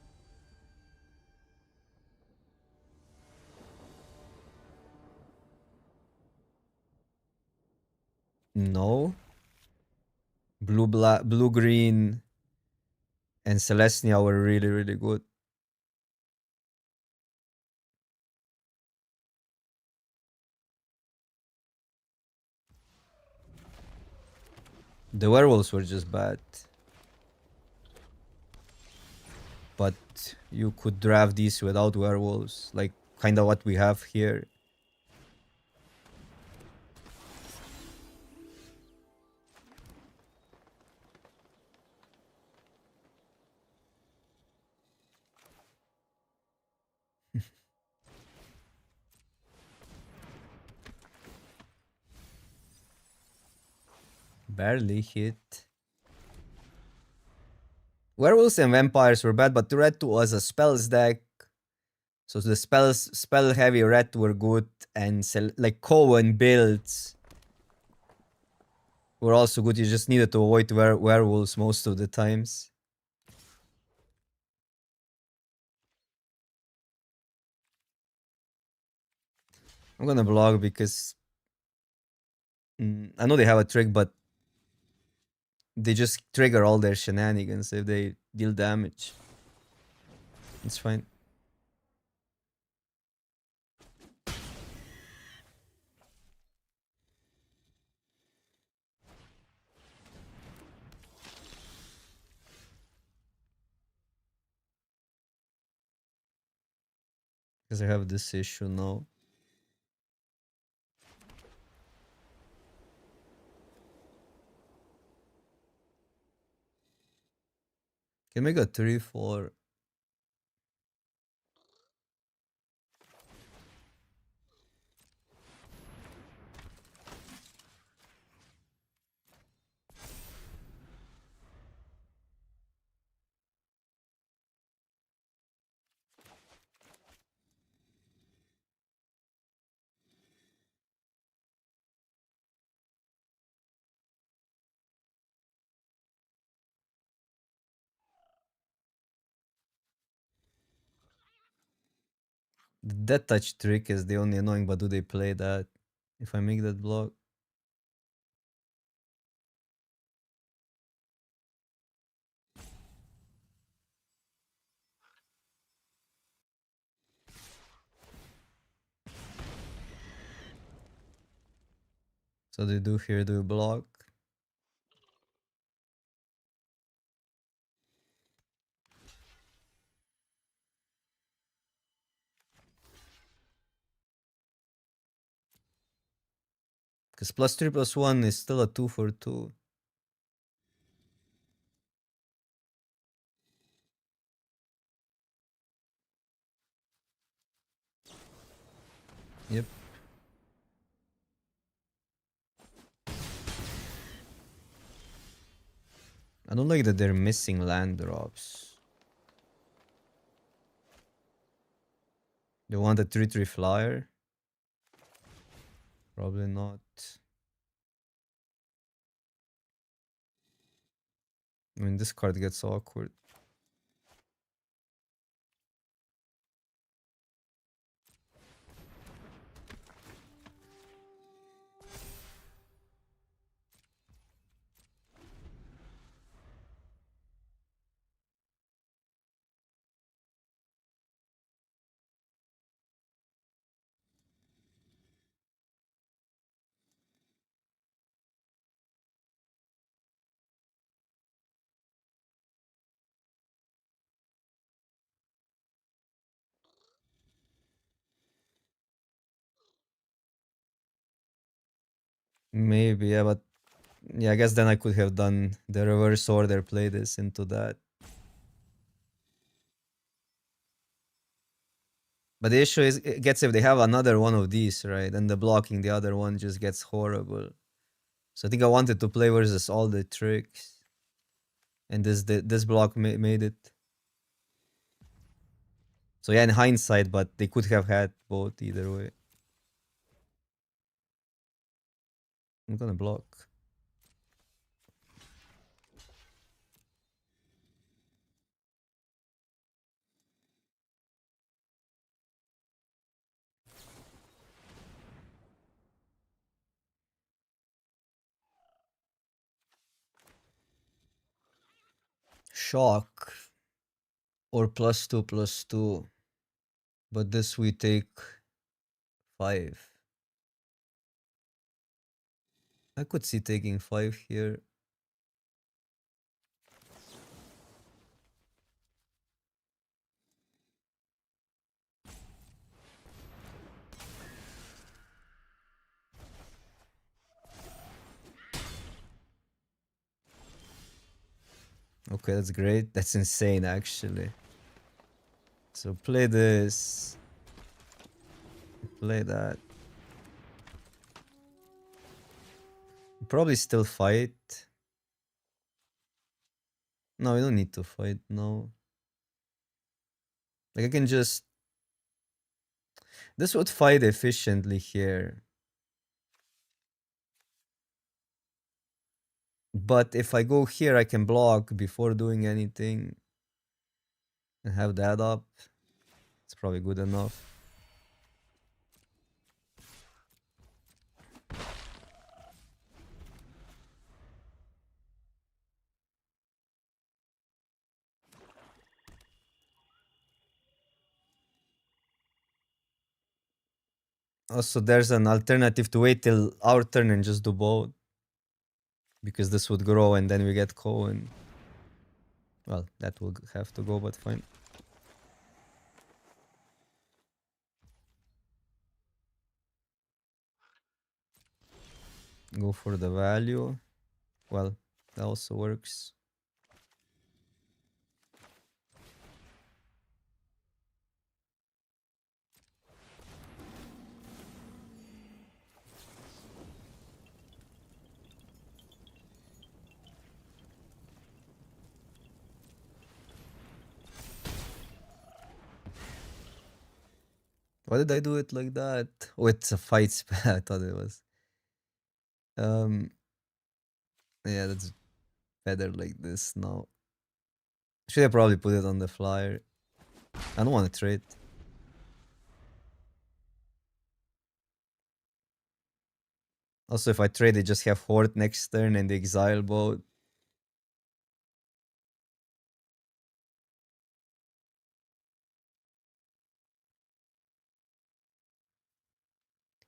No. Blue green and Celestia were really good. The werewolves were just bad. But you could draft these without werewolves, like kind of what we have here. Barely hit. Werewolves and vampires were bad, but the red 2 was a spells deck. So the spell heavy red were good, and like Cohen builds were also good. You just needed to avoid werewolves most of the times. I'm gonna block because I know they have a trick, but they just trigger all their shenanigans if they deal damage. It's fine. Because I have this issue now. Can make a 3-4. The death touch trick is the only annoying, but do they play that? If I make that block. So they do here, do block. Because +3/+1 is still a 2 for 2. Yep. I don't like that they're missing land drops. They want a 3/3 flyer? Probably not. I mean, this card gets awkward. Maybe, yeah, but yeah, I guess then I could have done the reverse order, play this into that. But the issue is, it gets if they have another one of these, right? And the blocking the other one just gets horrible. So I think I wanted to play versus all the tricks. And this block made it. So yeah, in hindsight, but they could have had both either way. I'm gonna block. Shock. Or +2/+2. But this we take 5. I could see taking 5 here. Okay, that's great. That's insane, actually. So play this. Play that. Probably still fight. No, we don't need to fight, no. Like, I can just... This would fight efficiently here. But if I go here, I can block before doing anything. And have that up. It's probably good enough. Also, there's an alternative to wait till our turn and just do both. Because this would grow and then we get Cohen. Well, that will have to go, but fine. Go for the value. Well, that also works. Why did I do it like that? Oh, it's a fight spell. I thought it was. Yeah, that's better like this now. Should I probably put it on the flyer? I don't want to trade. Also, if I trade, they just have Horde next turn and the Exile both.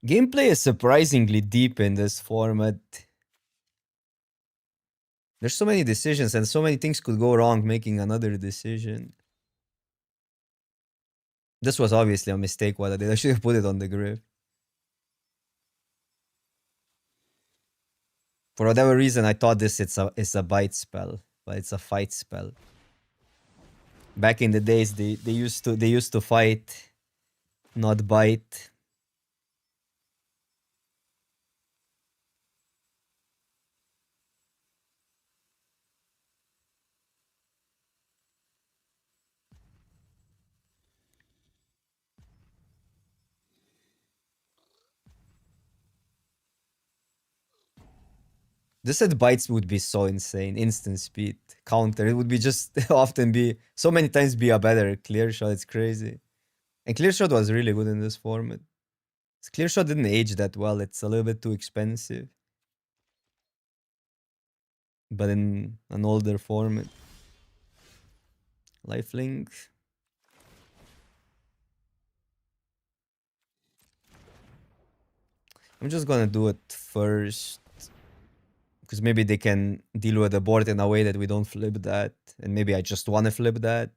Gameplay is surprisingly deep in this format. There's so many decisions and so many things could go wrong making another decision. This was obviously a mistake what I did. I should have put it on the grip. For whatever reason, I thought it's a bite spell, but it's a fight spell. Back in the days, they used to fight, not bite. This set bites would be so insane. Instant speed, counter. It would be just often be so many times be a better clear shot. It's crazy. And clear shot was really good in this format. Clear shot didn't age that well. It's a little bit too expensive. But in an older format. Lifelink. I'm just gonna do it first. Because maybe they can deal with the board in a way that we don't flip that. And maybe I just want to flip that.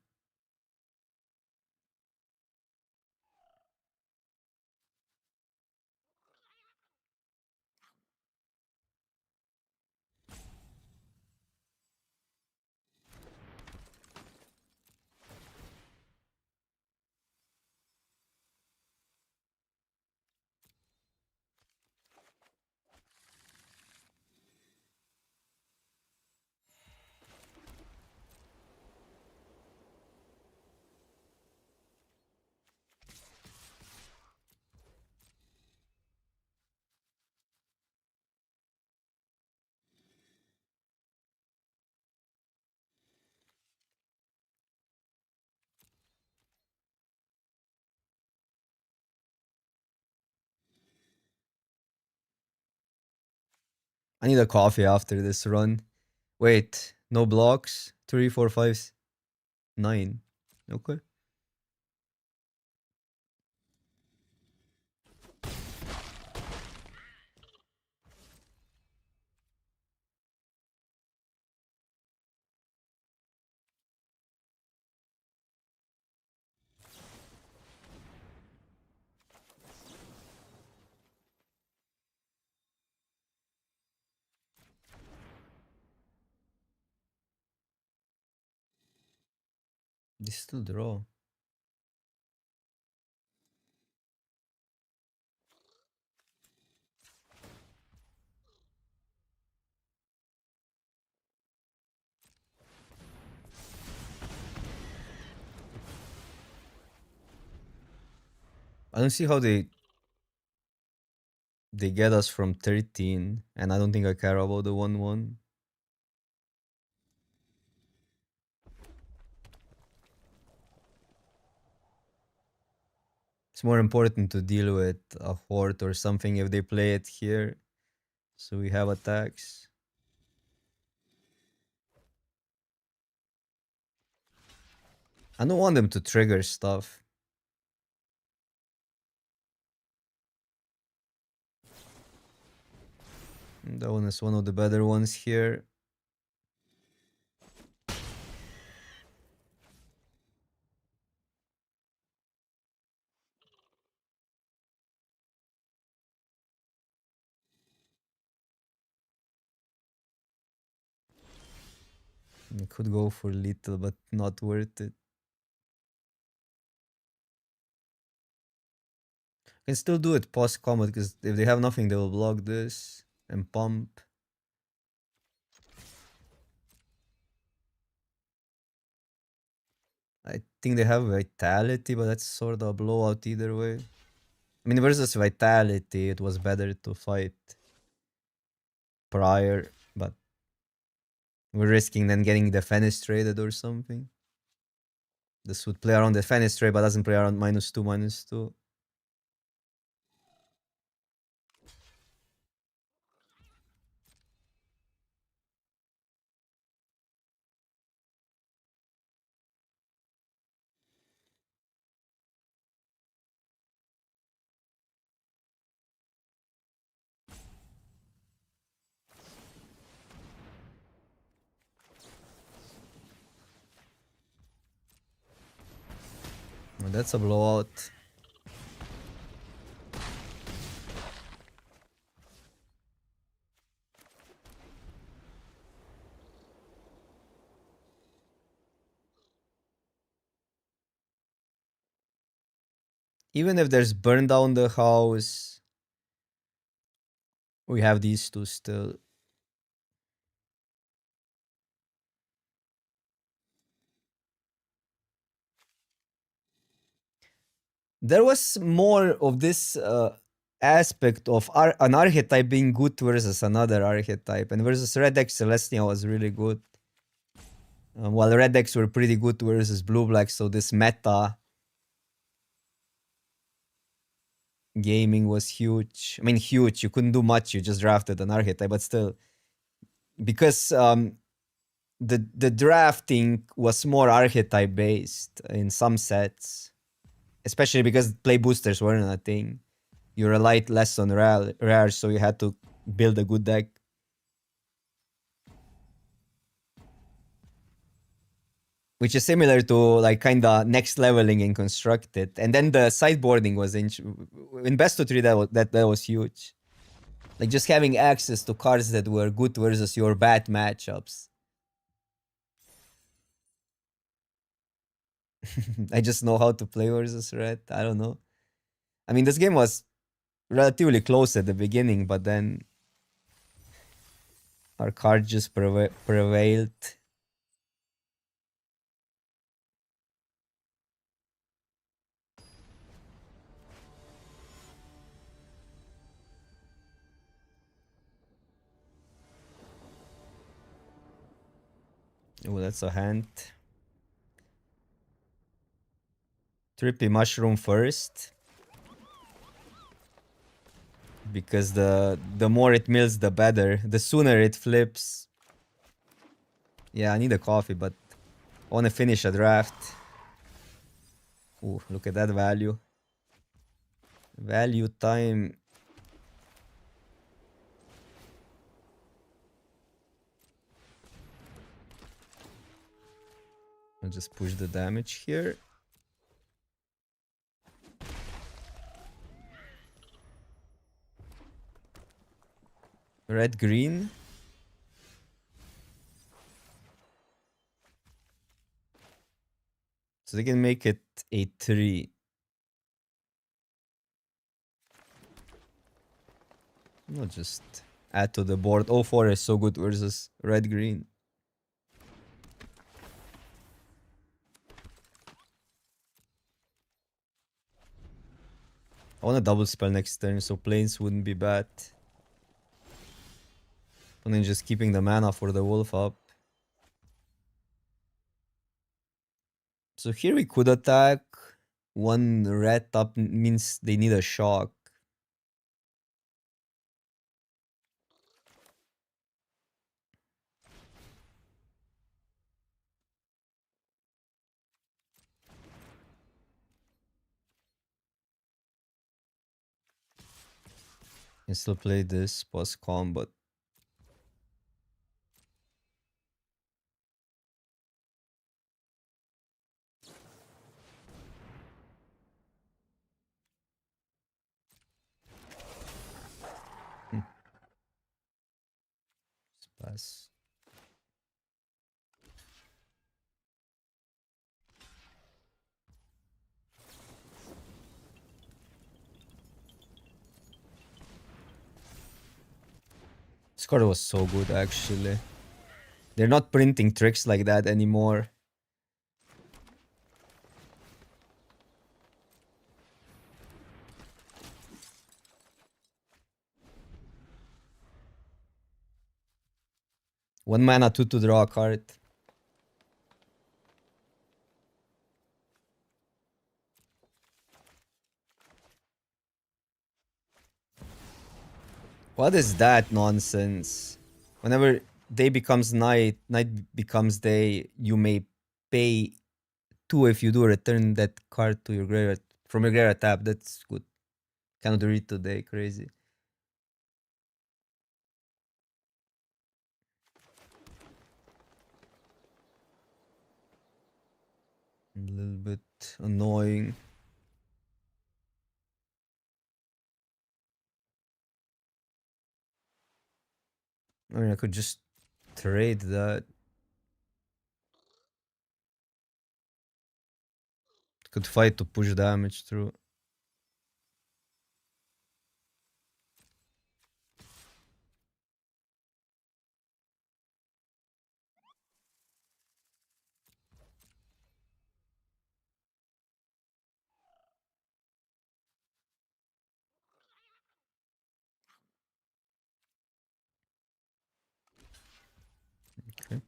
I need a coffee after this run. Wait, no blocks? 3, 4, 5, 9. Okay. They still draw. I don't see how they get us from 13, and I don't think I care about the 1-1. It's more important to deal with a horde or something if they play it here. So we have attacks. I don't want them to trigger stuff. That one is one of the better ones here. I could go for little, but not worth it. Can still do it post combat because if they have nothing, they will block this and pump. I think they have vitality, but that's sort of a blowout either way. I mean, versus vitality, it was better to fight prior, but we're risking then getting the fenestrated or something. This would play around the fenestrate, but doesn't play around -2/-2. Well, that's a blowout. Even if there's burn down the house, we have these two still. There was more of this aspect of an archetype being good versus another archetype, and versus Red Deck Celestia was really good. While Red Decks were pretty good versus Blue Black, so this meta gaming was huge. I mean, huge. You couldn't do much. You just drafted an archetype, but still, because the drafting was more archetype based in some sets, especially because play boosters weren't a thing. You relied less on rare, so you had to build a good deck. Which is similar to like kinda next leveling in constructed, and then the sideboarding was in best of three. That was huge. Like just having access to cards that were good versus your bad matchups. I just know how to play versus red. I don't know. I mean, this game was relatively close at the beginning, but then our card just prevailed. Oh, that's a hand. Trippy mushroom first. Because the more it mills, the better. The sooner it flips. Yeah, I need a coffee, but I want to finish a draft. Ooh, look at that value. Value time. I'll just push the damage here. Red, green. So they can make it a 3. Not just add to the board. 0-4 is so good versus red-green. I want a double spell next turn, so planes wouldn't be bad. And then just keeping the mana for the wolf up. So here we could attack. One red up means they need a shock. Can still play this post combat. Pass. This card was so good actually. They're not printing tricks like that anymore. One mana, 2 to draw a card. What is that nonsense? Whenever day becomes night, night becomes day, you may pay 2 if you do return that card to your graveyard from your graveyard tab. That's good. Cannot read today, crazy. A little bit annoying. I mean, I could just trade that. Could fight to push damage through. Okay.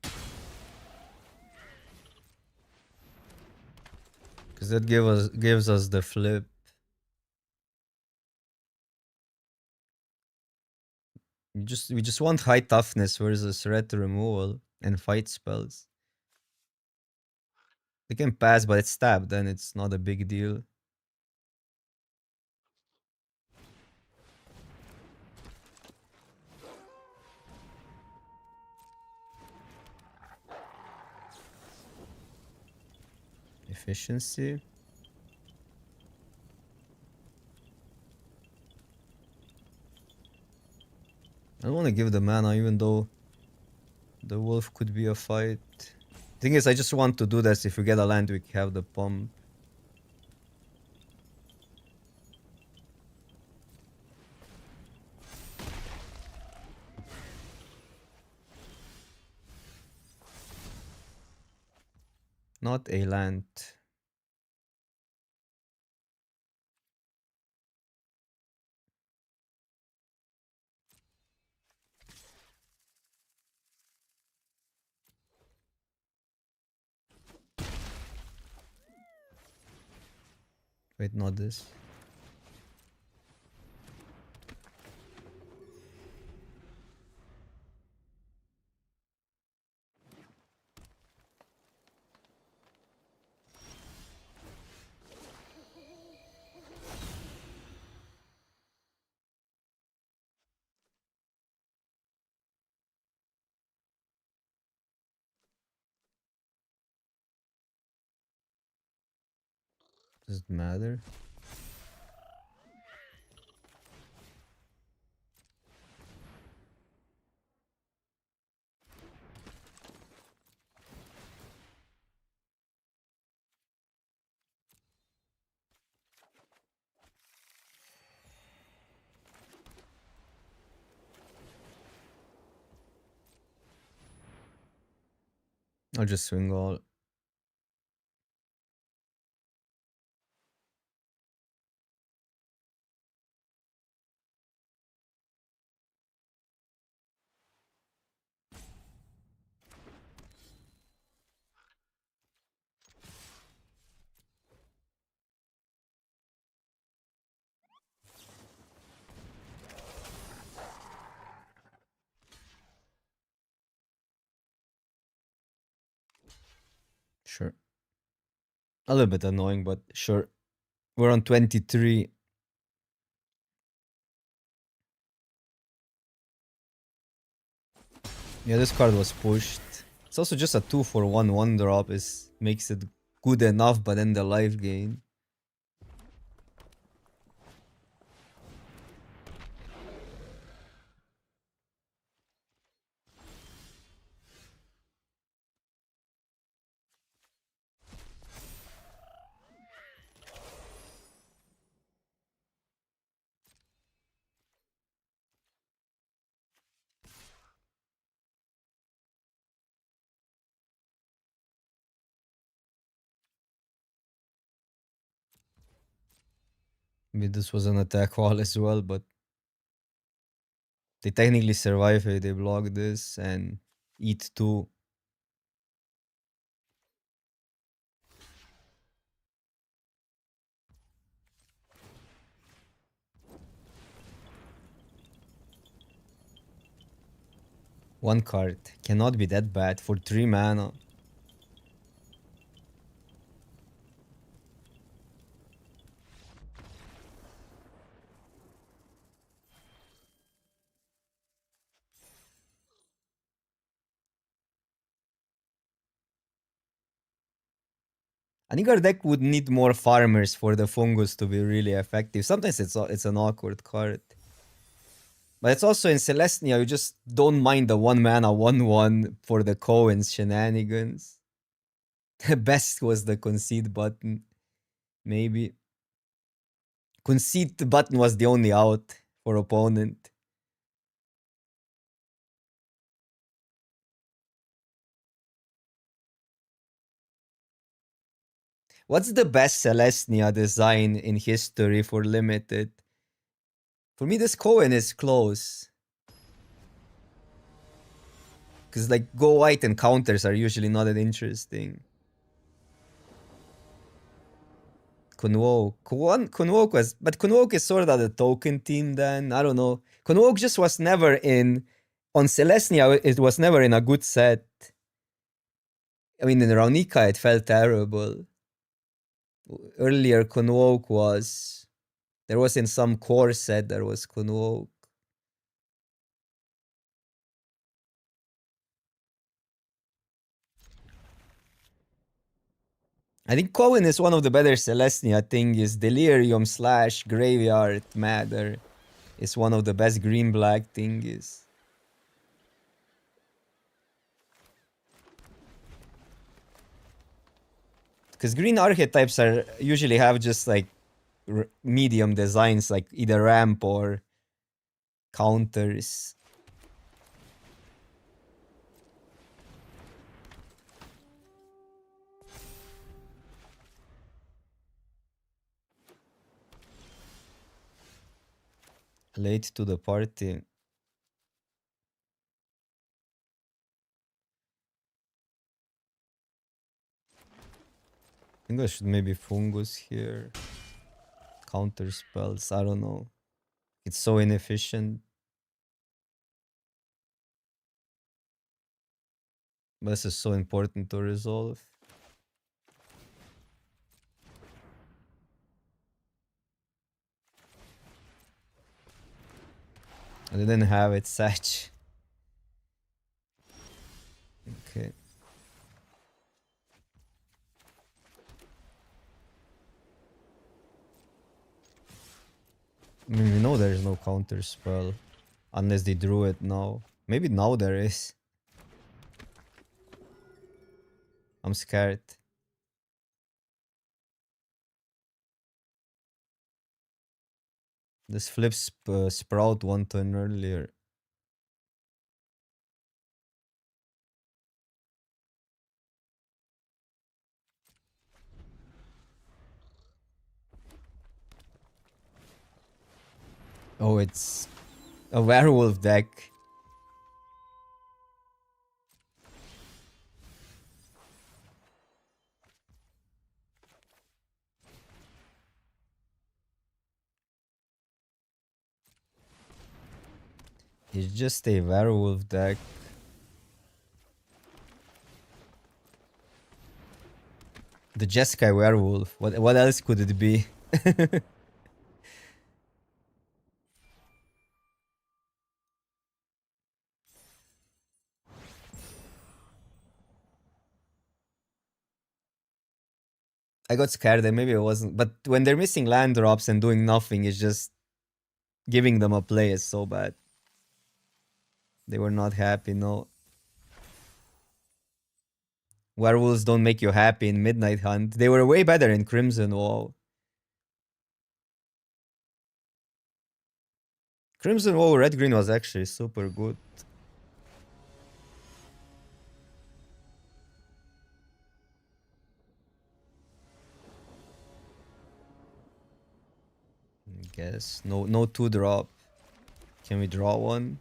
Because that gives us the flip. We just want high toughness versus red removal and fight spells. They can pass, but it's tapped, then it's not a big deal. Efficiency. I don't want to give the mana, even though the wolf could be a fight. Thing is, I just want to do this. If we get a land, we have the pump. Not a land. Wait, not this. Does it matter? I'll just swing all. Sure. A little bit annoying, but sure. We're on 23. Yeah, this card was pushed. It's also just a 2 for 1 drop is makes it good enough, but then the life gain. I mean, this was an attack wall as well, but they technically survive if they block this and eat 2. One card cannot be that bad for 3 mana. I think our deck would need more farmers for the fungus to be really effective. Sometimes it's an awkward card. But it's also in Celestia, you just don't mind the 1 mana 1/1 for the Cohen's shenanigans. The best was the concede button. Maybe. Concede button was the only out for opponent. What's the best Celestia design in history for limited? For me, this Cohen is close. Because like go white and counters are usually not that interesting. Kunwoke was, but Kunwoke is sort of the token team then. I don't know. Kunwoke just was never in, on Celestia, it was never in a good set. I mean, in Raunica, it felt terrible. Earlier, Kunwoke was, there was in some core set, there was Kunwoke. I think Cohen is one of the better Celestia thing is Delirium / Graveyard Matter is one of the best green-black thing is. Because green archetypes are usually have just like medium designs like either ramp or counters. Late to the party. I think I should maybe fungus here. Counter spells, I don't know. It's so inefficient. But this is so important to resolve. I didn't have it, Satch. Okay. I mean, we know there's no counter spell. Unless they drew it now. Maybe now there is. I'm scared. This flips Sprout one turn earlier. Oh, it's a werewolf deck. It's just a werewolf deck. The Jeskai werewolf. What else could it be? I got scared and maybe it wasn't. But when they're missing land drops and doing nothing, it's just giving them a play is so bad. They were not happy, no. Werewolves don't make you happy in Midnight Hunt. They were way better in Crimson Wall. Crimson Wall Red Green was actually super good. I guess. No 2-drop. Can we draw one?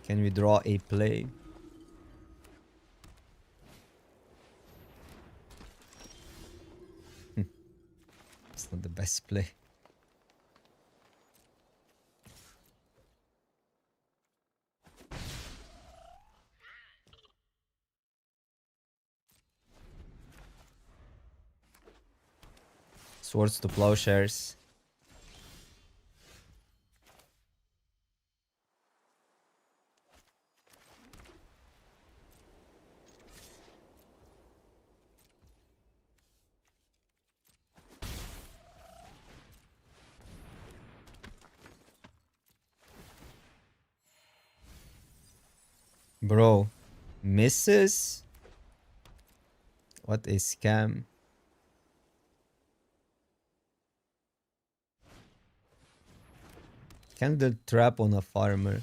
Can we draw a play? It's not the best play. Swords to Plowshares. Bro, misses? What a scam. Candle trap on a farmer.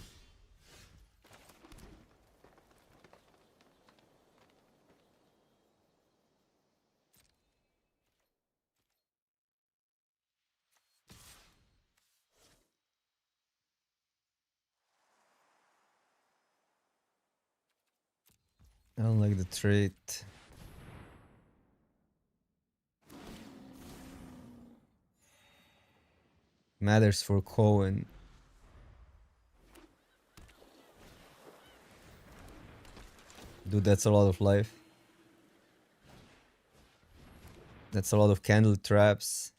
I don't like the trait. Matters for Cohen. Dude, that's a lot of life. That's a lot of candle traps.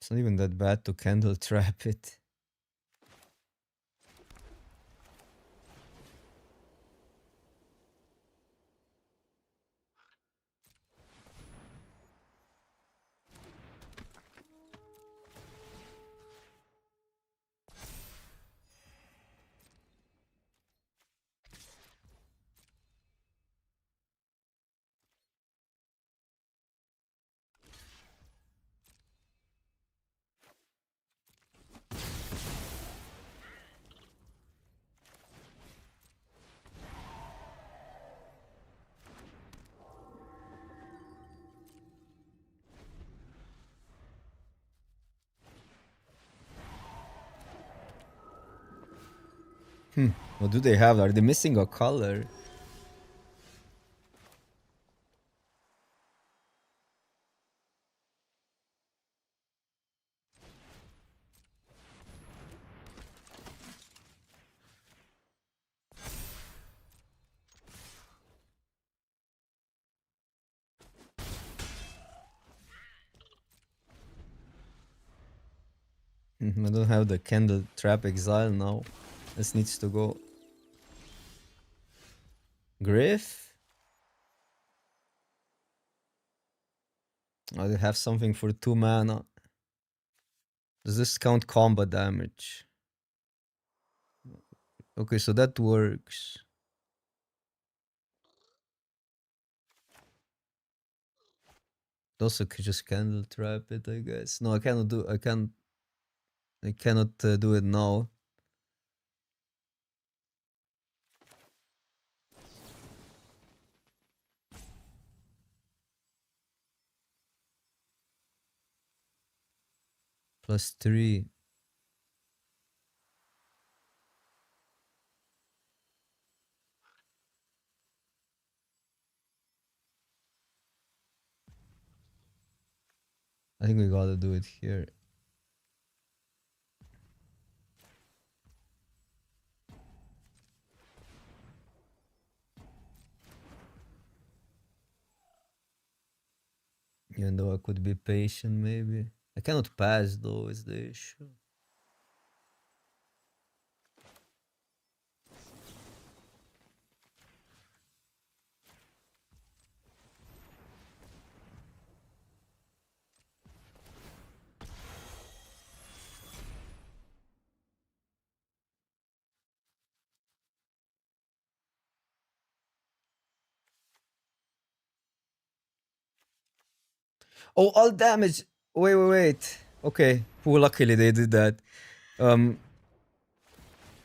It's not even that bad to candle trap it. What do they have? Are they missing a color? I don't have the candle trap exile now. This needs to go. Griff? Oh, they have something for 2 mana. Does this count combat damage? Okay, so that works. Also could just candle trap it, I guess. No, I cannot do. I cannot do it now. +3. I think we gotta do it here. Even though I could be patient, maybe. I cannot pass, though, is the issue. Oh, all damage. Wait. Okay. Well, luckily they did that. No,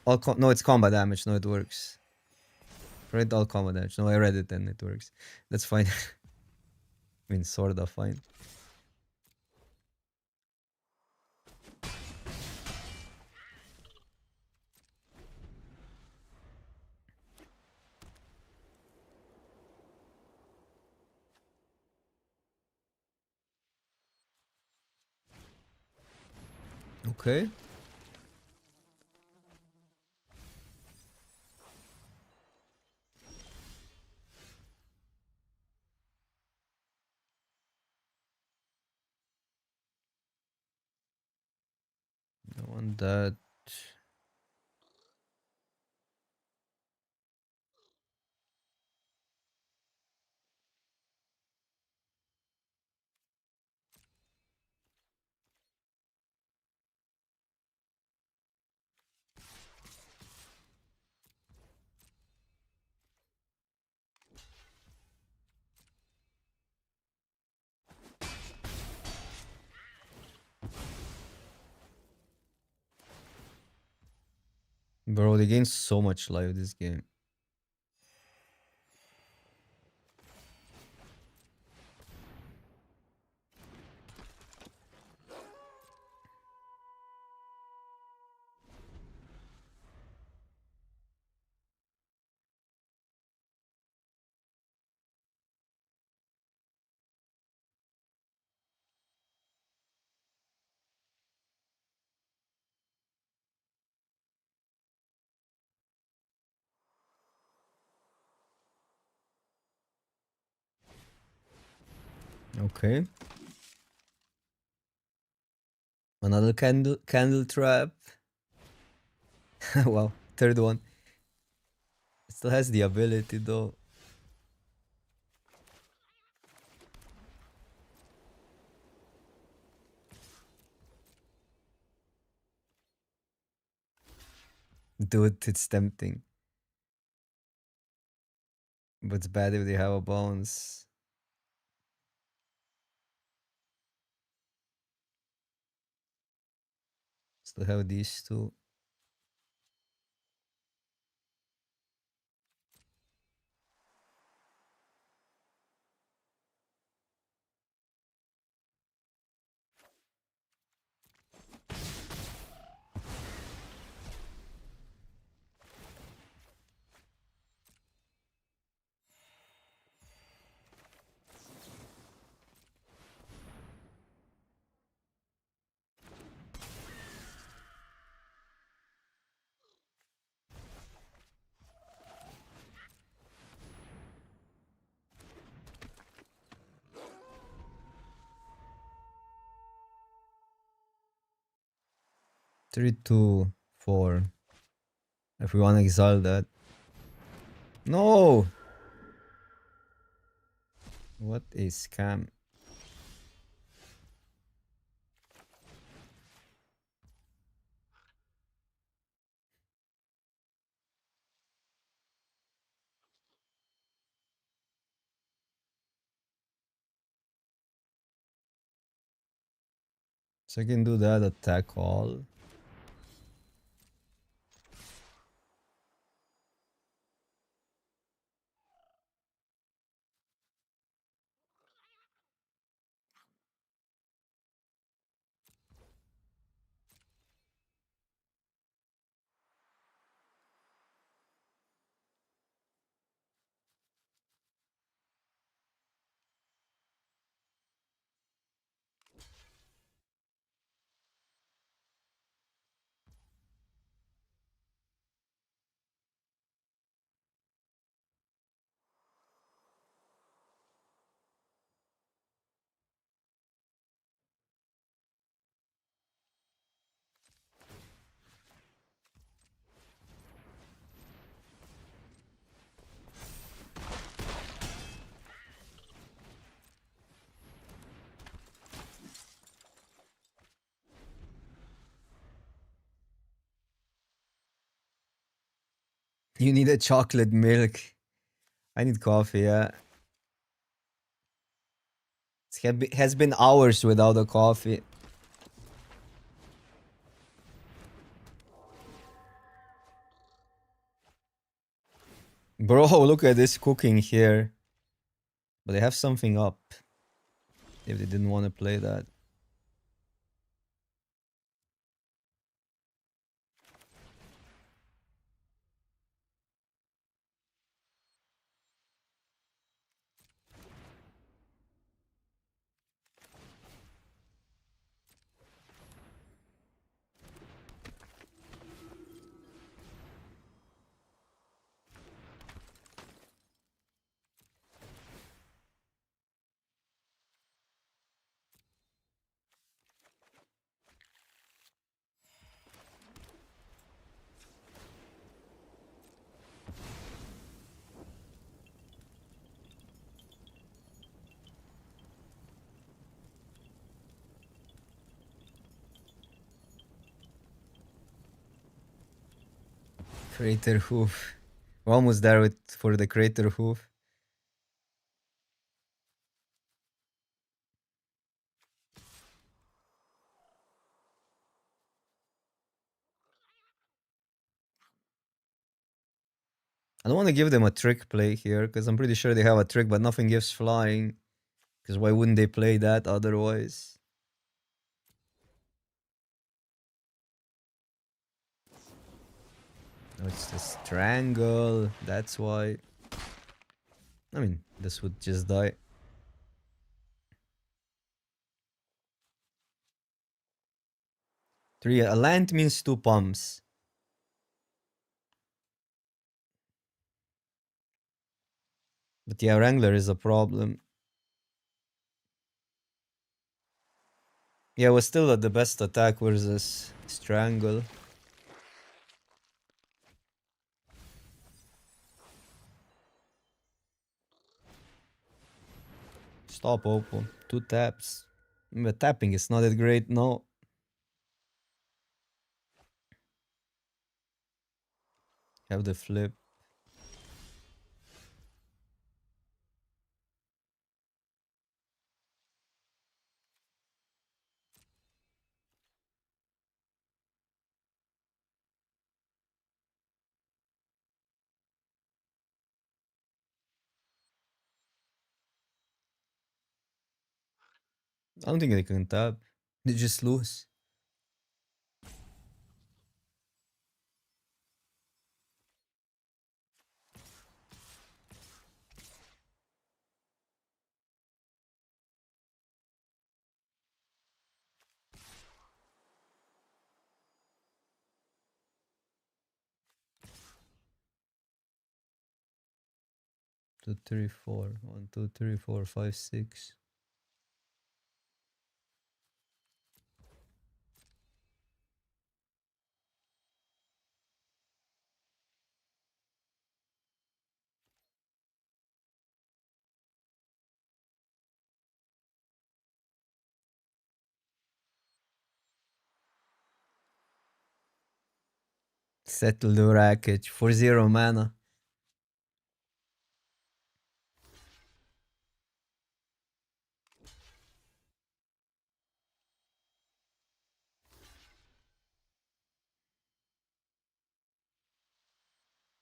it's combat damage. No, it works. Read all combat damage. No, I read it and it works. That's fine. I mean, sorta fine. Okay. I want that. Bro, they gain so much life this game. Okay. Another candle trap. Wow, third one. It still has the ability though. Dude, it's tempting. But it's bad if they have a bounce. Still have these two. Three, two, four. If we want to exile that. No! What a scam. So I can do that, attack all. You need a chocolate milk. I need coffee, yeah. It has been hours without a coffee. Bro, look at this cooking here. But they have something up. If they didn't want to play that. Crater hoof. We're almost there for the crater hoof. I don't want to give them a trick play here, because I'm pretty sure they have a trick, but nothing gives flying. Because why wouldn't they play that otherwise? Oh, it's the strangle. That's why. I mean, this would just die. 3. A land means 2 pumps. But yeah, Wrangler is a problem. Yeah, it was still the best attack versus Strangle. Stop, Oppo. 2 taps. But tapping is not that great, no. Have the flip. I don't think they can tap. They just lose. Two, three, four. 1, 2, 3, 4, 5, 6. Settle the racket for 0 mana.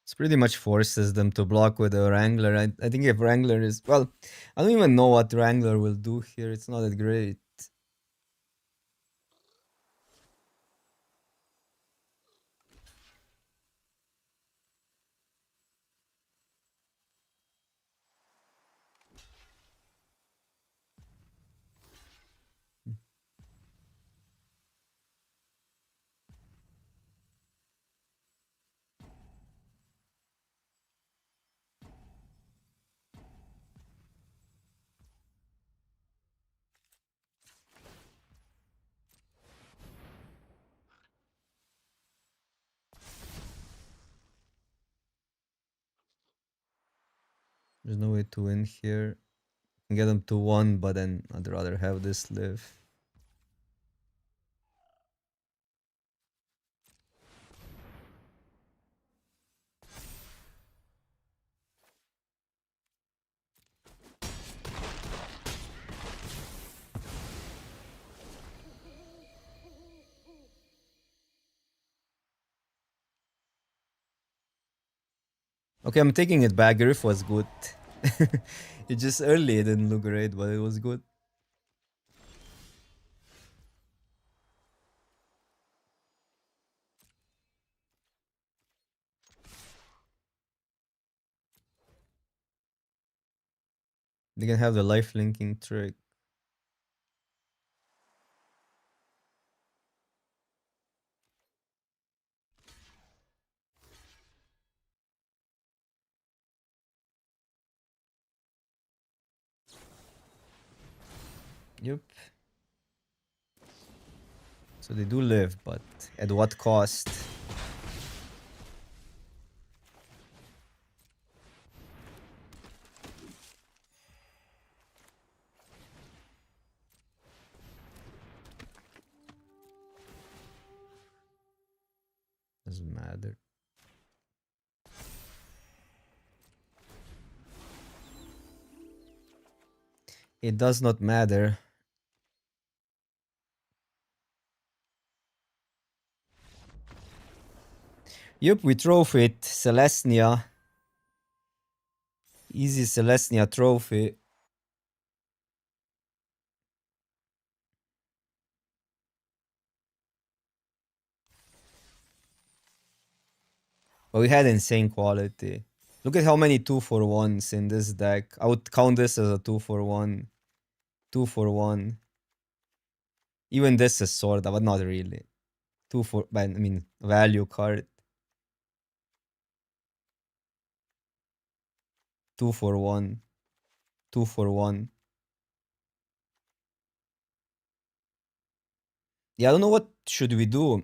It's pretty much forces them to block with a Wrangler. I think if Wrangler is... Well, I don't even know what Wrangler will do here. It's not that great. There's no way to win here. Can get them to 1, but then I'd rather have this live. Okay, I'm taking it back. Griff was good. It just early it didn't look great, but it was good. They can have the life linking trick. Yep. So they do live, but at what cost? Doesn't matter. It does not matter. Yep, we trophy it. Celestia. Easy Celestia trophy. But we had insane quality. Look at how many 2-for-1s in this deck. I would count this as a 2-for-1. 2-for-1. Even this is sorta, but not really. I mean, value card. 2-for-1. 2-for-1. Yeah, I don't know what should we do.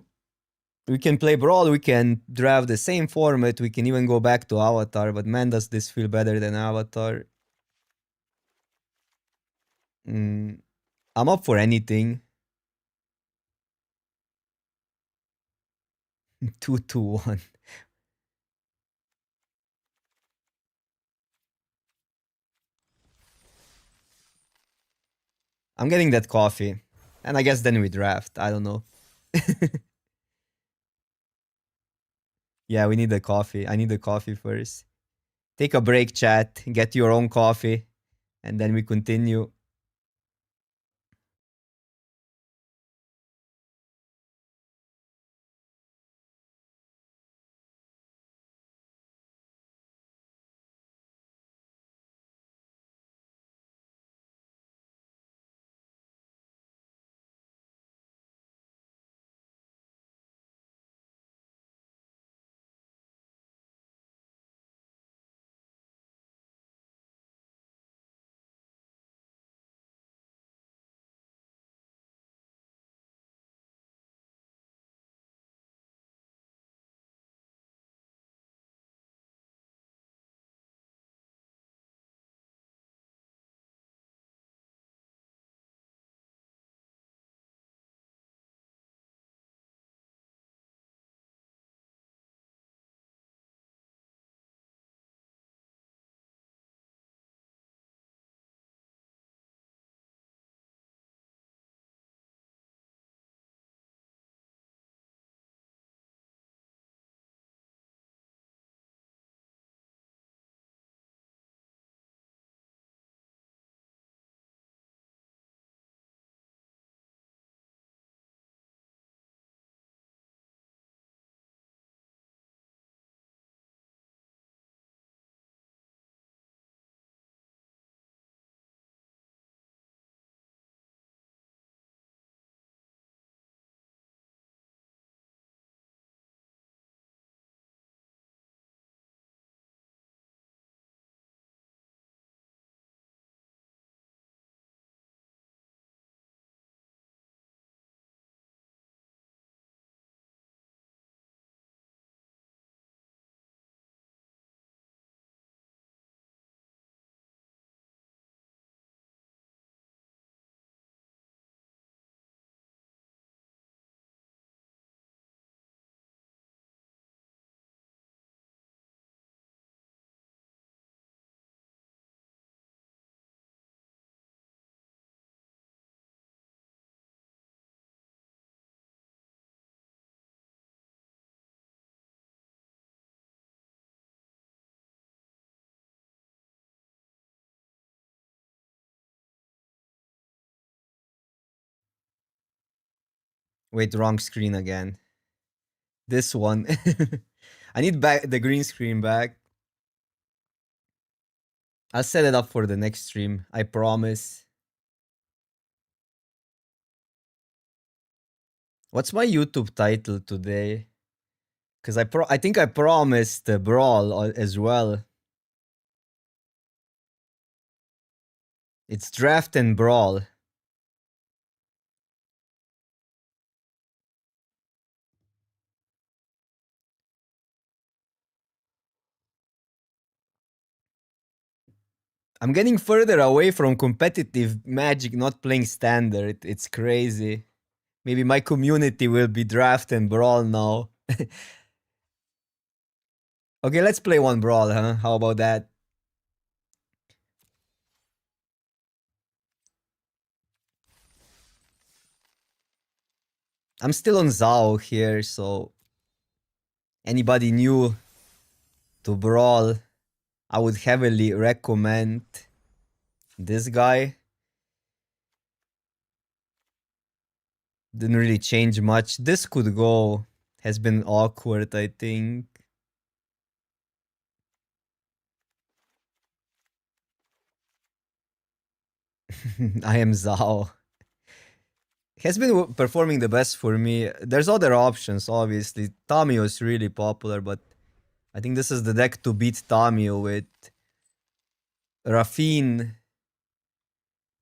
We can play Brawl, we can draft the same format, we can even go back to Avatar, but man, does this feel better than Avatar. Mm, I'm up for anything. 2-2-1. I'm getting that coffee. And I guess then we draft. I don't know. Yeah, we need the coffee. I need the coffee first. Take a break, chat. Get your own coffee. And then we continue. Wait, wrong screen again. This one. I need back the green screen back. I'll set it up for the next stream. I promise. What's my YouTube title today? Because I think I promised Brawl as well. It's Draft and Brawl. I'm getting further away from competitive Magic, not playing Standard. It's crazy. Maybe my community will be Draft and Brawl now. Okay, let's play one Brawl, huh? How about that? I'm still on Zao here, so anybody new to Brawl, I would heavily recommend this guy. Didn't really change much. This could go. Has been awkward, I think. I am Zao. Has been performing the best for me. There's other options, obviously. Tamio is really popular, but I think this is the deck to beat Tamio with. Rafine.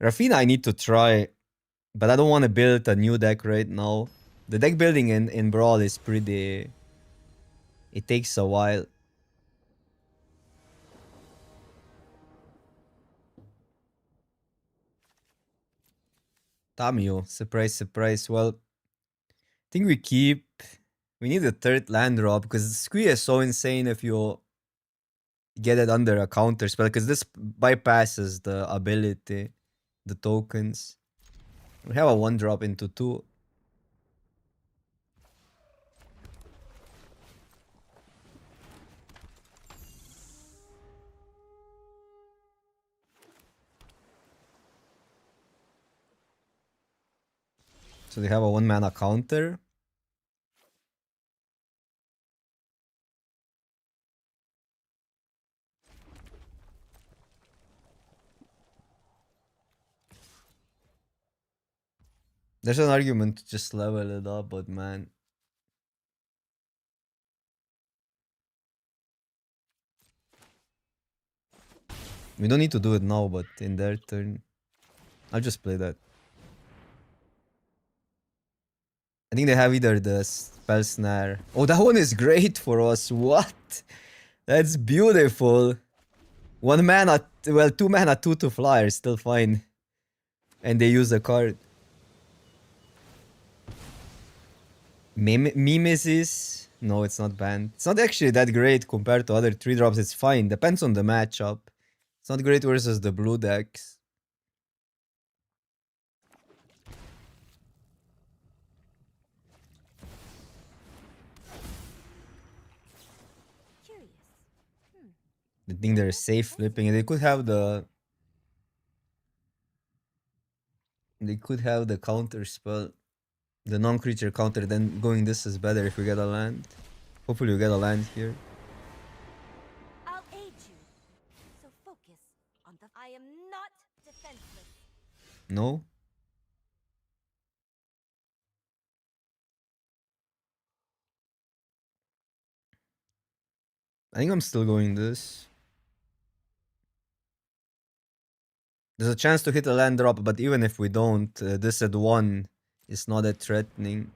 Rafine I need to try, but I don't want to build a new deck right now. The deck building in Brawl is pretty... It takes a while. Tamio, surprise, surprise. Well, I think we keep... We need a third land drop because Squee is so insane if you get it under a counter spell because this bypasses the ability, the tokens. We have a 1-drop into 2. So they have a 1-mana counter. There's an argument to just level it up, but man. We don't need to do it now, but in their turn. I'll just play that. I think they have either the spell snare. Oh, that one is great for us. What? That's beautiful. 1 mana, well, 2 mana, 2 to flyer, still fine. And they use a card. Mimesis? No, it's not banned. It's not actually that great compared to other 3-drops. It's fine. Depends on the matchup. It's not great versus the blue decks. I think they're safe flipping. They could have the... They could have the counter spell. The non-creature counter. Then going this is better if we get a land. Hopefully we get a land here. I'll aid you. So focus on the... I am not defenseless. No? I think I'm still going this. There's a chance to hit a land drop, but even if we don't, this at 1 is not that threatening.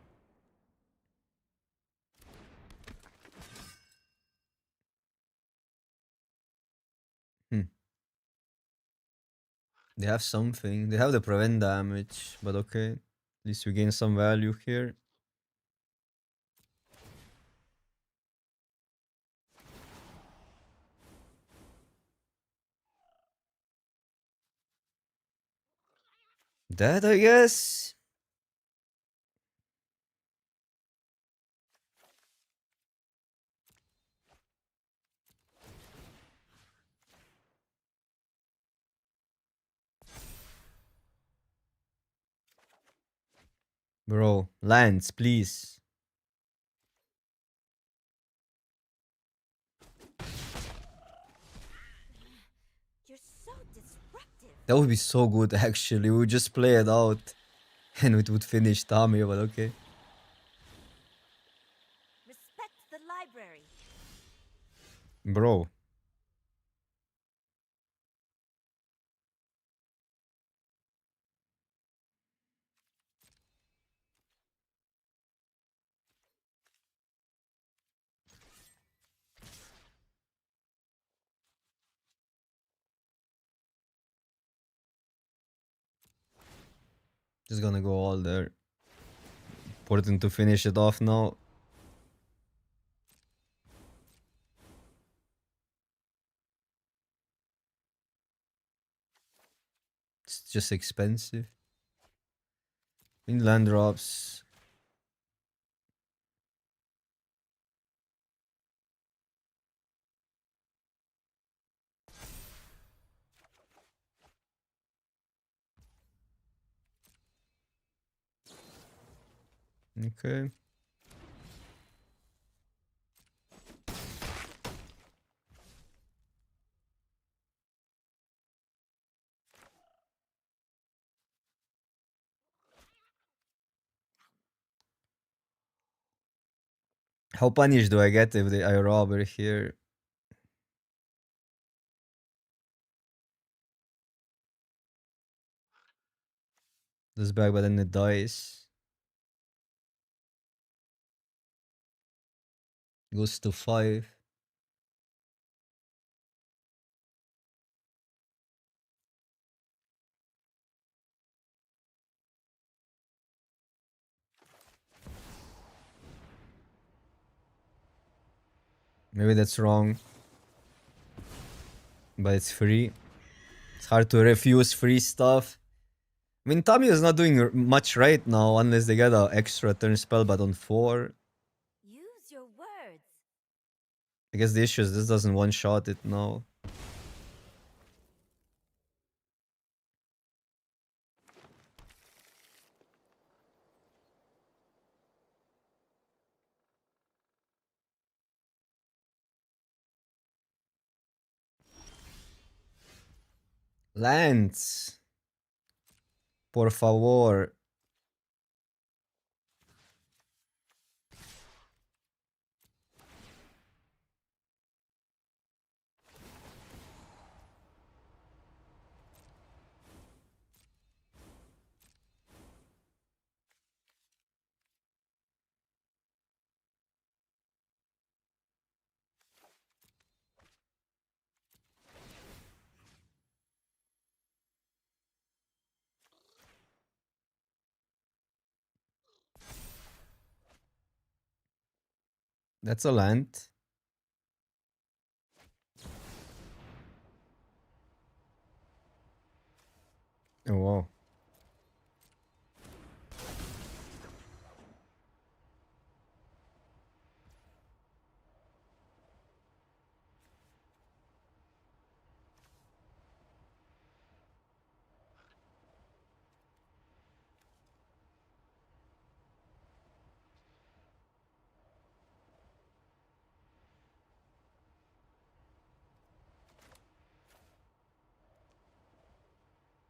They have something. They have the prevent damage, but okay. At least we gain some value here. That, I guess. Bro, lands, please. You're so disruptive. That would be so good, actually. We would just play it out and it would finish Tommy, but okay. Respect the library. Bro. Just gonna go all there. Important to finish it off now. It's just expensive. In land drops. Okay. How punished do I get if I rob her here? This back, but then it dies. Goes to 5. Maybe that's wrong. But it's free. It's hard to refuse free stuff. I mean, Tommy is not doing much right now unless they get an extra turn spell, but on 4. Use your words. I guess the issue is this doesn't one-shot it now. Lance. Por favor. That's a land. Oh, wow.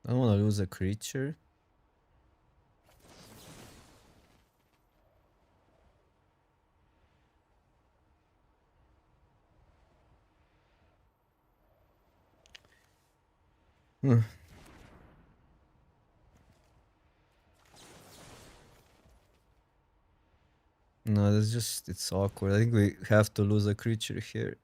I don't want to lose a creature. Hmm. No, that's just, it's awkward. I think we have to lose a creature here.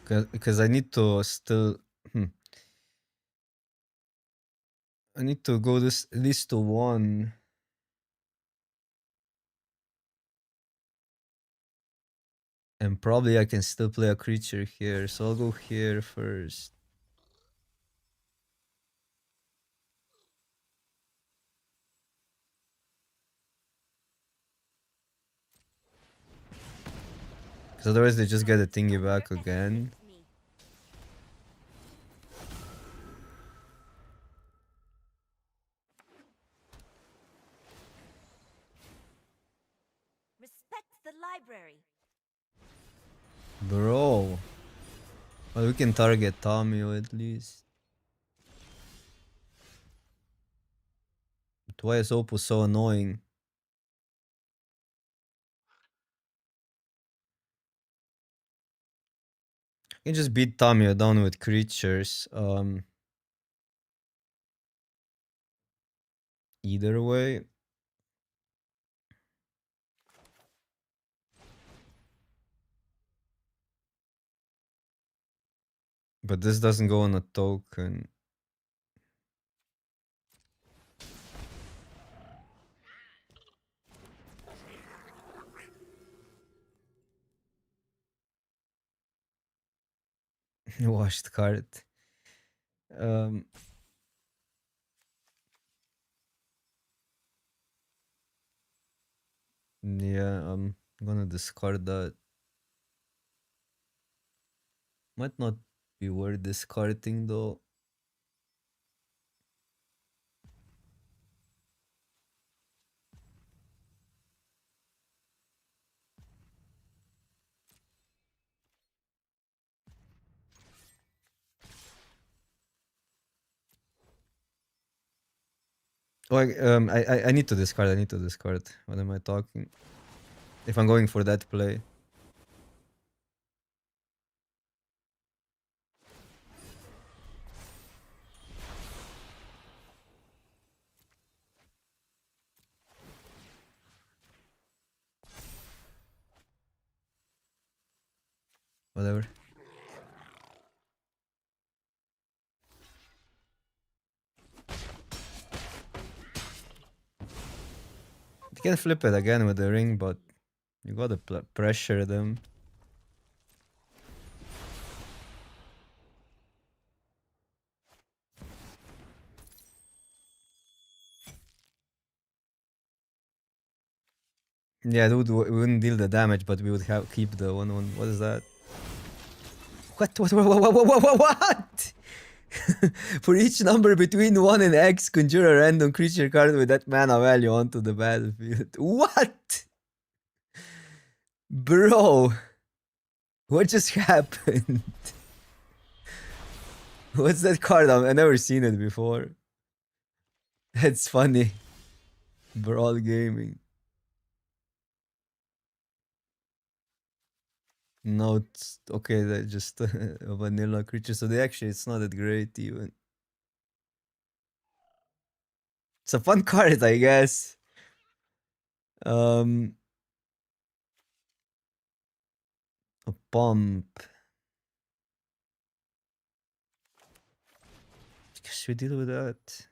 Because I need to still... Hmm. I need to go this at least to 1. And probably I can still play a creature here, so I'll go here first. Because otherwise they just get a thingy back again. Respect the library. Bro. Well, we can target Tamio at least. But why is Opus so annoying? I can just beat Tamio down with creatures. Either way. But this doesn't go on a token. Washed card. Yeah, I'm gonna discard that. Might not be worth discarding though. Like, I need to discard. I need to discard. What am I talking? If I'm going for that play. Whatever. You can flip it again with the ring, but you gotta pressure them. Yeah, we wouldn't deal the damage, but we would have keep the 1/1. What is that? What? For each number between 1 and X, conjure a random creature card with that mana value onto the battlefield. What? Bro. What just happened? What's that card? I've never seen it before. That's funny. Brawl gaming. No, it's okay. They're just a vanilla creature. So it's not that great even. It's a fun card, I guess. A pump. Should we deal with that?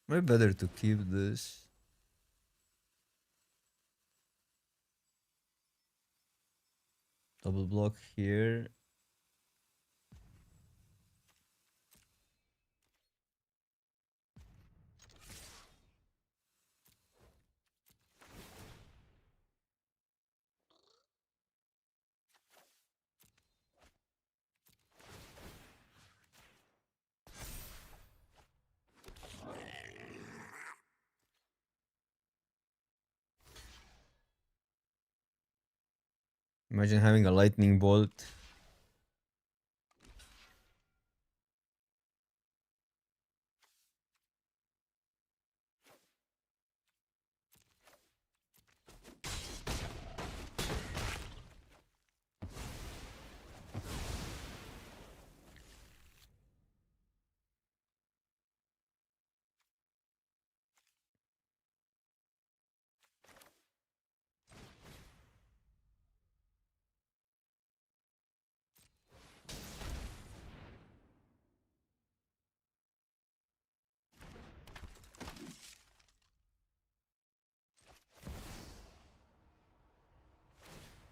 Maybe better to keep this. Double block here. Imagine having a lightning bolt.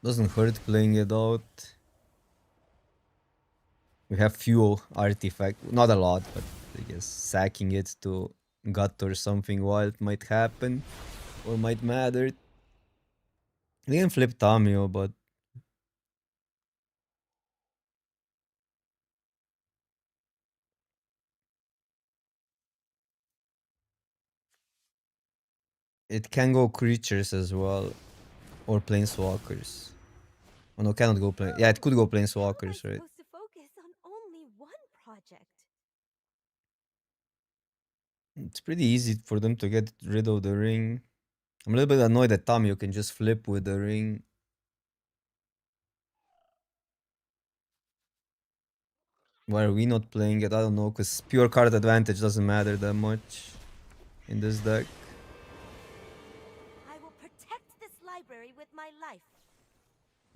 Doesn't hurt playing it out. We have few artifact, not a lot, but I guess sacking it to gut or something wild might happen or might matter. We can flip Tamio, but it can go creatures as well or planeswalkers. Oh no, cannot go plane. Yeah, it could go How am I planeswalkers, right? supposed to focus on only one project? It's pretty easy for them to get rid of the ring. I'm a little bit annoyed that Tamio can just flip with the ring. Why are we not playing it? I don't know, because pure card advantage doesn't matter that much in this deck. I will protect this library with my life.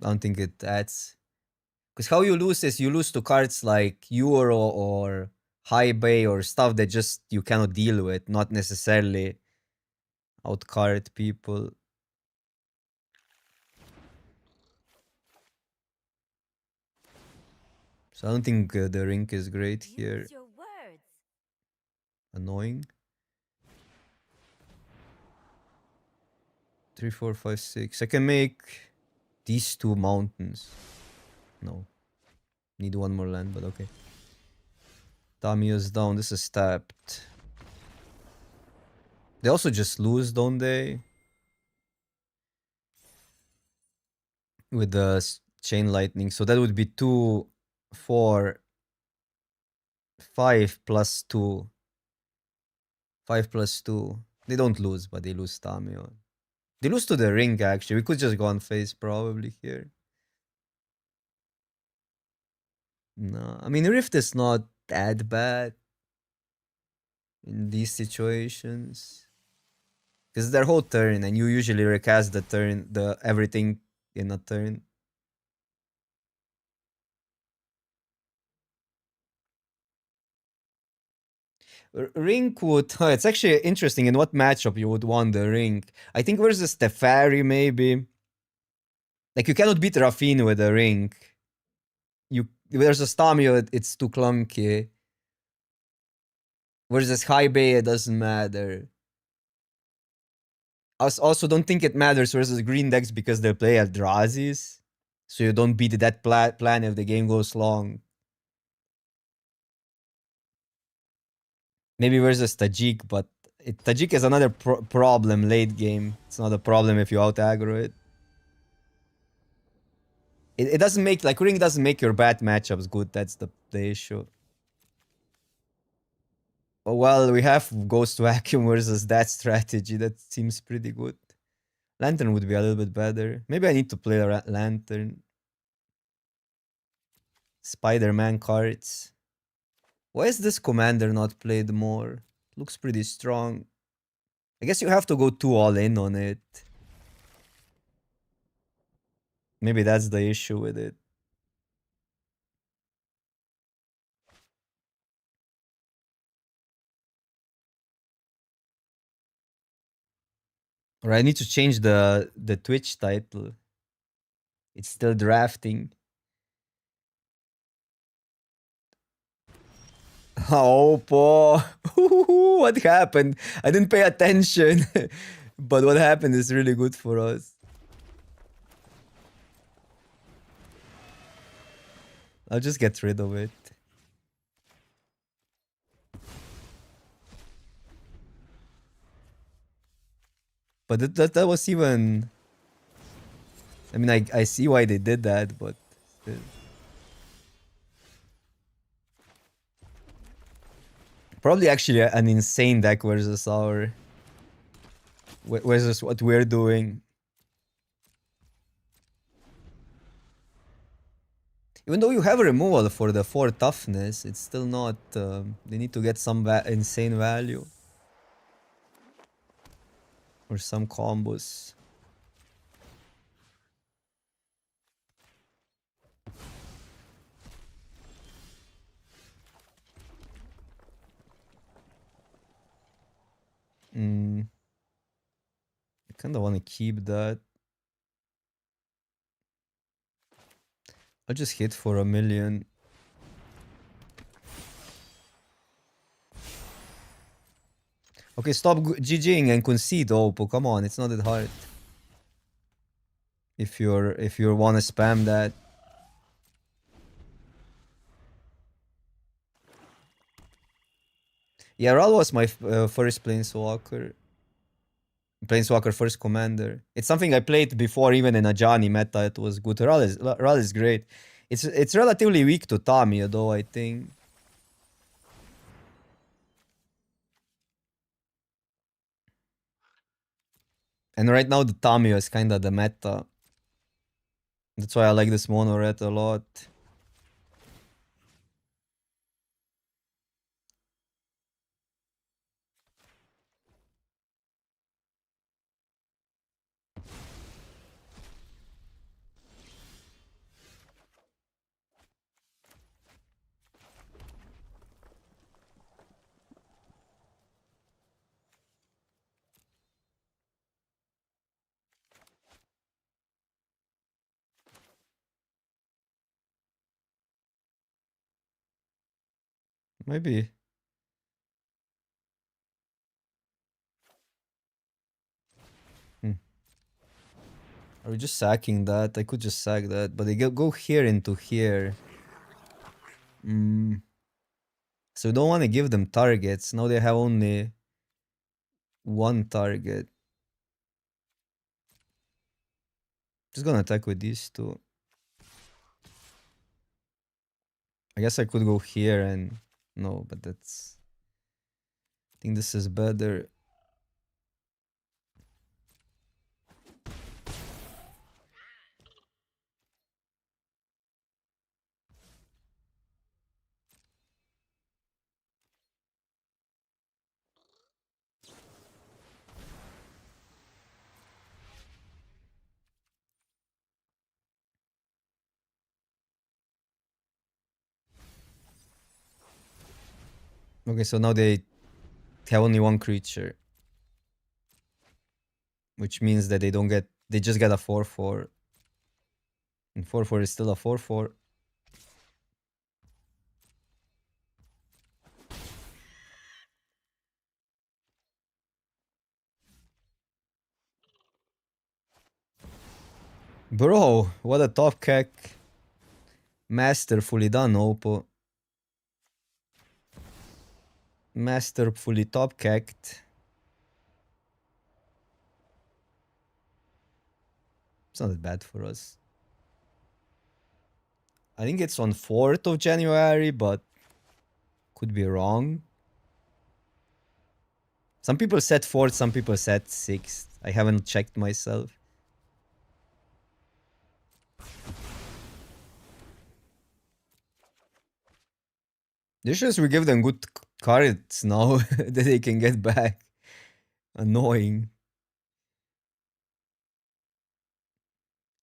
I don't think it adds. Because how you lose is you lose to cards like Euro or High Bay or stuff that just you cannot deal with, not necessarily outcard people. So I don't think the rink is great here. Use your words. Annoying. 3, 4, 5, 6. I can make these two mountains. No. Need one more land, but okay. Tamio's down. This is tapped. They also just lose, don't they? With the chain lightning. So that would be 2, 4, 5 plus 2. 5 plus 2. They don't lose, but they lose Tamio. They lose to the ring, actually. We could just go on face probably here. No, I mean, Rift is not that bad in these situations. Because their whole turn, and you usually recast the everything in a turn. Ring would. It's actually interesting in what matchup you would want the ring. I think versus Teferi, maybe. Like, you cannot beat Rafine with a ring. Versus Tamio, it's too clunky. Versus High Bay, it doesn't matter. I also don't think it matters versus green decks because they play Eldrazi's. So you don't beat that plan if the game goes long. Maybe versus Tajik, but Tajik is another problem late game. It's not a problem if you out aggro it. It doesn't make, like, ring doesn't make your bad matchups good. That's the issue. Oh, well, we have Ghost Vacuum versus that strategy. That seems pretty good. Lantern would be a little bit better. Maybe I need to play a Lantern. Spider-Man cards. Why is this commander not played more? Looks pretty strong. I guess you have to go too all in on it. Maybe that's the issue with it. Or I need to change the Twitch title. It's still drafting. Oh, Paul. What happened? I didn't pay attention. But what happened is really good for us. I'll just get rid of it. But that was even... I mean, I see why they did that, but still. Probably actually an insane deck versus our... versus what we're doing. Even though you have a removal for the 4 toughness, it's still not... they need to get some insane value. Or some combos. I kinda wanna keep that. I'll just hit for 1,000,000. Okay, stop GGing and concede, Oppo. Come on, it's not that hard. If you wanna spam that. Yeah, Ral was my first Planeswalker. Planeswalker first commander. It's something I played before, even in Ajani meta. It was good. Ral is great. It's relatively weak to Tamiya though, I think. And right now the Tamiya is kinda the meta. That's why I like this mono red a lot. Maybe. Are we just sacking that? I could just sack that, but they go here into here. So we don't want to give them targets. Now they have only one target. Just gonna attack with these two. I guess I could go here and... No, but that's... I think this is better. Okay, so now they have only one creature. Which means that they don't get... They just get a 4/4. And 4/4 is still a 4/4. Bro, what a top cack. Masterfully done, Oppo. Masterfully top cacked. It's not that bad for us. I think it's on 4th of January, but could be wrong. Some people said 4th, some people said 6th. I haven't checked myself. This just we give them good cards now that they can get back. Annoying.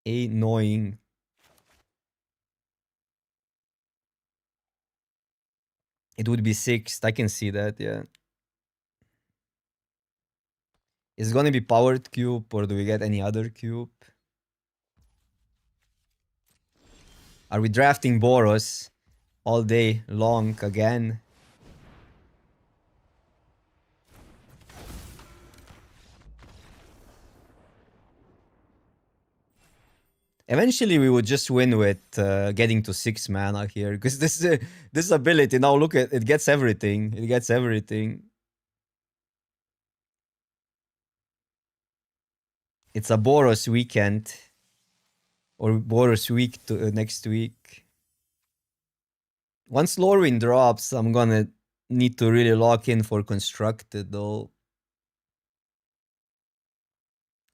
Annoying. It would be 6th. I can see that, yeah. Is it gonna be powered cube or do we get any other cube? Are we drafting Boros all day long again? Eventually, we would just win with getting to 6 mana here, because this ability, now look at it, gets everything. It gets everything. It's a Boros weekend. Or Boros week to, next week. Once Lorwyn drops, I'm gonna need to really lock in for Constructed, though.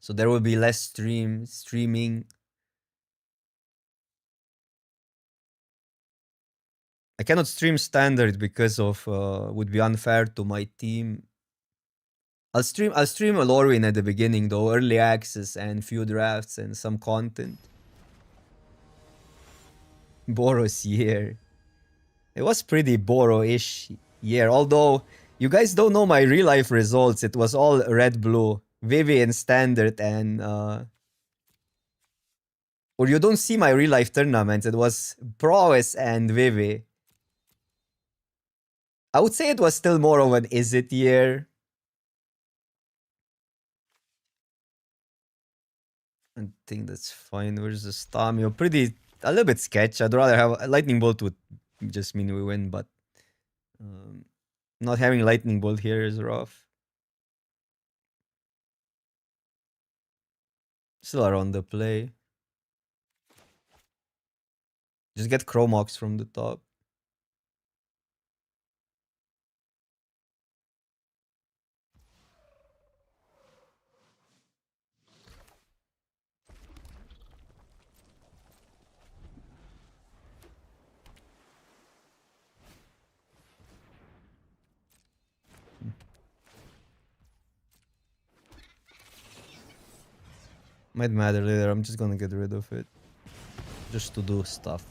So there will be less streaming. I cannot stream Standard because of would be unfair to my team. I'll stream a Lorwyn at the beginning though, early access and few drafts and some content. Boros year. It was pretty Boro-ish year, although you guys don't know my real life results. It was all red-blue. Vivian Standard and Or you don't see my real life tournaments. It was Prowess and Vivi. I would say it was still more of an is it year. I think that's fine. Where's the Stamio? A little bit sketch. I'd rather have a Lightning Bolt would just mean we win, but um, not having Lightning Bolt here is rough. Still around the play. Just get Chromox from the top. Might matter later. I'm just gonna get rid of it. Just to do stuff.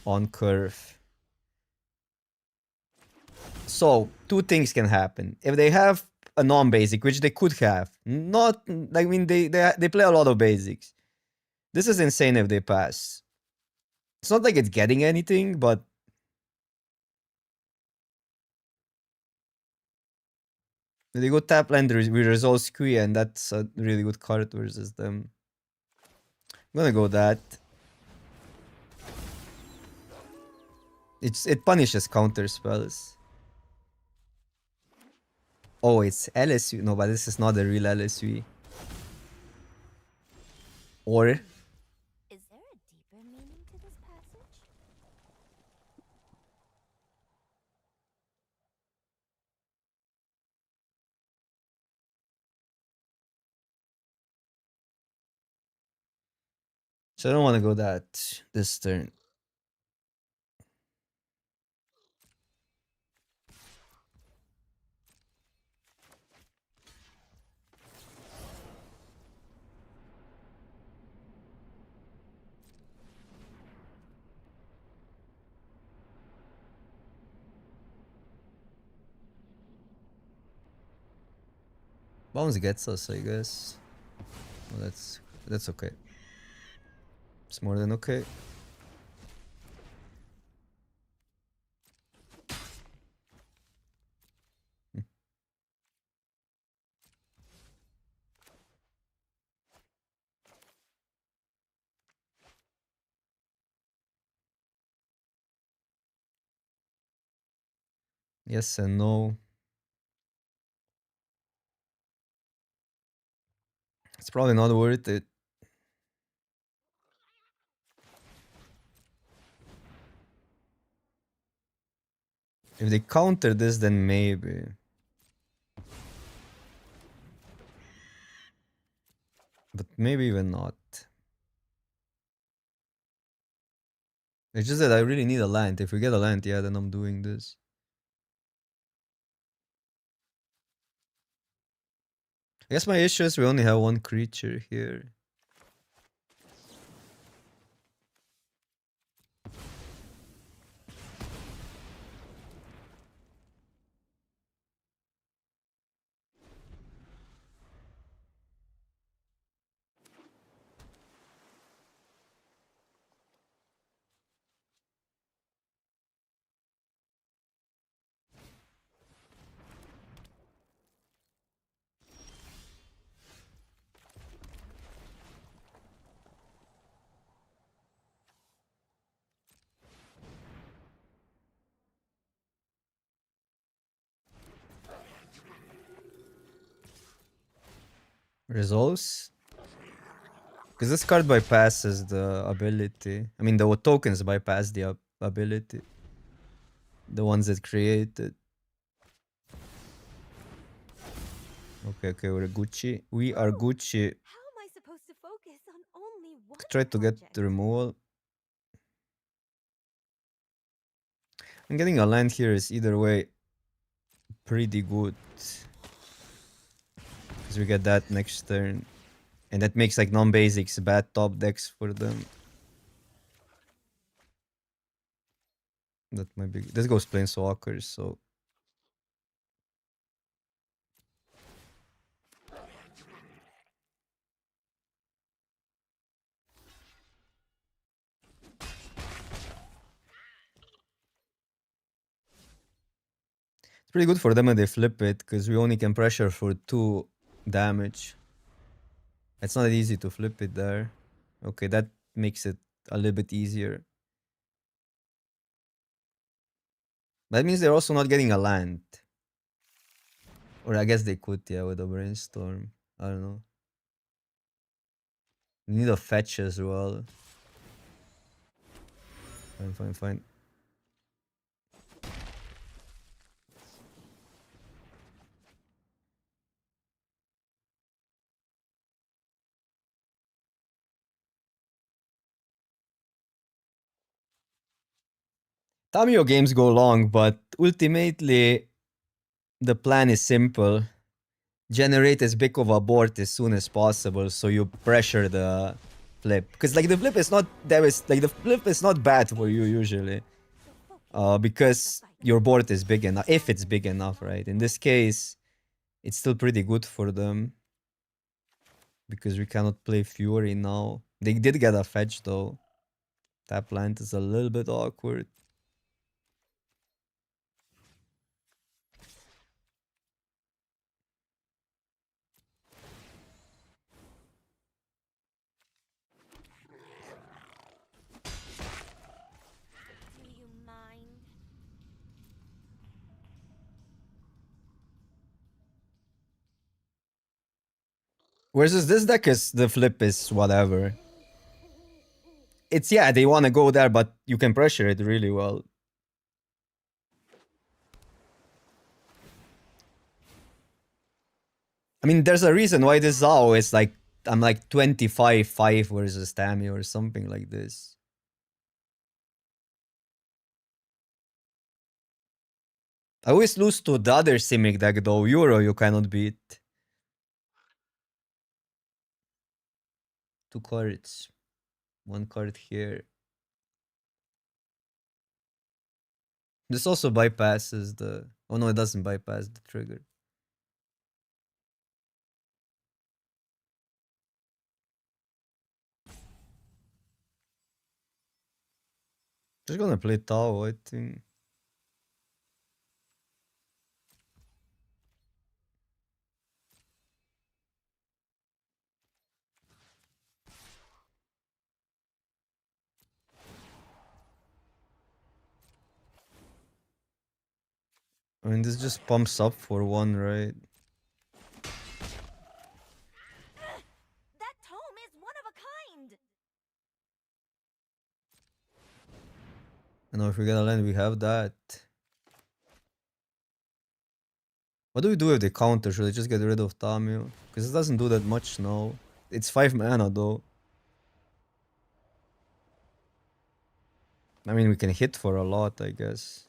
On curve. So, two things can happen. If they have a non-basic, which they could have. Not, I mean, they play a lot of basics. This is insane if they pass. It's not like it's getting anything, but they go tap land, we resolve Squee, and that's a really good card versus them. I'm gonna go that. It punishes counter spells. Oh, it's LSU. No, but this is not the real LSU. Or Is there a deeper meaning to this passage? so I don't want to go that this turn. Bounce gets us, I guess. Well, that's okay. It's more than okay. Yes and no. It's probably not worth it. If they counter this, then maybe. But maybe even not. It's just that I really need a land. If we get a land, yeah, then I'm doing this. I guess my issue is we only have one creature here. Resolves? Because this card bypasses the ability. I mean, the tokens bypass the ability. The ones that created. Okay, we're Gucci. We are Gucci. How am I supposed to focus on only one Try to get project? the removal. And getting a land here is either way pretty good. Because we get that next turn. And that makes like non-basics bad top decks for them. That might be... This goes Planeswalkers, so... Pretty good for them when they flip it, because we only can pressure for 2 damage. It's not easy to flip it there. Okay, that makes it a little bit easier. That means they're also not getting a land. Or I guess they could, yeah, with a brainstorm. I don't know. We need a fetch as well. Fine, fine, fine. Tamio games go long, but ultimately the plan is simple. Generate as big of a board as soon as possible, so you pressure the flip. Because like the flip is not the flip is not bad for you usually. Because your board is big enough. If it's big enough, right? In this case, it's still pretty good for them. Because we cannot play Fury now. They did get a fetch though. Tap land is a little bit awkward. Do you mind? Versus this deck is the flip is whatever. It's yeah, they want to go there, but you can pressure it really well. I mean, there's a reason why this Zao is like I'm like 25-5 versus Tammy or something like this. I always lose to the other Simic deck though. Euro you cannot beat. 2 cards. 1 card here. This also bypasses the... Oh no, it doesn't bypass the trigger. Just gonna play Tao, I think. I mean, this just pumps up for 1, right? That tome is one of a kind. I know if we get a land, we have that. What do we do if they counter? Should I just get rid of Tamio? Because it doesn't do that much now. It's 5 mana though. I mean, we can hit for a lot, I guess.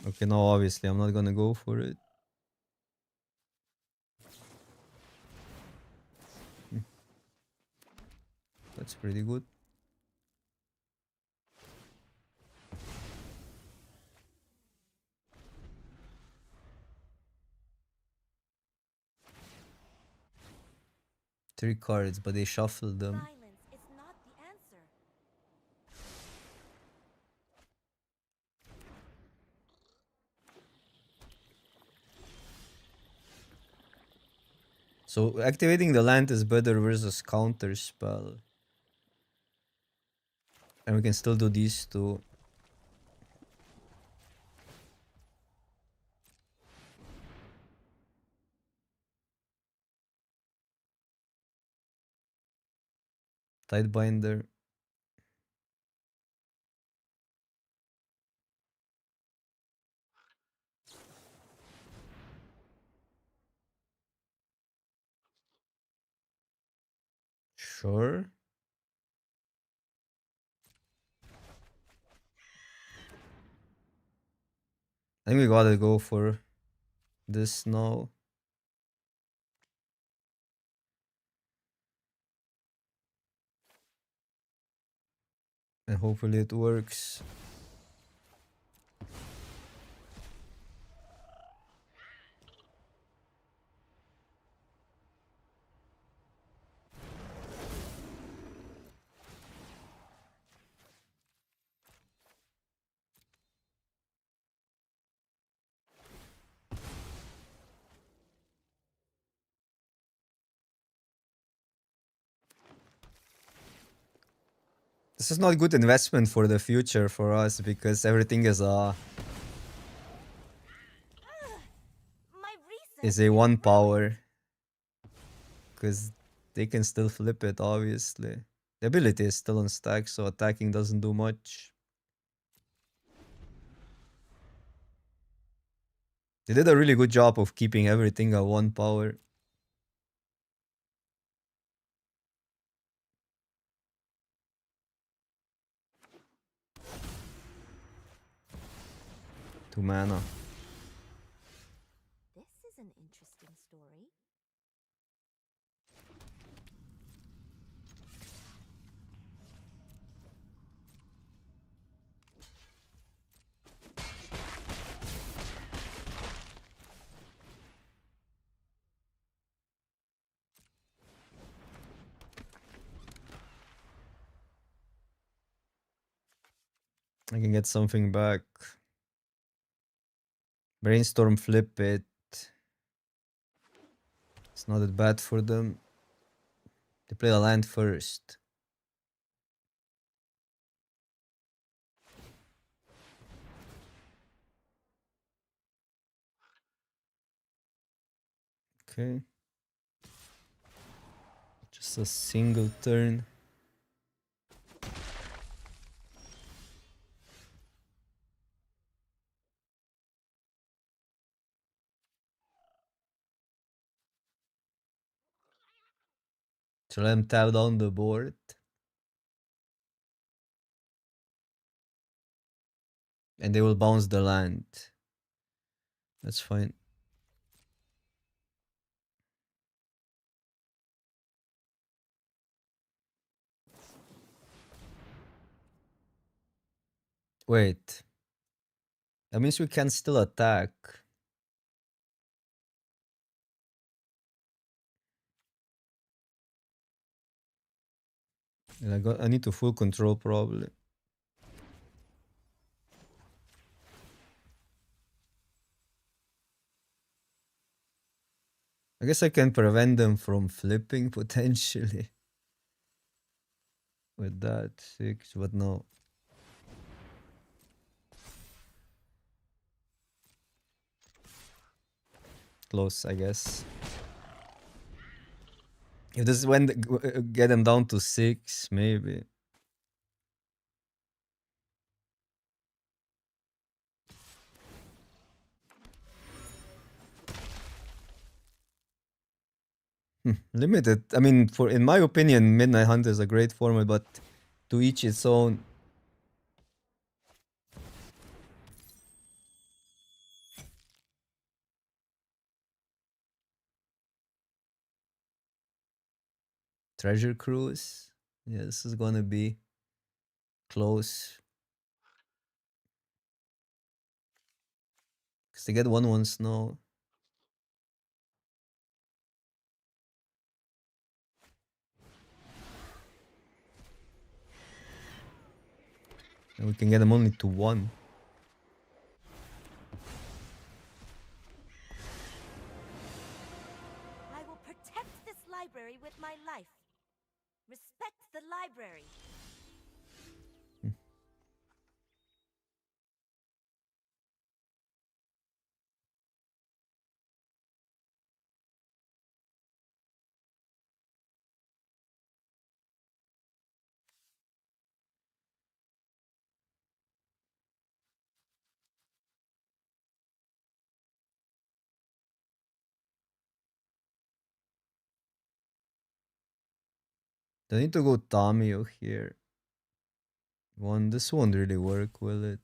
Okay, no, obviously, I'm not gonna go for it. That's pretty good. Three cards, but they shuffled them. Silence is not the answer. So activating the land is better versus counter spell. And we can still do these two. Tidebinder. Sure. I think we gotta go for this now. And hopefully it works. This is not good investment for the future for us because everything is My research a 1 power. Because they can still flip it, obviously. The ability is still on stack, so attacking doesn't do much. They did a really good job of keeping everything at 1 power. Two mana. This is an interesting story. I can get something back. Brainstorm, flip it. It's not that bad for them. They play a land first. Okay. Just a single turn. So let them tap down the board. And they will bounce the land. That's fine. Wait. That means we can still attack. And I need to full control probably. I guess I can prevent them from flipping potentially. With that 6, but no. Close, I guess. If this is when get them down to 6, maybe. Limited. I mean, for in my opinion, Midnight Hunt is a great format, but to each its own. Treasure Cruise. Yeah, this is gonna be close. Because they get 1/1 snow. And we can get them only to 1. I will protect this library with my life. Respect the library. They need to go Tamio here. This won't really work, will it?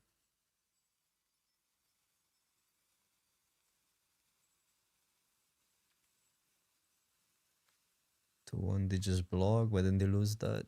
To 1, they just block, but then they lose that.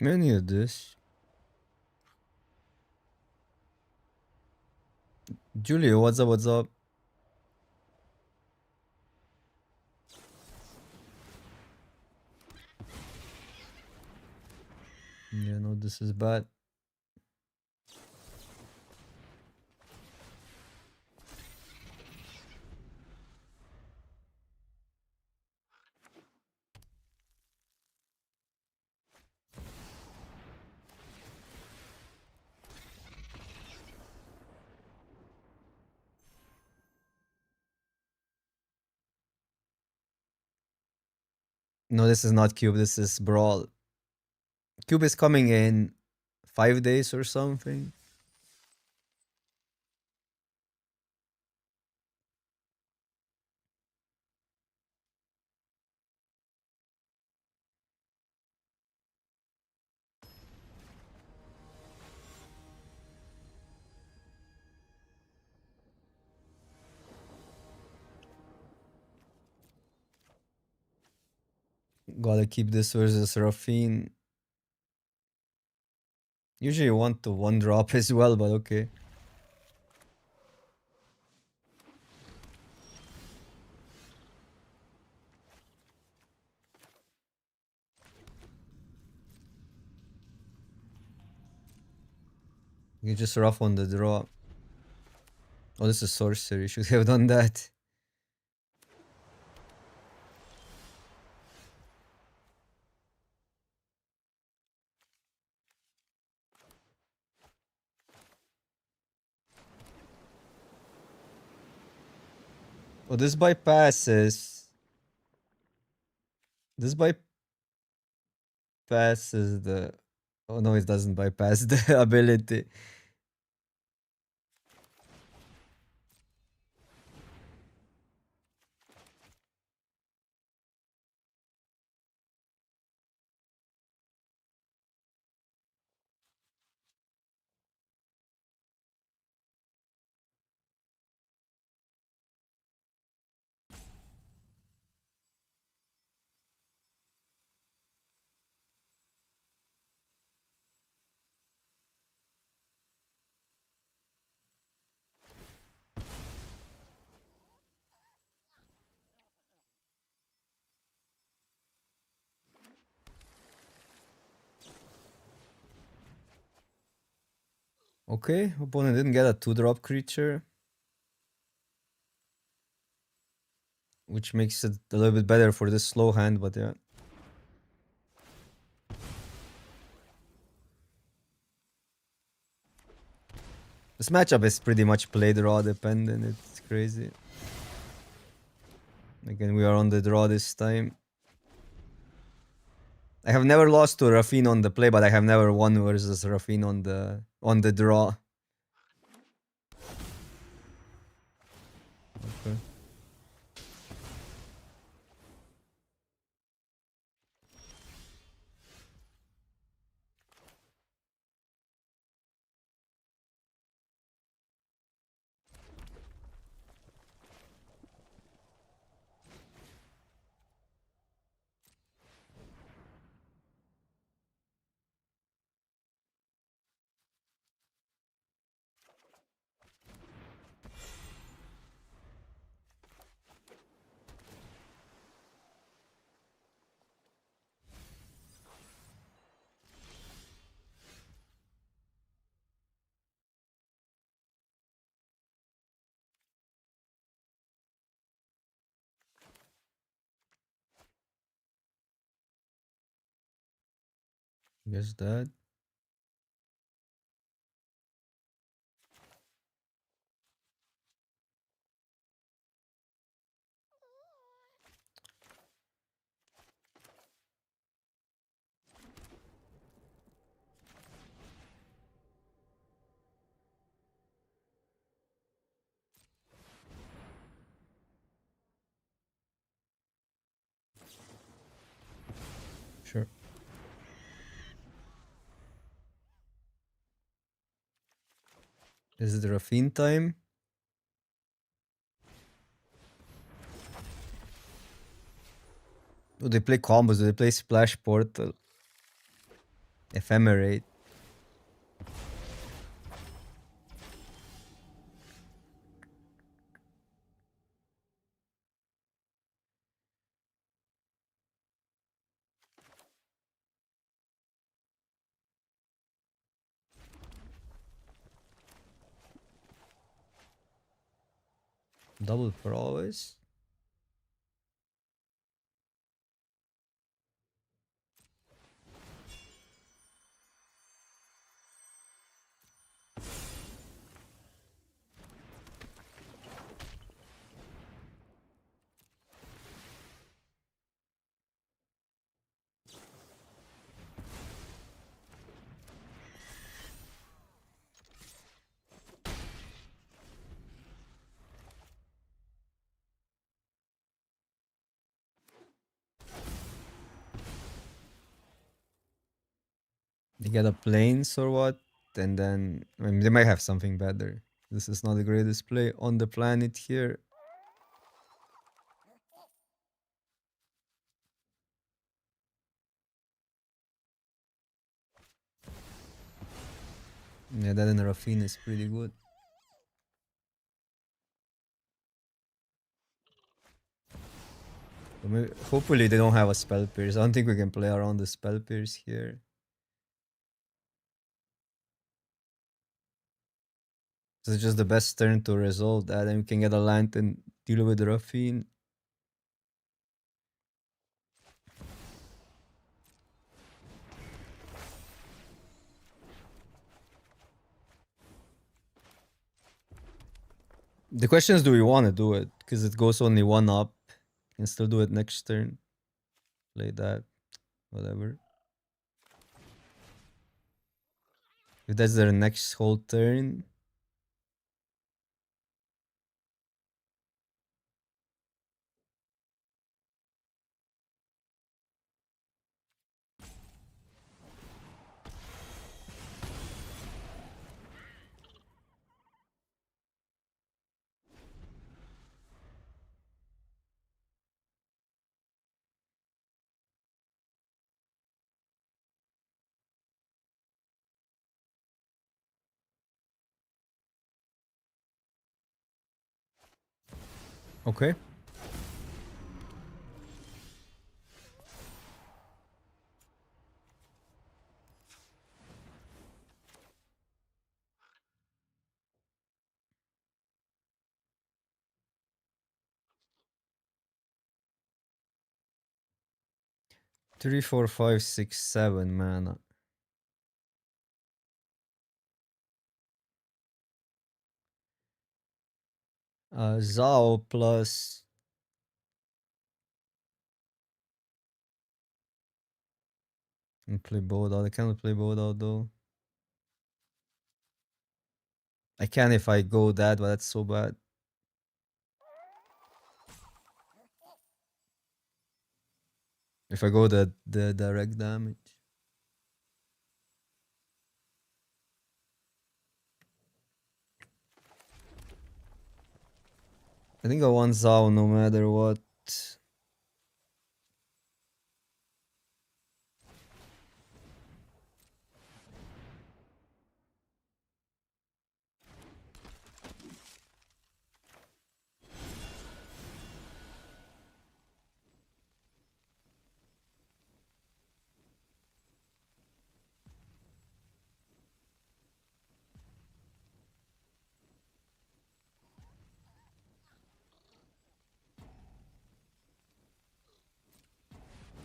Many of this. Julio, what's up? What's up? Yeah, no, this is bad. No, this is not Cube. This is Brawl. Cube is coming in 5 days or something. Gotta keep this versus Rafine. Usually you want to one drop as well, but okay. You just rough on the draw. Oh, this is sorcery. Should have done that. Oh, this bypasses. This bypasses the. Oh no, it doesn't bypass the ability. Okay, opponent didn't get a 2-drop creature, which makes it a little bit better for this slow hand, but yeah. This matchup is pretty much play draw dependent. It's crazy. Again, we are on the draw this time. I have never lost to Rafine on the play, but I have never won versus Rafine on the draw. Okay. Guess that. Sure. Is it Rafine time? Do they play combos? Do they play Splash Portal? Ephemerate. Double for always. They get a planes or what? And then I mean, they might have something better. This is not the greatest play on the planet here. Yeah, that and Rafine is pretty good. But maybe, hopefully they don't have a spell pierce. I don't think we can play around the spell pierce here. This is just the best turn to resolve that, and we can get a land and deal with Rafine. The question is, do we want to do it? Because it goes only one up. Can still do it next turn. Play that. Whatever. If that's their next whole turn. Okay. Three, four, five, six, 7 mana. Zao plus. And play both out. I cannot play both out though. I can if I go that, but that's so bad. If I go the direct damage. I think I want Zao no matter what.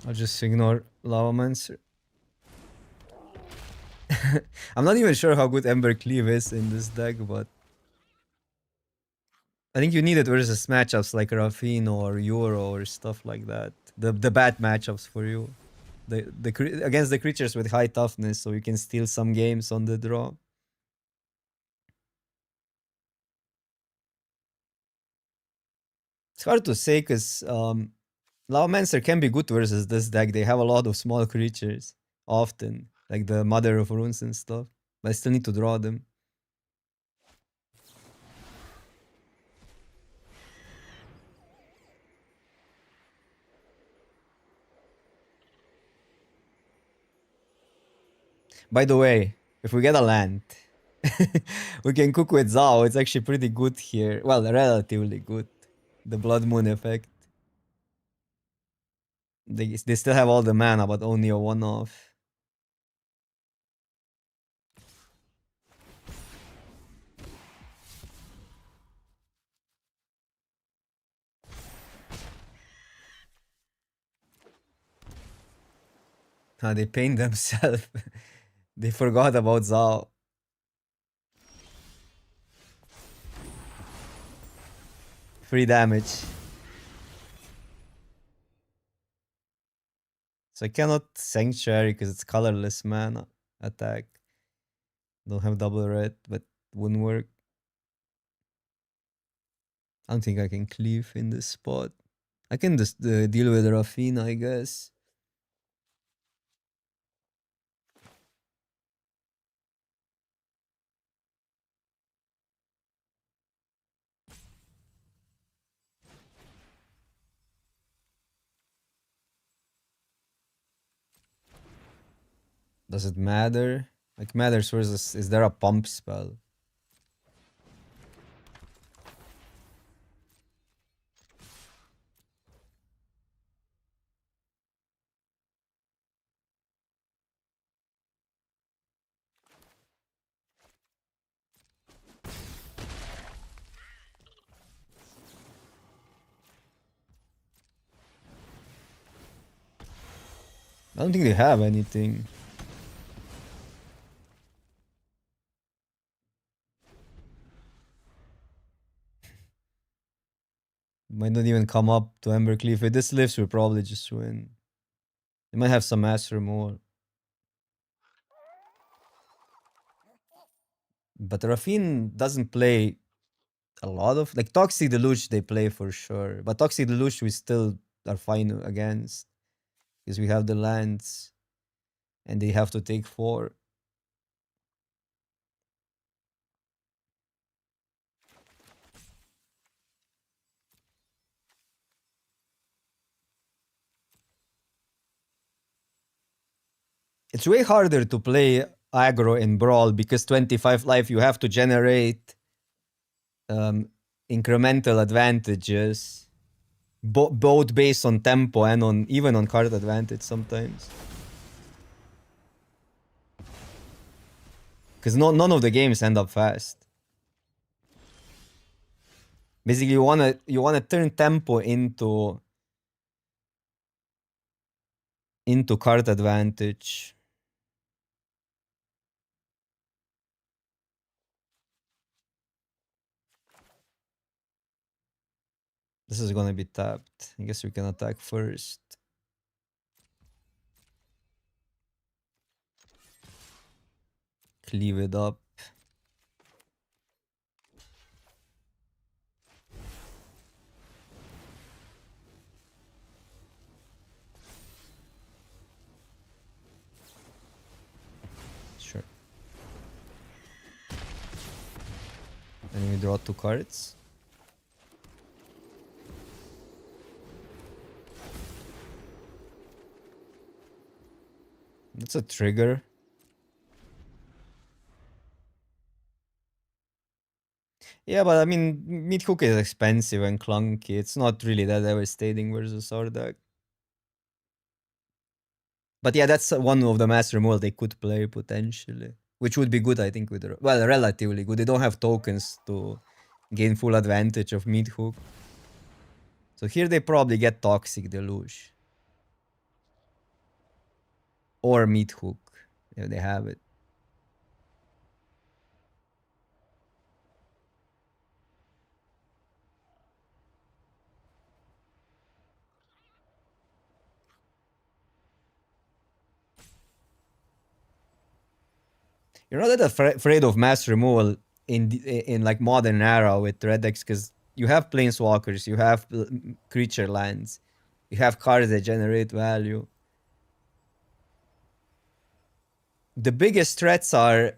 I'll just ignore Lavamancer. I'm not even sure how good Ember Cleave is in this deck, but I think you need it versus matchups like Rafine or Euro or stuff like that. The bad matchups for you. Against the creatures with high toughness, so you can steal some games on the draw. It's hard to say because Lavamancer can be good versus this deck. They have a lot of small creatures often, like the Mother of Runes and stuff. But I still need to draw them. By the way, if we get a land, we can cook with Zao. It's actually pretty good here. Well, relatively good. The Blood Moon effect. They still have all the mana, but only a one-off. They paint themselves. They forgot about Zao. Free damage. So I cannot Sanctuary because it's colorless mana attack. Don't have double red, but wouldn't work. I don't think I can cleave in this spot. I can just deal with Rafina, I guess. Does it matter? Like matters versus is there a pump spell? I don't think they have anything. Might not even come up to Embercleave. If this lives, we'll probably just win. They might have some mass removal. But Rafine doesn't play a lot of like Toxic Deluge they play for sure. But Toxic Deluge we still are fine against. Because we have the lands. And they have to take 4. It's way harder to play aggro in Brawl because 25 life you have to generate incremental advantages, both based on tempo and on even on card advantage sometimes. Because none of the games end up fast. Basically, you wanna turn tempo into card advantage. This is gonna be tapped. I guess we can attack first. Cleave it up. Sure. And we draw 2 cards. That's a trigger. Yeah, but I mean, Meat Hook is expensive and clunky. It's not really that devastating versus our deck. But yeah, that's one of the mass removal they could play potentially. Which would be good, I think, with well, relatively good. They don't have tokens to gain full advantage of Meat Hook. So here they probably get Toxic Deluge. Or Meat Hook, if they have it. You're not that afraid of mass removal in like modern era with red decks because you have planeswalkers, you have creature lands, you have cards that generate value. The biggest threats are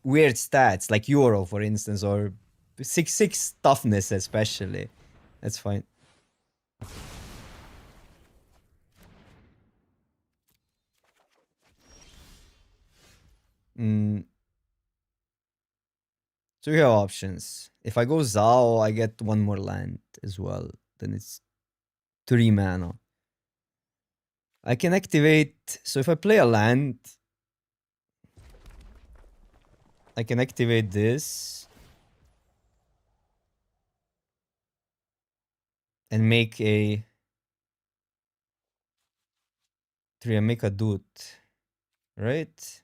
weird stats like Euro, for instance, or 6/6 toughness especially. That's fine. Mm, so we have options. If I go Zao, I get one more land as well. Then it's 3 mana. I can activate. So if I play a land, I can activate this and make a 3 and make a dude, right?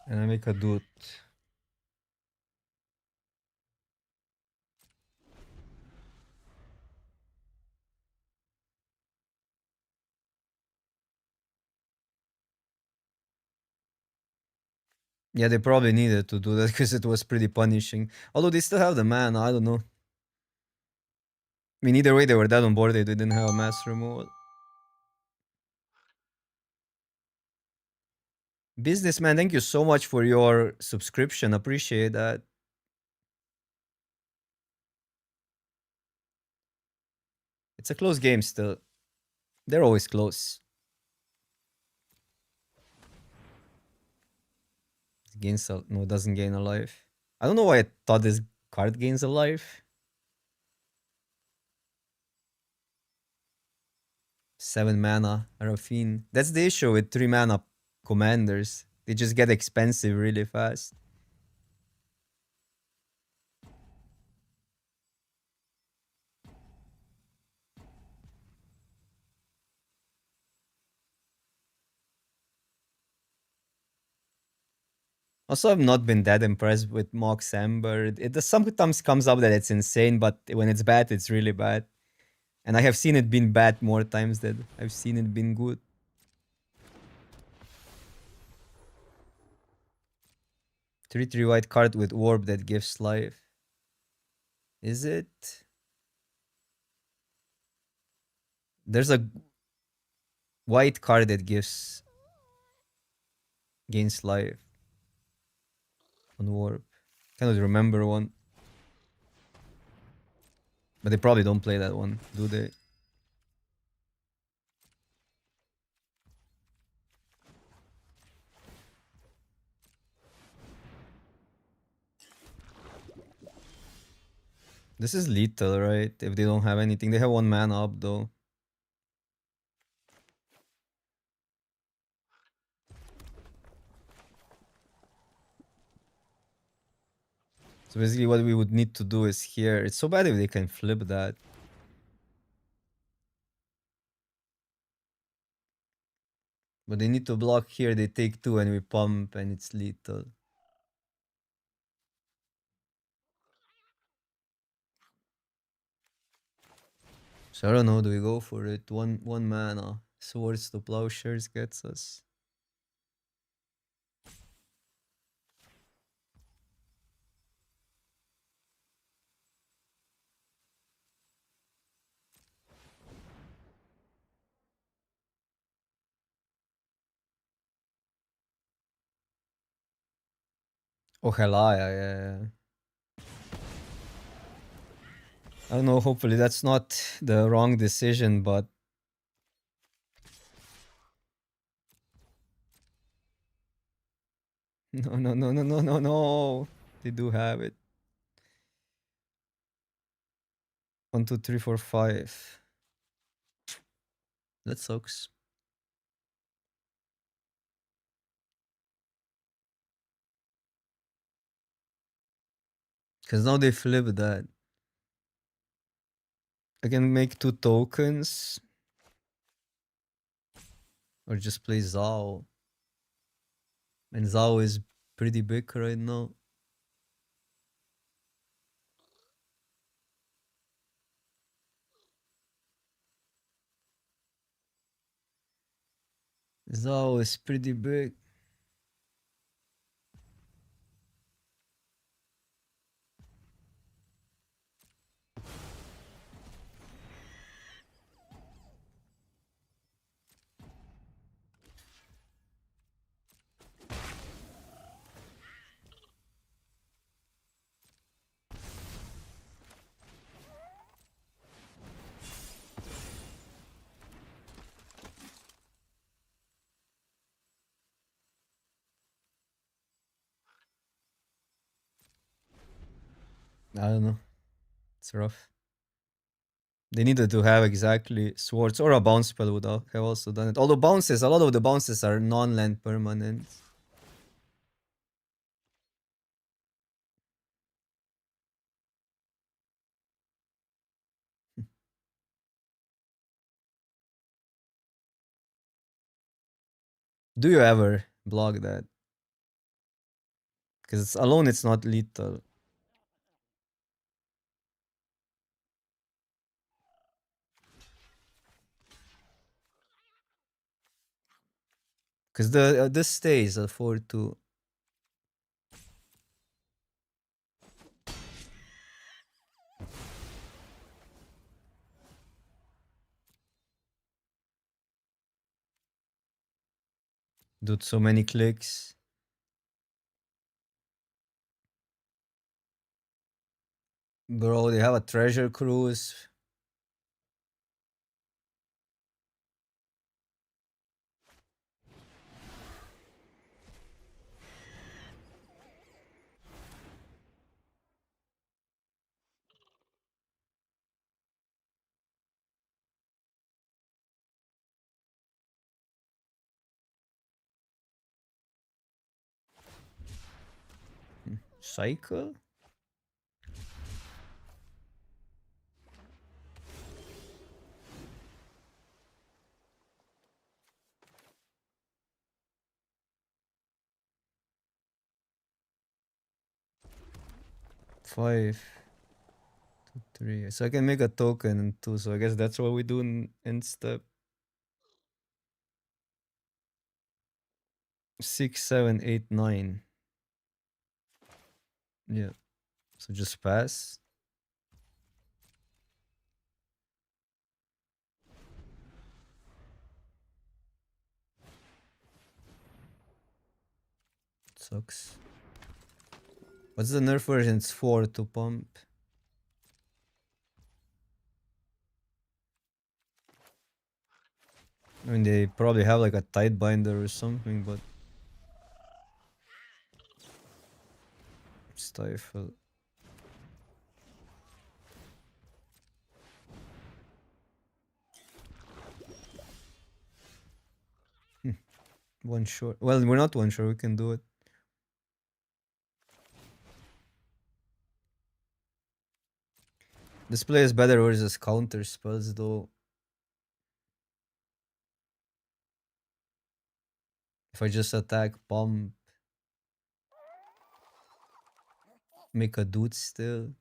And I make a dude. Yeah, they probably needed to do that because it was pretty punishing. Although they still have the mana, I don't know. I mean, either way, they were dead on board. They didn't have a mass removal. Businessman, thank you so much for your subscription. Appreciate that. It's a close game still. They're always close. It gains a, no, it doesn't gain a life. I don't know why I thought this card gains a life. 7 mana, Arafine. That's the issue with 3 mana commanders. They just get expensive really fast. Also, I've not been that impressed with Mox Amber. It does sometimes comes up that it's insane, but when it's bad, it's really bad. And I have seen it been bad more times than I've seen it been good. 3/3 white card with orb that gives life. Is it? There's a white card that gains life on orb. Cannot remember one. But they probably don't play that one, do they? This is lethal, right? If they don't have anything. They have 1 mana up though. So basically what we would need to do is here. It's so bad if they can flip that. But they need to block here. They take 2 and we pump and it's lethal. So I don't know. Do we go for it? One mana. Swords to Plowshares gets us. Oh, Helaya, yeah. I don't know. Hopefully that's not the wrong decision, but no, no, no, no, no, no, no. They do have it. 1, 2, 3, 4, 5. That sucks. Because now they flip that. I can make 2 tokens. Or just play Zao. And Zao is pretty big right now. Zao is pretty big. I don't know. It's rough. They needed to have exactly swords or a bounce spell would have also done it. Although bounces, a lot of the bounces are non-land permanent. Do you ever block that? Because it's alone, it's not lethal. Because the this stays at 4-2. Did so many clicks. Bro, they have a treasure cruise. Cycle? Five, two, three. So I can make a token in two. So I guess that's what we do in step 6, 7, 8, 9. Yeah. So just pass. Sucks. What's the nerf version? It's 4 to pump. I mean, they probably have like a tight binder or something, but stifle. One short. Well, we're not one short. We can do it. This play is better versus counter spells, though. If I just attack, pump, make a dude still.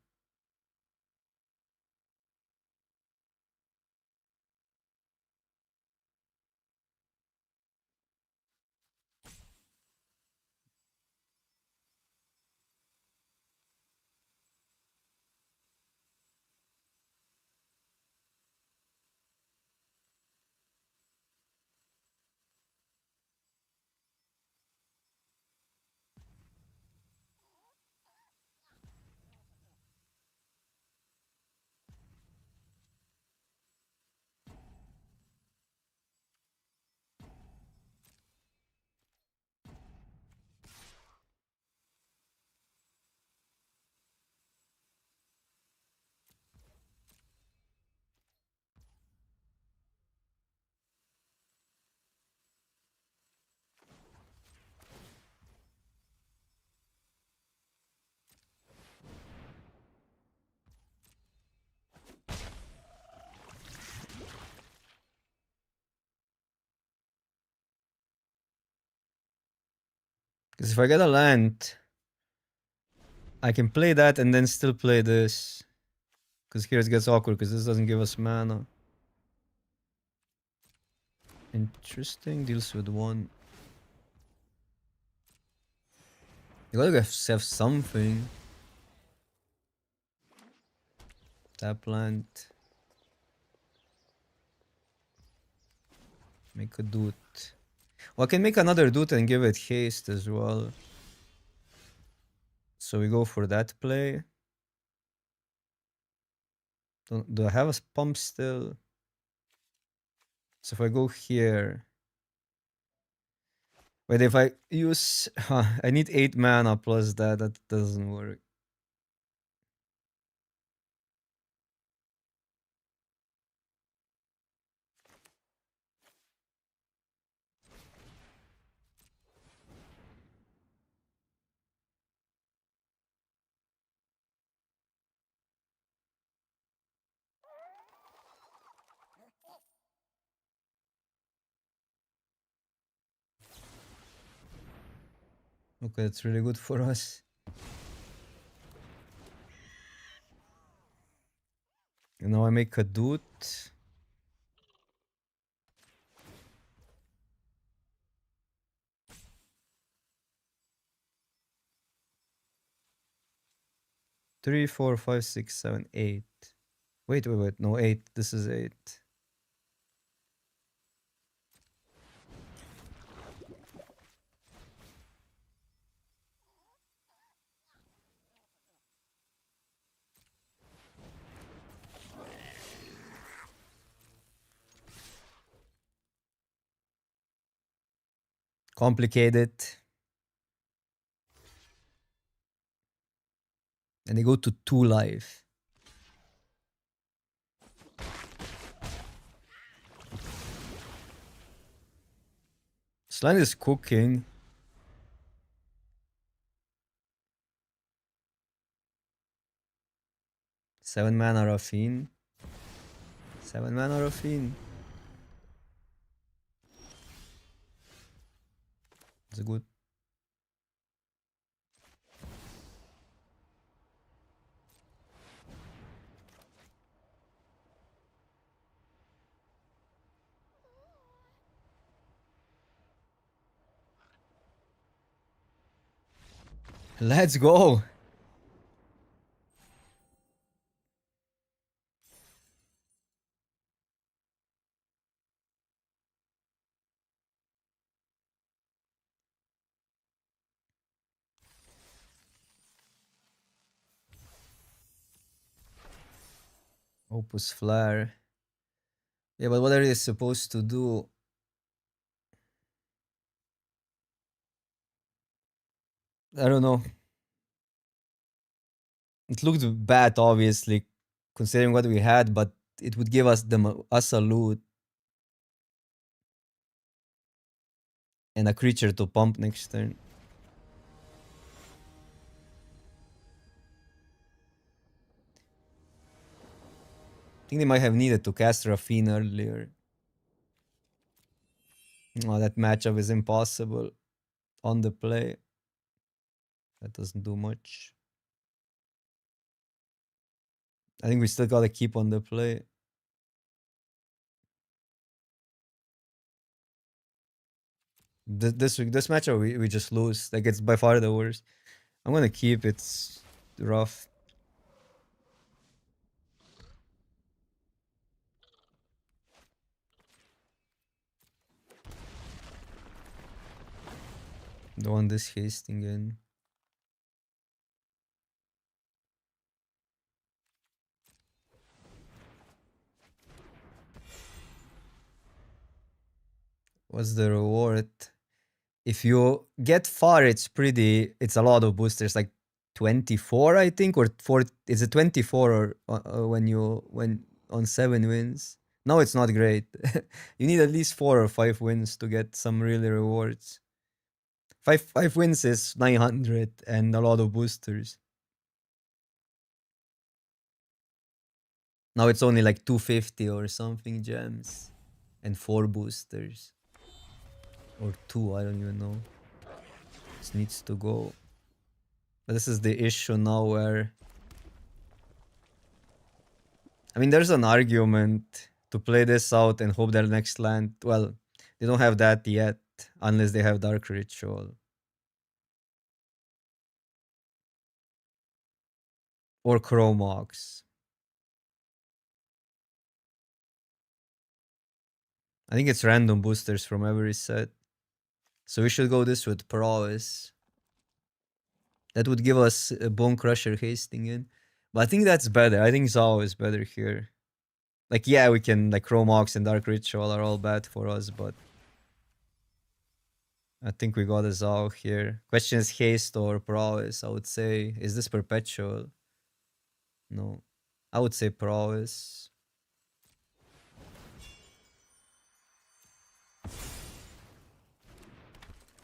Because if I get a land, I can play that and then still play this. Because here it gets awkward because this doesn't give us mana. Interesting. Deals with one. You gotta have something. Tap land. Make a dude. Well, I can make another dude and give it haste as well. So we go for that play. Do I have a pump still? So if I go here. Wait, if I use... I need 8 mana plus that. That doesn't work. Okay, that's really good for us. And now I make a doot. Three, 4, 5, 6, 7, 8. Wait. No, 8. This is 8. Complicated. And they go to 2 life. Slime is cooking. 7 mana Raffine. 7 mana Raffine. It's good. Let's go. Opus Flare. Yeah, but what are they supposed to do? I don't know. It looked bad, obviously, considering what we had, but it would give us us a loot and a creature to pump next turn. I think they might have needed to cast Raffine earlier. Oh, that matchup is impossible on the play. That doesn't do much. I think we still gotta keep on the play. This matchup we just lose. Like, it's by far the worst. I'm gonna keep. It's rough. Don't want this hasting in. What's the reward? If you get far, it's a lot of boosters, like 24, I think, or 4. Is it 24 or when on 7 wins? No, it's not great. You need at least 4 or 5 wins to get some really rewards. 5 wins is 900 and a lot of boosters. Now it's only like 250 or something gems and 4 boosters. Or 2, I don't even know. This needs to go. But this is the issue now where... I mean, there's an argument to play this out and hope their next land... Well, they don't have that yet, unless they have Dark Ritual. Or Chromox. I think it's random boosters from every set. So we should go this with Prowess. That would give us a Bone Crusher hasting in. But I think that's better. I think Zao is better here. Like, yeah, we can, like, Chromox and Dark Ritual are all bad for us, but I think we got a Zao here. Question is haste or prowess, I would say. Is this perpetual? No. I would say prowess.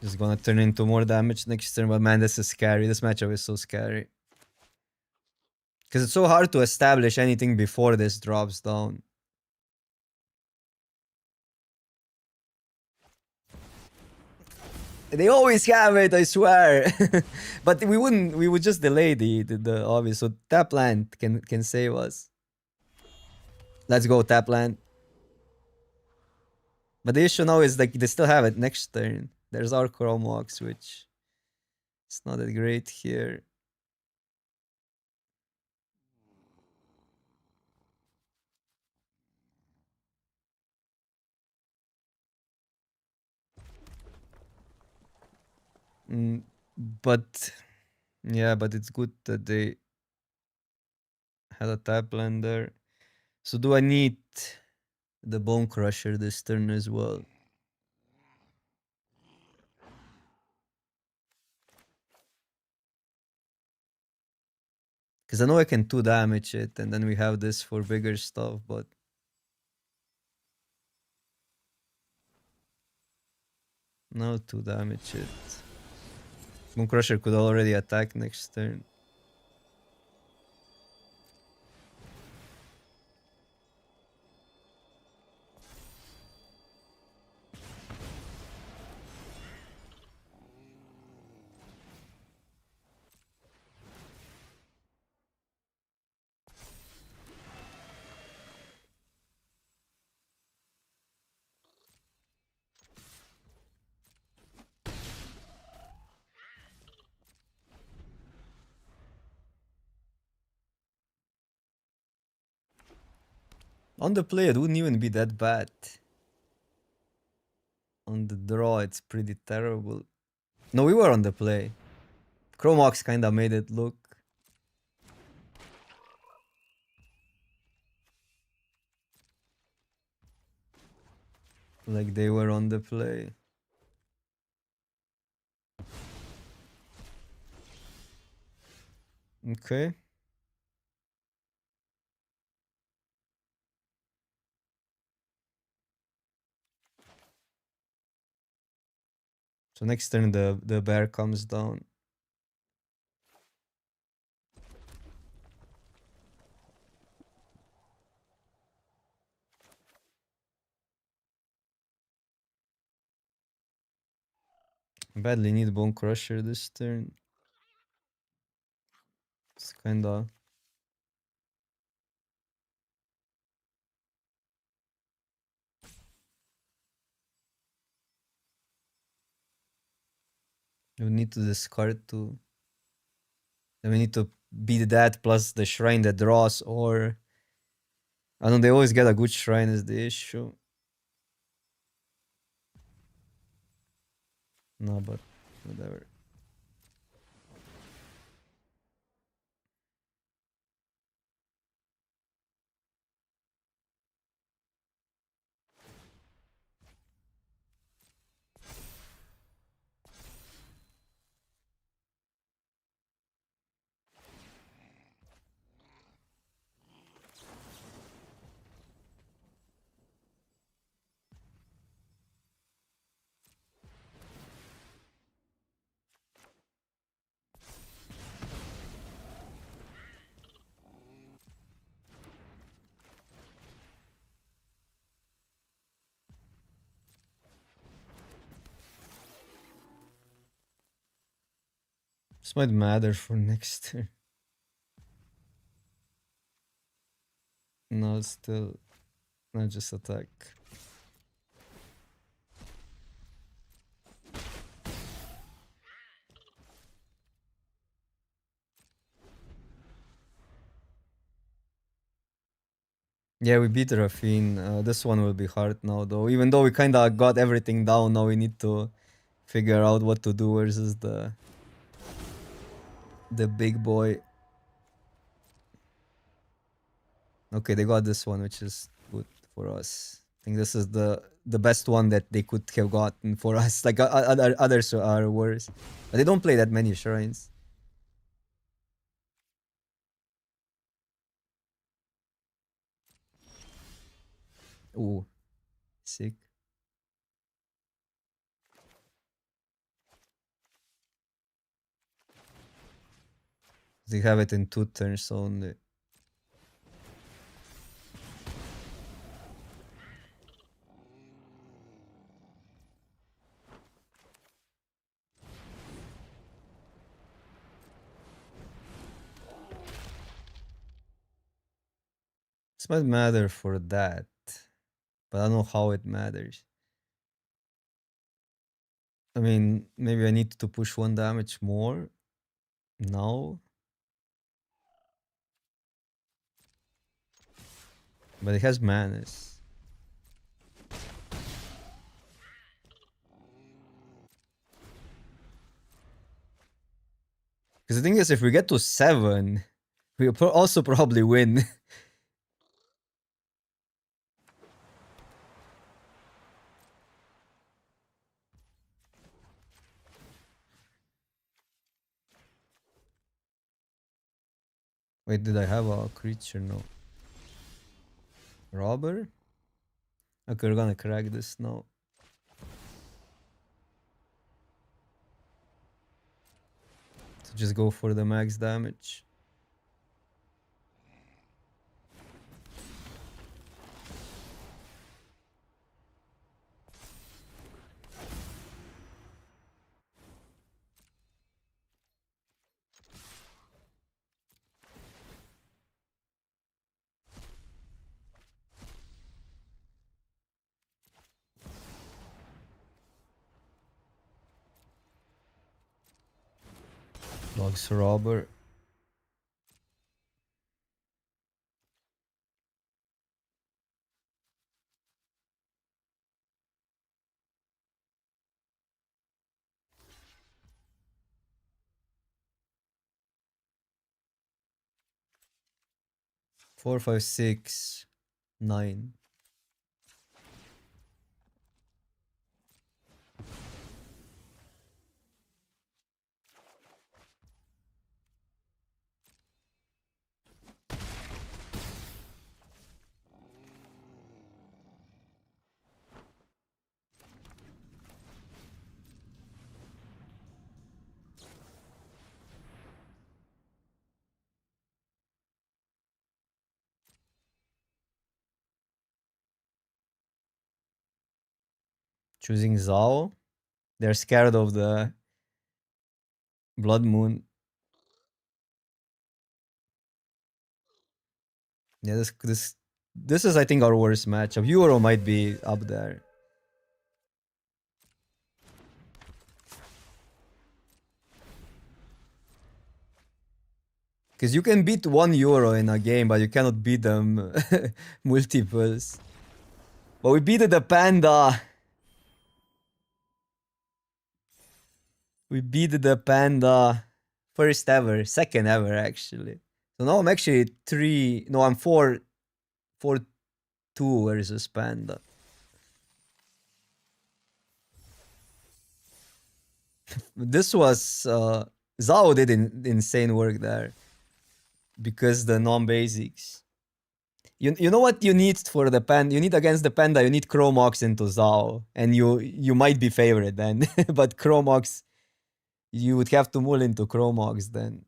Just gonna turn into more damage next turn, but man, this is scary. This matchup is so scary. Because it's so hard to establish anything before this drops down. They always have it, I swear. But we wouldn't. We would just delay the obvious. So tap land can save us. Let's go tap land. But the issue now is like they still have it next turn. There's our Chrome Walks, which is not that great here. But yeah, but it's good that they had a tap land there. So do I need the Bone Crusher this turn as well? Because I know I can 2 damage it, and then we have this for bigger stuff, but no 2 damage it. Bone Crusher could already attack next turn. On the play, it wouldn't even be that bad. On the draw, it's pretty terrible. No, we were on the play. Chromox kinda made it look like they were on the play. Okay. So next turn the bear comes down. Badly need Bone Crusher this turn. It's kinda... We need to discard two. Then we need to beat that plus the shrine that draws, or... I don't know, they always get a good shrine is the issue. No, but whatever. This might matter for next turn. No, still not just attack. Yeah, we beat Rafine. This one will be hard now, though. Even though we kind of got everything down, now we need to figure out what to do versus the big boy. Okay, they got this one, which is good for us. I think this is the best one that they could have gotten for us. Like others are worse, but they don't play that many shrines. Ooh, sick. They have it in 2 turns only. This might matter for that, but I don't know how it matters. I mean, maybe I need to push 1 damage more now. But it has manas. Because the thing is, if we get to 7, we'll also probably win. Wait, did I have a creature? No. Robber? Okay, we're gonna crack this now. So just go for the max damage. Logs robber. Four, five, six, 9. Choosing Zao. They're scared of the Blood Moon. Yeah, this is, I think, our worst matchup. Euro might be up there. Because you can beat 1 euro in a game, but you cannot beat them multiples. But we beat the panda. We beat the panda. First ever. Second ever, actually. So now I'm actually 3. No, I'm 4. 4-2 versus panda. This was. Zao did insane work there. Because the non-basics. You know what you need for the panda? You need against the panda, you need Chromox into Zao. And you might be favorite then. But Chromox, you would have to mull into Chromox then.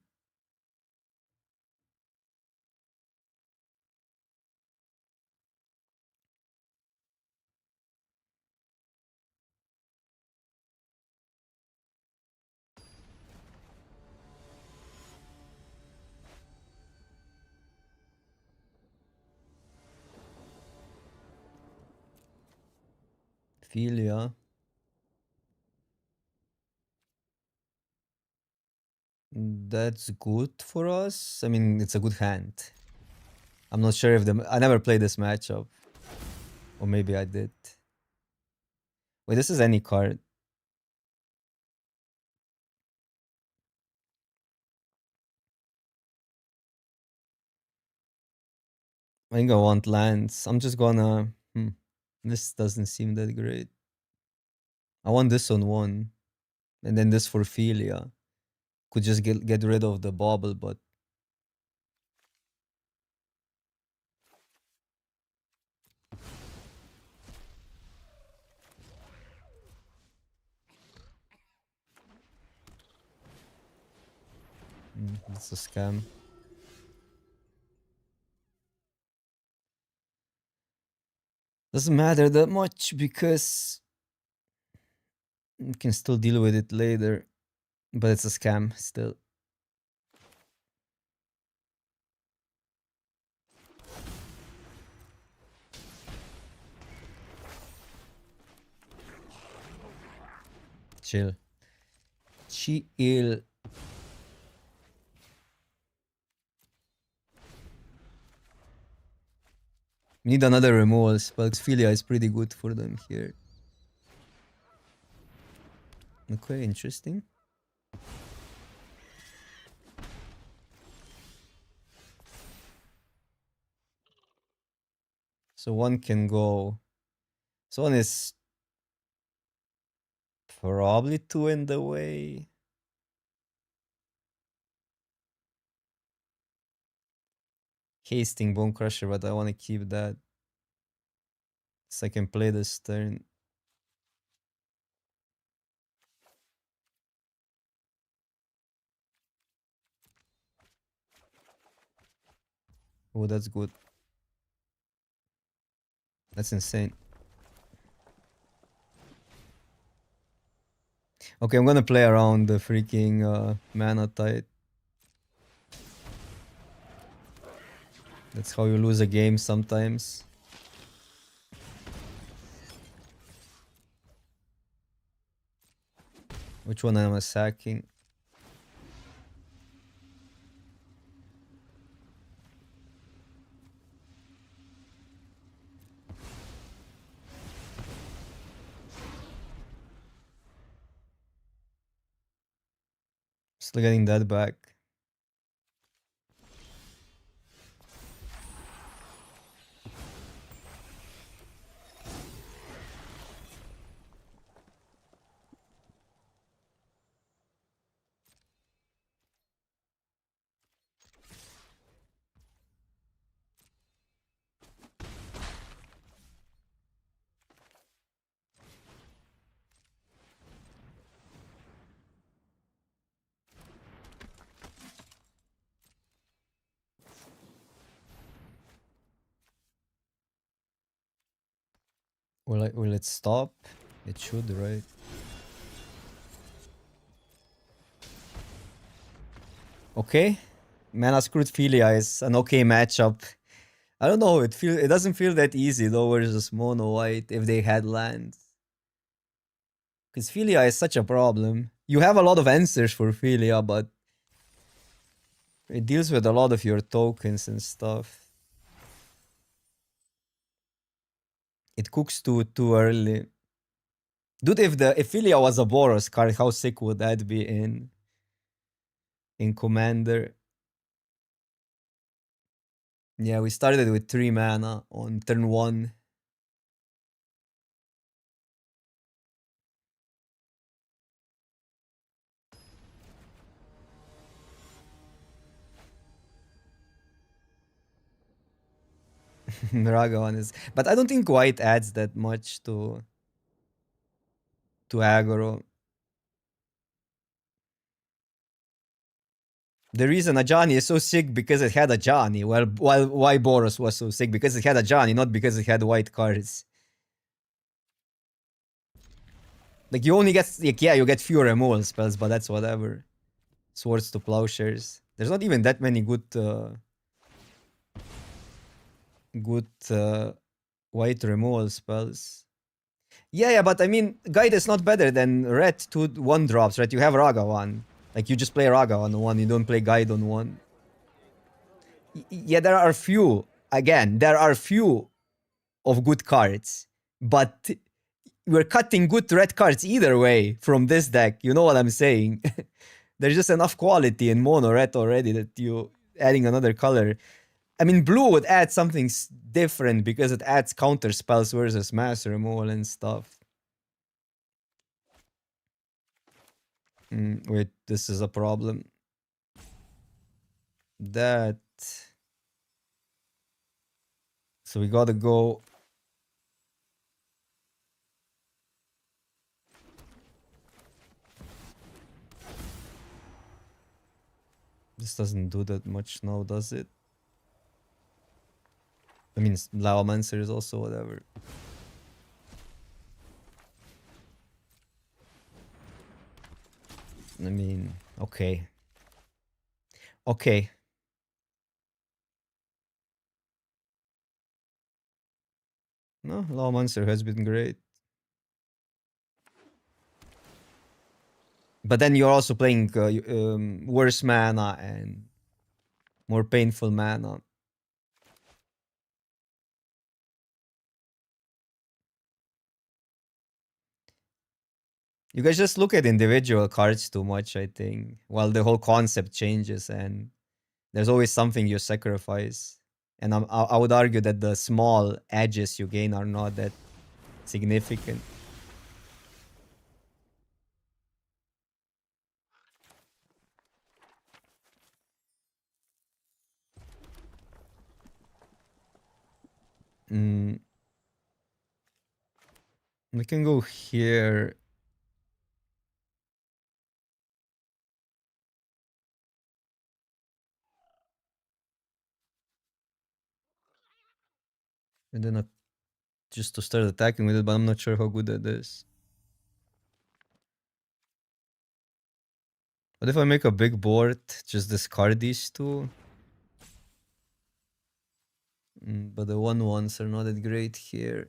Philia. That's good for us. I mean, it's a good hand. I'm not sure if I never played this matchup. Or maybe I did. Wait, this is any card. I think I want lands. I'm just gonna... This doesn't seem that great. I want this on 1. And then this for Philia. Could just get rid of the bobble, but... It's a scam. Doesn't matter that much because you can still deal with it later. But it's a scam still. Chill. Chill. Need another removal spell. Philia is pretty good for them here. Okay, interesting. So one can go. So one is probably two in the way. Hasting Bone Crusher, but I want to keep that. So I can play this turn. Oh, that's good. That's insane. Okay, I'm gonna play around the freaking mana tide. That's how you lose a game sometimes. Which one am I sacking? Still getting that back. Will it stop? It should, right? Okay. Mana Screwed Philia is an okay matchup. I don't know, it doesn't feel that easy though versus Mono White if they had lands. Because Philia is such a problem. You have a lot of answers for Philia, but it deals with a lot of your tokens and stuff. It cooks too early. Dude, if Philia was a Boros card, how sick would that be in Commander? Yeah, we started with 3 mana on turn 1. Ragavan is... But I don't think white adds that much to aggro. The reason Ajani is so sick because it had Ajani. While why Boros was so sick? Because it had Ajani, not because it had white cards. Like you only get... Like, yeah, you get fewer removal spells, but that's whatever. Swords to Plowshares. There's not even that many good... white removal spells. Yeah, but I mean, Guide is not better than red 2/1 drops, right? You have Raga 1. Like, you just play Raga on 1, you don't play Guide on 1. Yeah, there are few. Again, there are few of good cards. But we're cutting good red cards either way from this deck. You know what I'm saying? There's just enough quality in mono red already that you adding another color. I mean, blue would add something different because it adds counter spells versus mass removal and stuff. Wait, this is a problem. That... So we gotta go... This doesn't do that much now, does it? I mean, Laomancer is also whatever. I mean, okay. Okay. No, Laomancer has been great. But then you're also playing worse mana and more painful mana. You guys just look at individual cards too much, I think, while the whole concept changes and there's always something you sacrifice. And I would argue that the small edges you gain are not that significant. Mm, we can go here. And then just to start attacking with it, but I'm not sure how good that is. What if I make a big board, just discard these two? But the 1/1s are not that great here.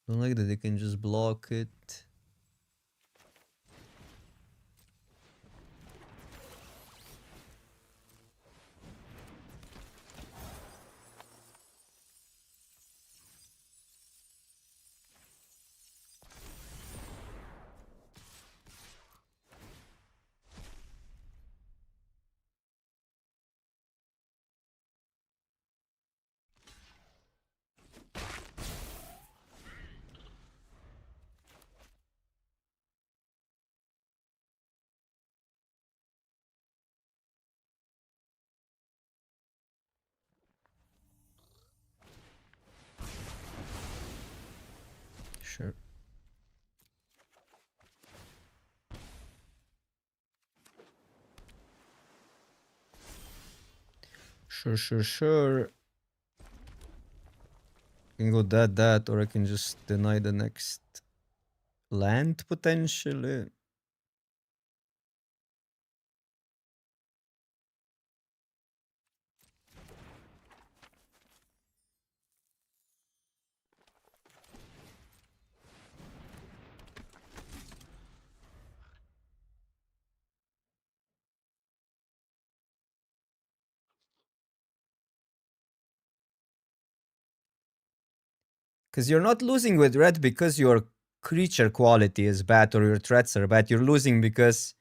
Don't like that they can just block it. Sure. Sure. I can go that, or I can just deny the next land potentially. Because you're not losing with red because your creature quality is bad or your threats are bad. You're losing because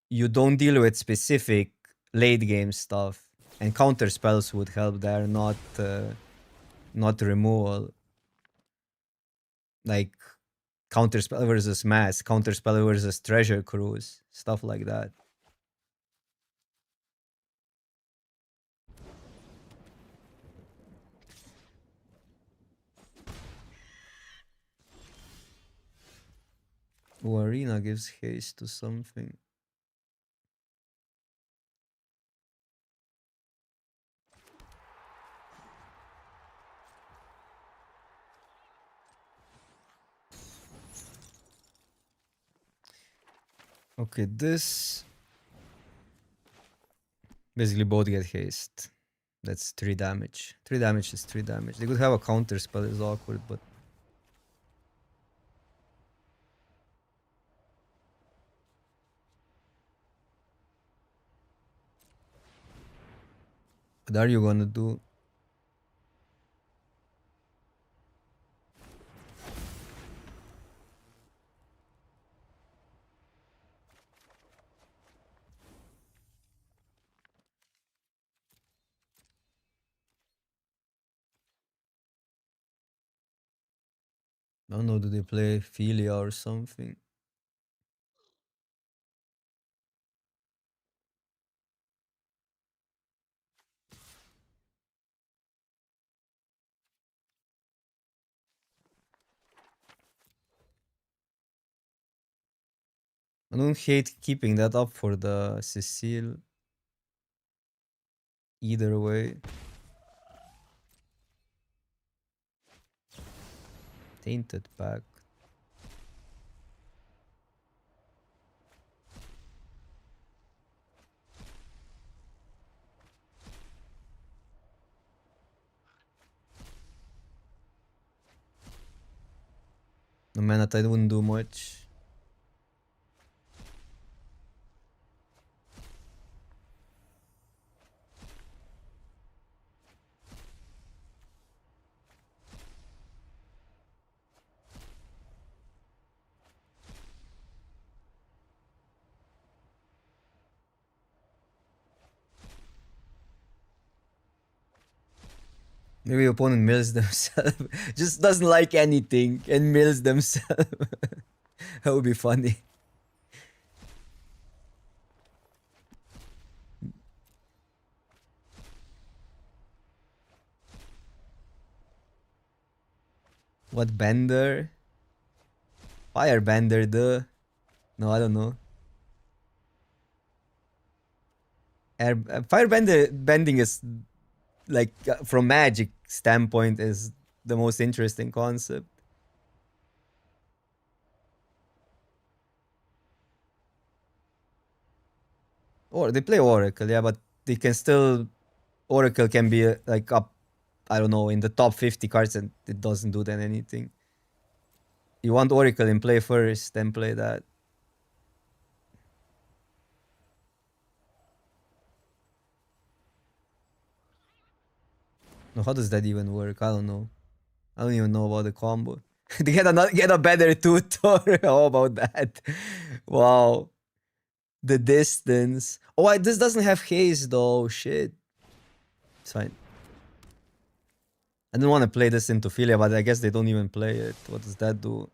you don't deal with specific late game stuff. And counter spells would help there, not removal. Like counter spell versus mass, counter spell versus treasure cruise, stuff like that. Oh, arena gives haste to something. Okay, this basically both get haste. That's 3 damage. 3 damage is 3 damage. They could have a counter spell, it's awkward, but what are you gonna do? I don't know, do they play Philia or something? I don't hate keeping that up for the Cecile. Either way. Tainted pack. The mana tide wouldn't do much. Maybe opponent mills themselves. Just doesn't like anything and mills themselves. That would be funny. What bender? Fire bender, duh. No, I don't know. Fire bending is like from Magic standpoint is the most interesting concept. Or they play Oracle, yeah, but they can still Oracle can be like up, I don't know, in the top 50 cards, and it doesn't do then anything. You want Oracle in play first, then play that. No, how does that even work? I don't know. I don't even know about the combo. They get a better tutor. How about that? Wow. The distance. Oh, this doesn't have haste though. Shit. It's fine. I didn't want to play this into Philia, but I guess they don't even play it. What does that do?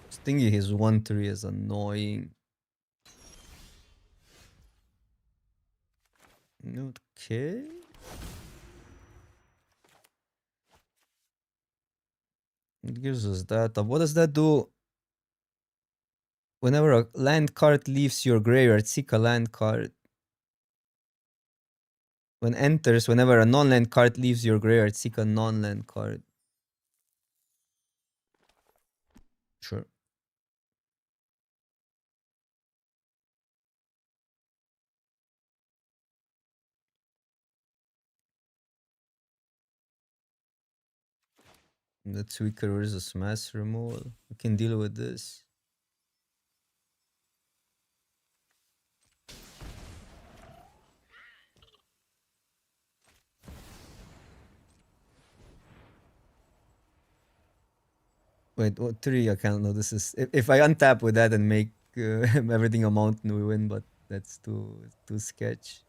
Stingy his 1-3 is annoying. Okay. It gives us that. What does that do? Whenever a land card leaves your graveyard, seek a land card. When enters, whenever a non-land card leaves your graveyard, seek a non-land card. Sure. That's weaker versus mass removal. We can deal with this. Wait, what 3? I can't know. This is if I untap with that and make everything a mountain, we win. But that's too sketch.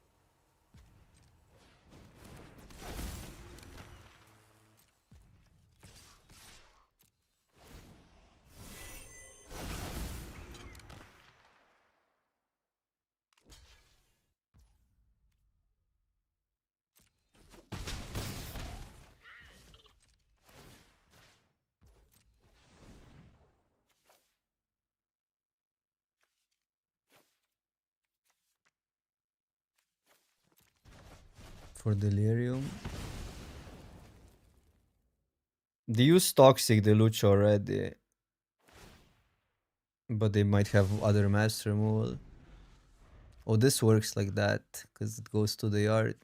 For Delirium. They use Toxic Deluge already. But they might have other mass removal. Oh, this works like that, because it goes to the yard.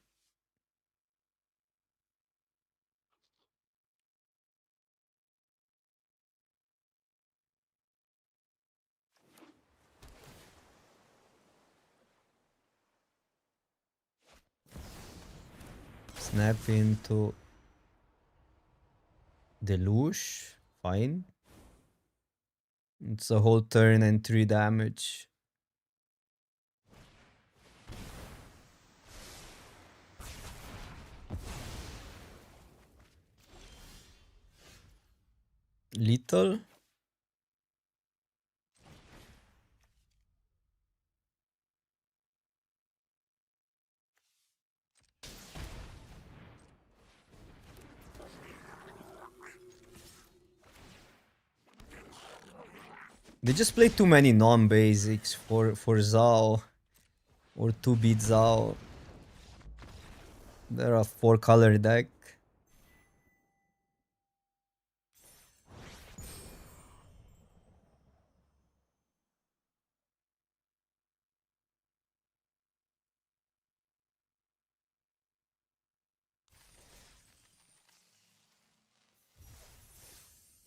Snap into Deluge. Fine. It's a whole turn and 3 damage. Lethal. They just play too many non-basics for Zhao. Or 2-beat Zhao. They're a 4-color deck.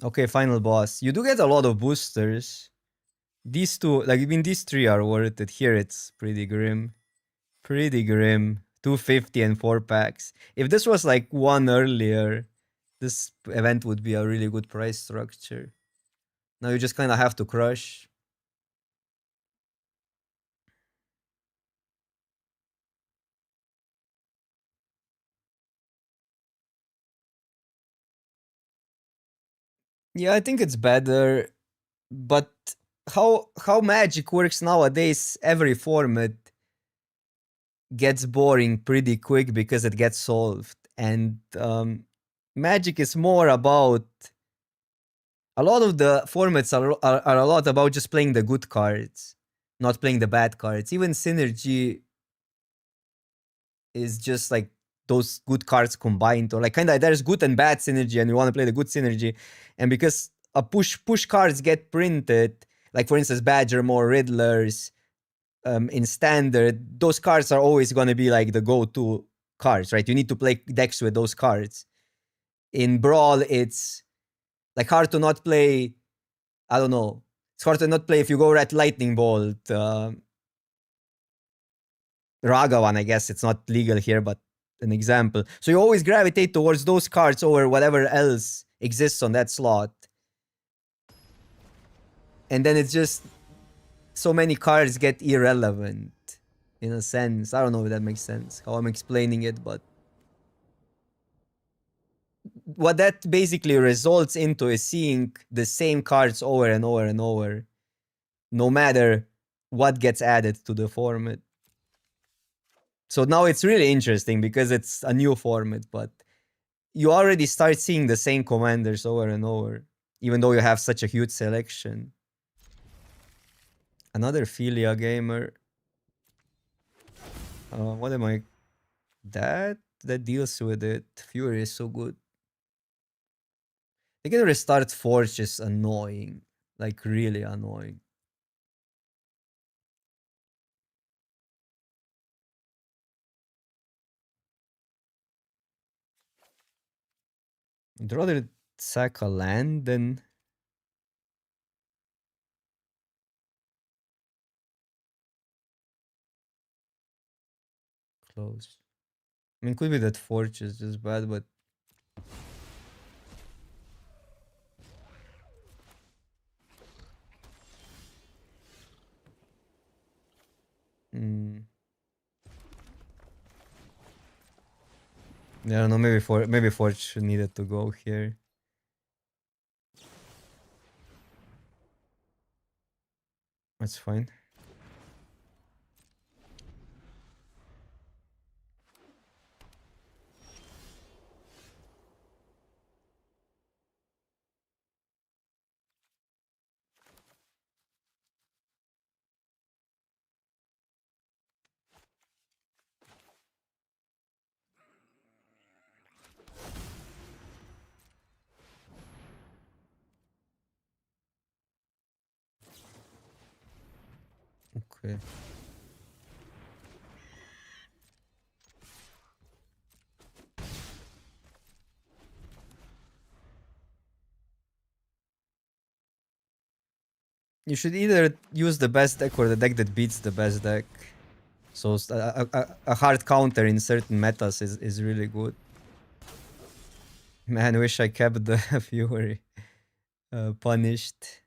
Okay, final boss. You do get a lot of boosters. These two, like, I mean, these three are worth it. Here it's pretty grim. Pretty grim. 250 and 4 packs. If this was like one earlier, this event would be a really good price structure. Now you just kind of have to crush. Yeah, I think it's better, but how Magic works nowadays, every format gets boring pretty quick because it gets solved, and Magic is more about a lot of the formats are a lot about just playing the good cards, not playing the bad cards. Even Synergy is just like those good cards combined, or like kind of there's good and bad Synergy, and you want to play the good Synergy, and because a push cards get printed, like for instance Badger, more Riddlers, in standard, those cards are always going to be like the go-to cards, right? You need to play decks with those cards. In Brawl, it's like hard to not play. I don't know. It's hard to not play if you go at Lightning Bolt, Ragavan. I guess it's not legal here, but an example. So you always gravitate towards those cards over whatever else exists on that slot. And then it's just so many cards get irrelevant in a sense. I don't know if that makes sense, how I'm explaining it, but what that basically results into is seeing the same cards over and over and over, no matter what gets added to the format. So now it's really interesting because it's a new format, but you already start seeing the same commanders over and over, even though you have such a huge selection. Another Philia gamer. What am I? That deals with it. Fury is so good. They can restart Forge is annoying, like really annoying. I'd rather sack a land than close. I mean, could be that Forge is just bad, but mm, yeah, I don't know. Maybe Forge needed to go here. That's fine. Okay. You should either use the best deck or the deck that beats the best deck. So a hard counter in certain metas is really good. Man, wish I kept the Fury. Punished.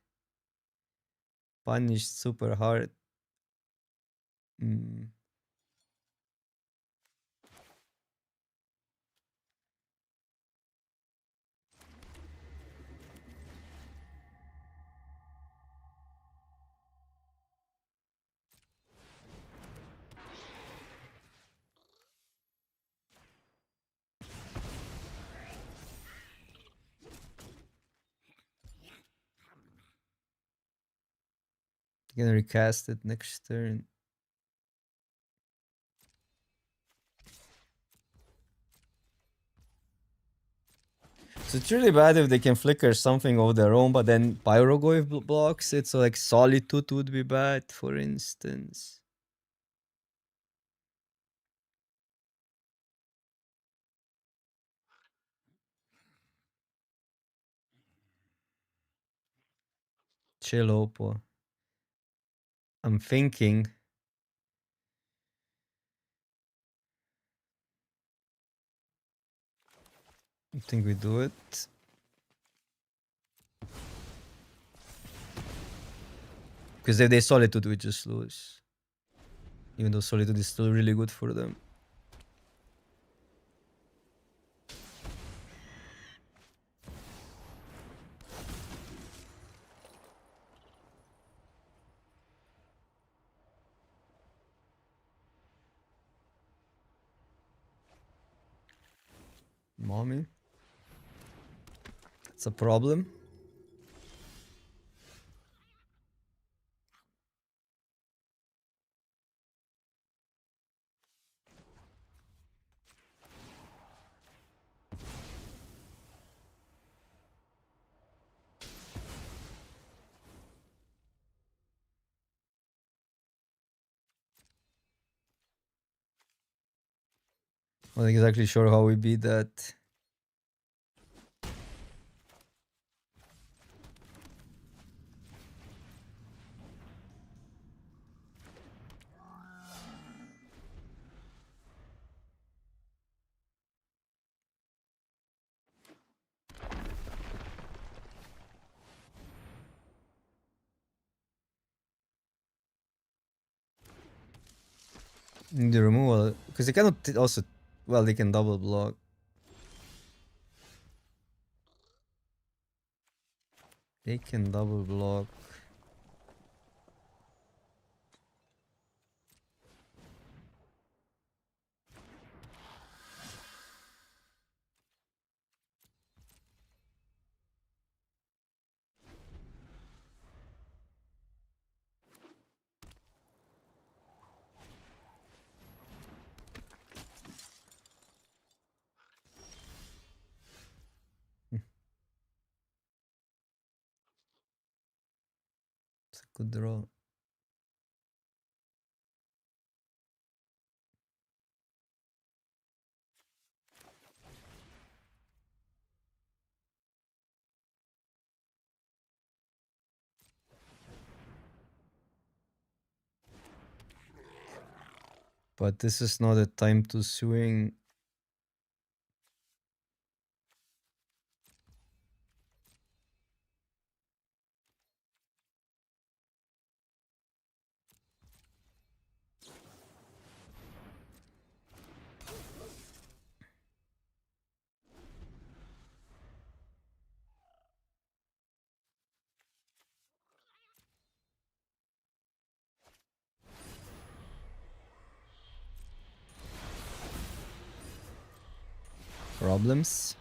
Punished super hard. Mm. Gonna recast it next turn. So it's really bad if they can flicker something of their own, but then Pyrogoyf blocks it. So like Solitude would be bad, for instance. Chill, Oppo. I'm thinking. I think we do it. Because if they Solitude, we just lose. Even though Solitude is still really good for them. Mommy. It's a problem. I'm not exactly sure how we beat that. The removal. Because they cannot also... Well, they can double block. They can double block. It's a good draw. But this is not a time to swing. Problems.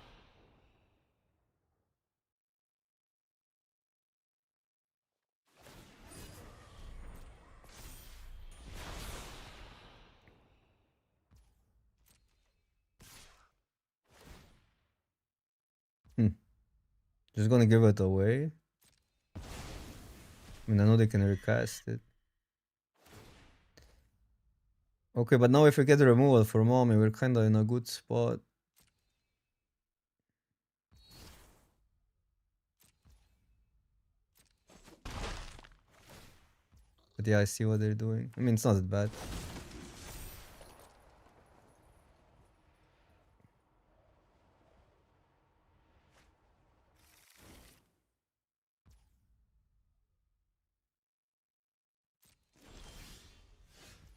Just gonna give it away. I mean, I know they can recast it. Okay, but now if we get the removal for Mommy, we're kinda in a good spot. But yeah, I see what they're doing. I mean, it's not that bad.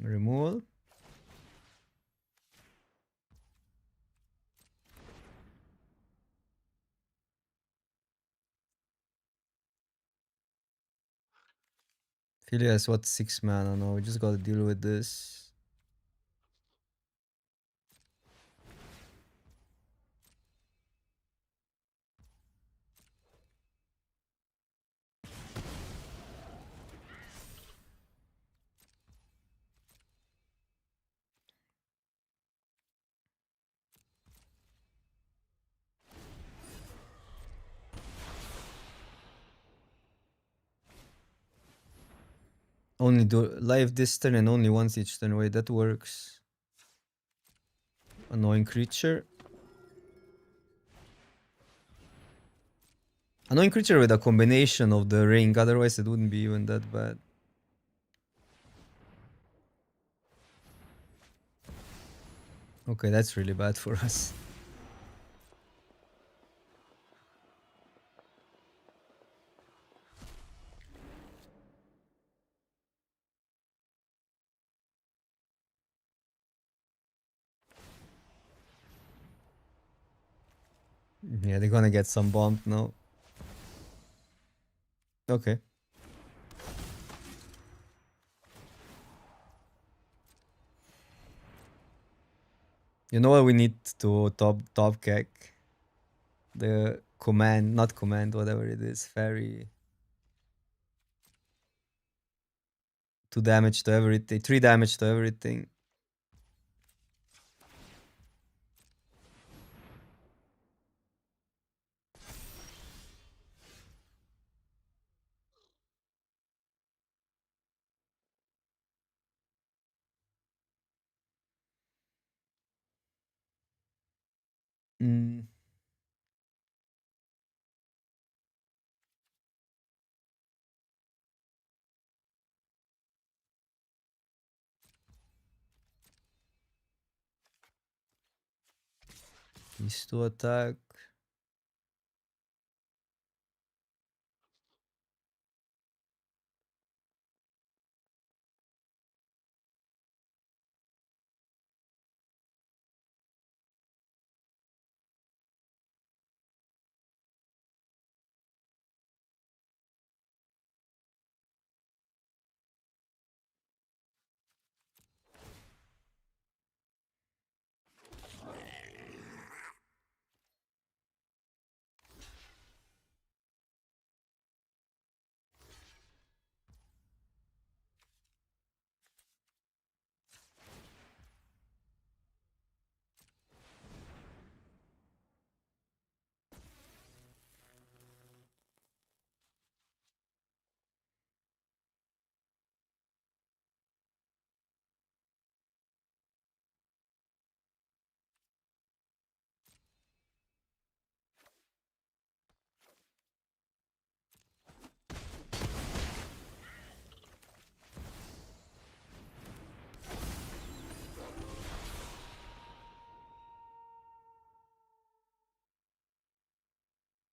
Removal. Philia is what, 6 mana now. We just gotta deal with this. Only do live this turn and only once each turn. Wait, that works. Annoying creature. Annoying creature with a combination of the ring, otherwise it wouldn't be even that bad. Okay, that's really bad for us. Yeah, they're gonna get some bumped now. Okay. You know what we need to top kick? The command, not command, whatever it is, fairy. 2 damage to everything, 3 damage to everything. Mm. These two attack.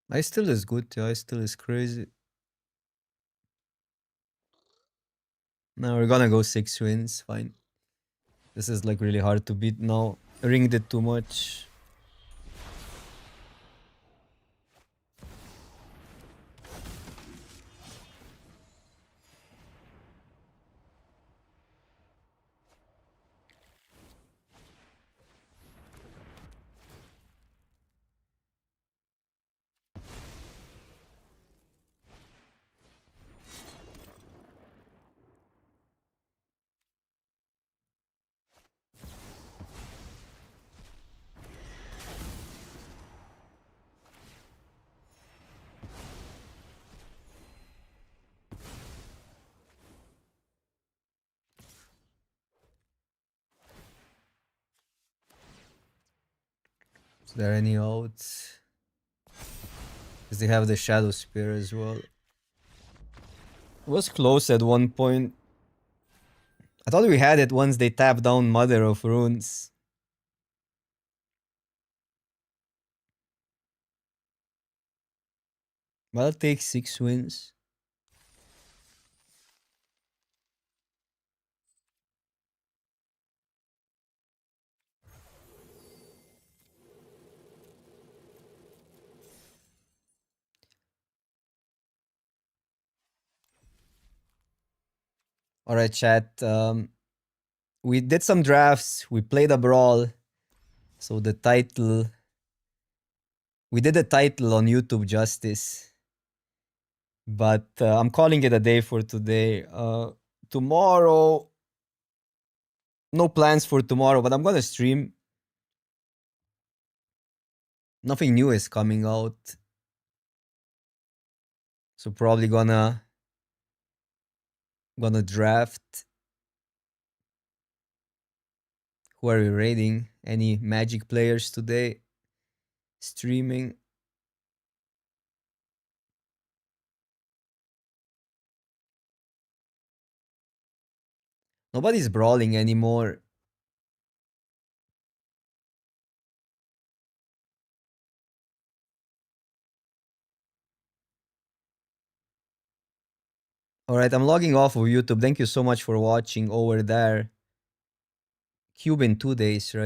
I still is good, yeah, I still is crazy. Now we're gonna go 6 wins, fine. This is like really hard to beat now. Ringed it too much. Is there any outs? Because they have the Shadow Spear as well. It was close at one point. I thought we had it once they tapped down Mother of Runes. But I'll take 6 wins. Alright, chat. We did some drafts. We played a brawl. So the title. We did a title on YouTube Justice. But I'm calling it a day for today. Tomorrow. No plans for tomorrow, but I'm gonna stream. Nothing new is coming out. So probably gonna draft. Who are we raiding? Any Magic players today? Streaming. Nobody's brawling anymore. Alright, I'm logging off of YouTube. Thank you so much for watching over there. Cube in 2 days, right?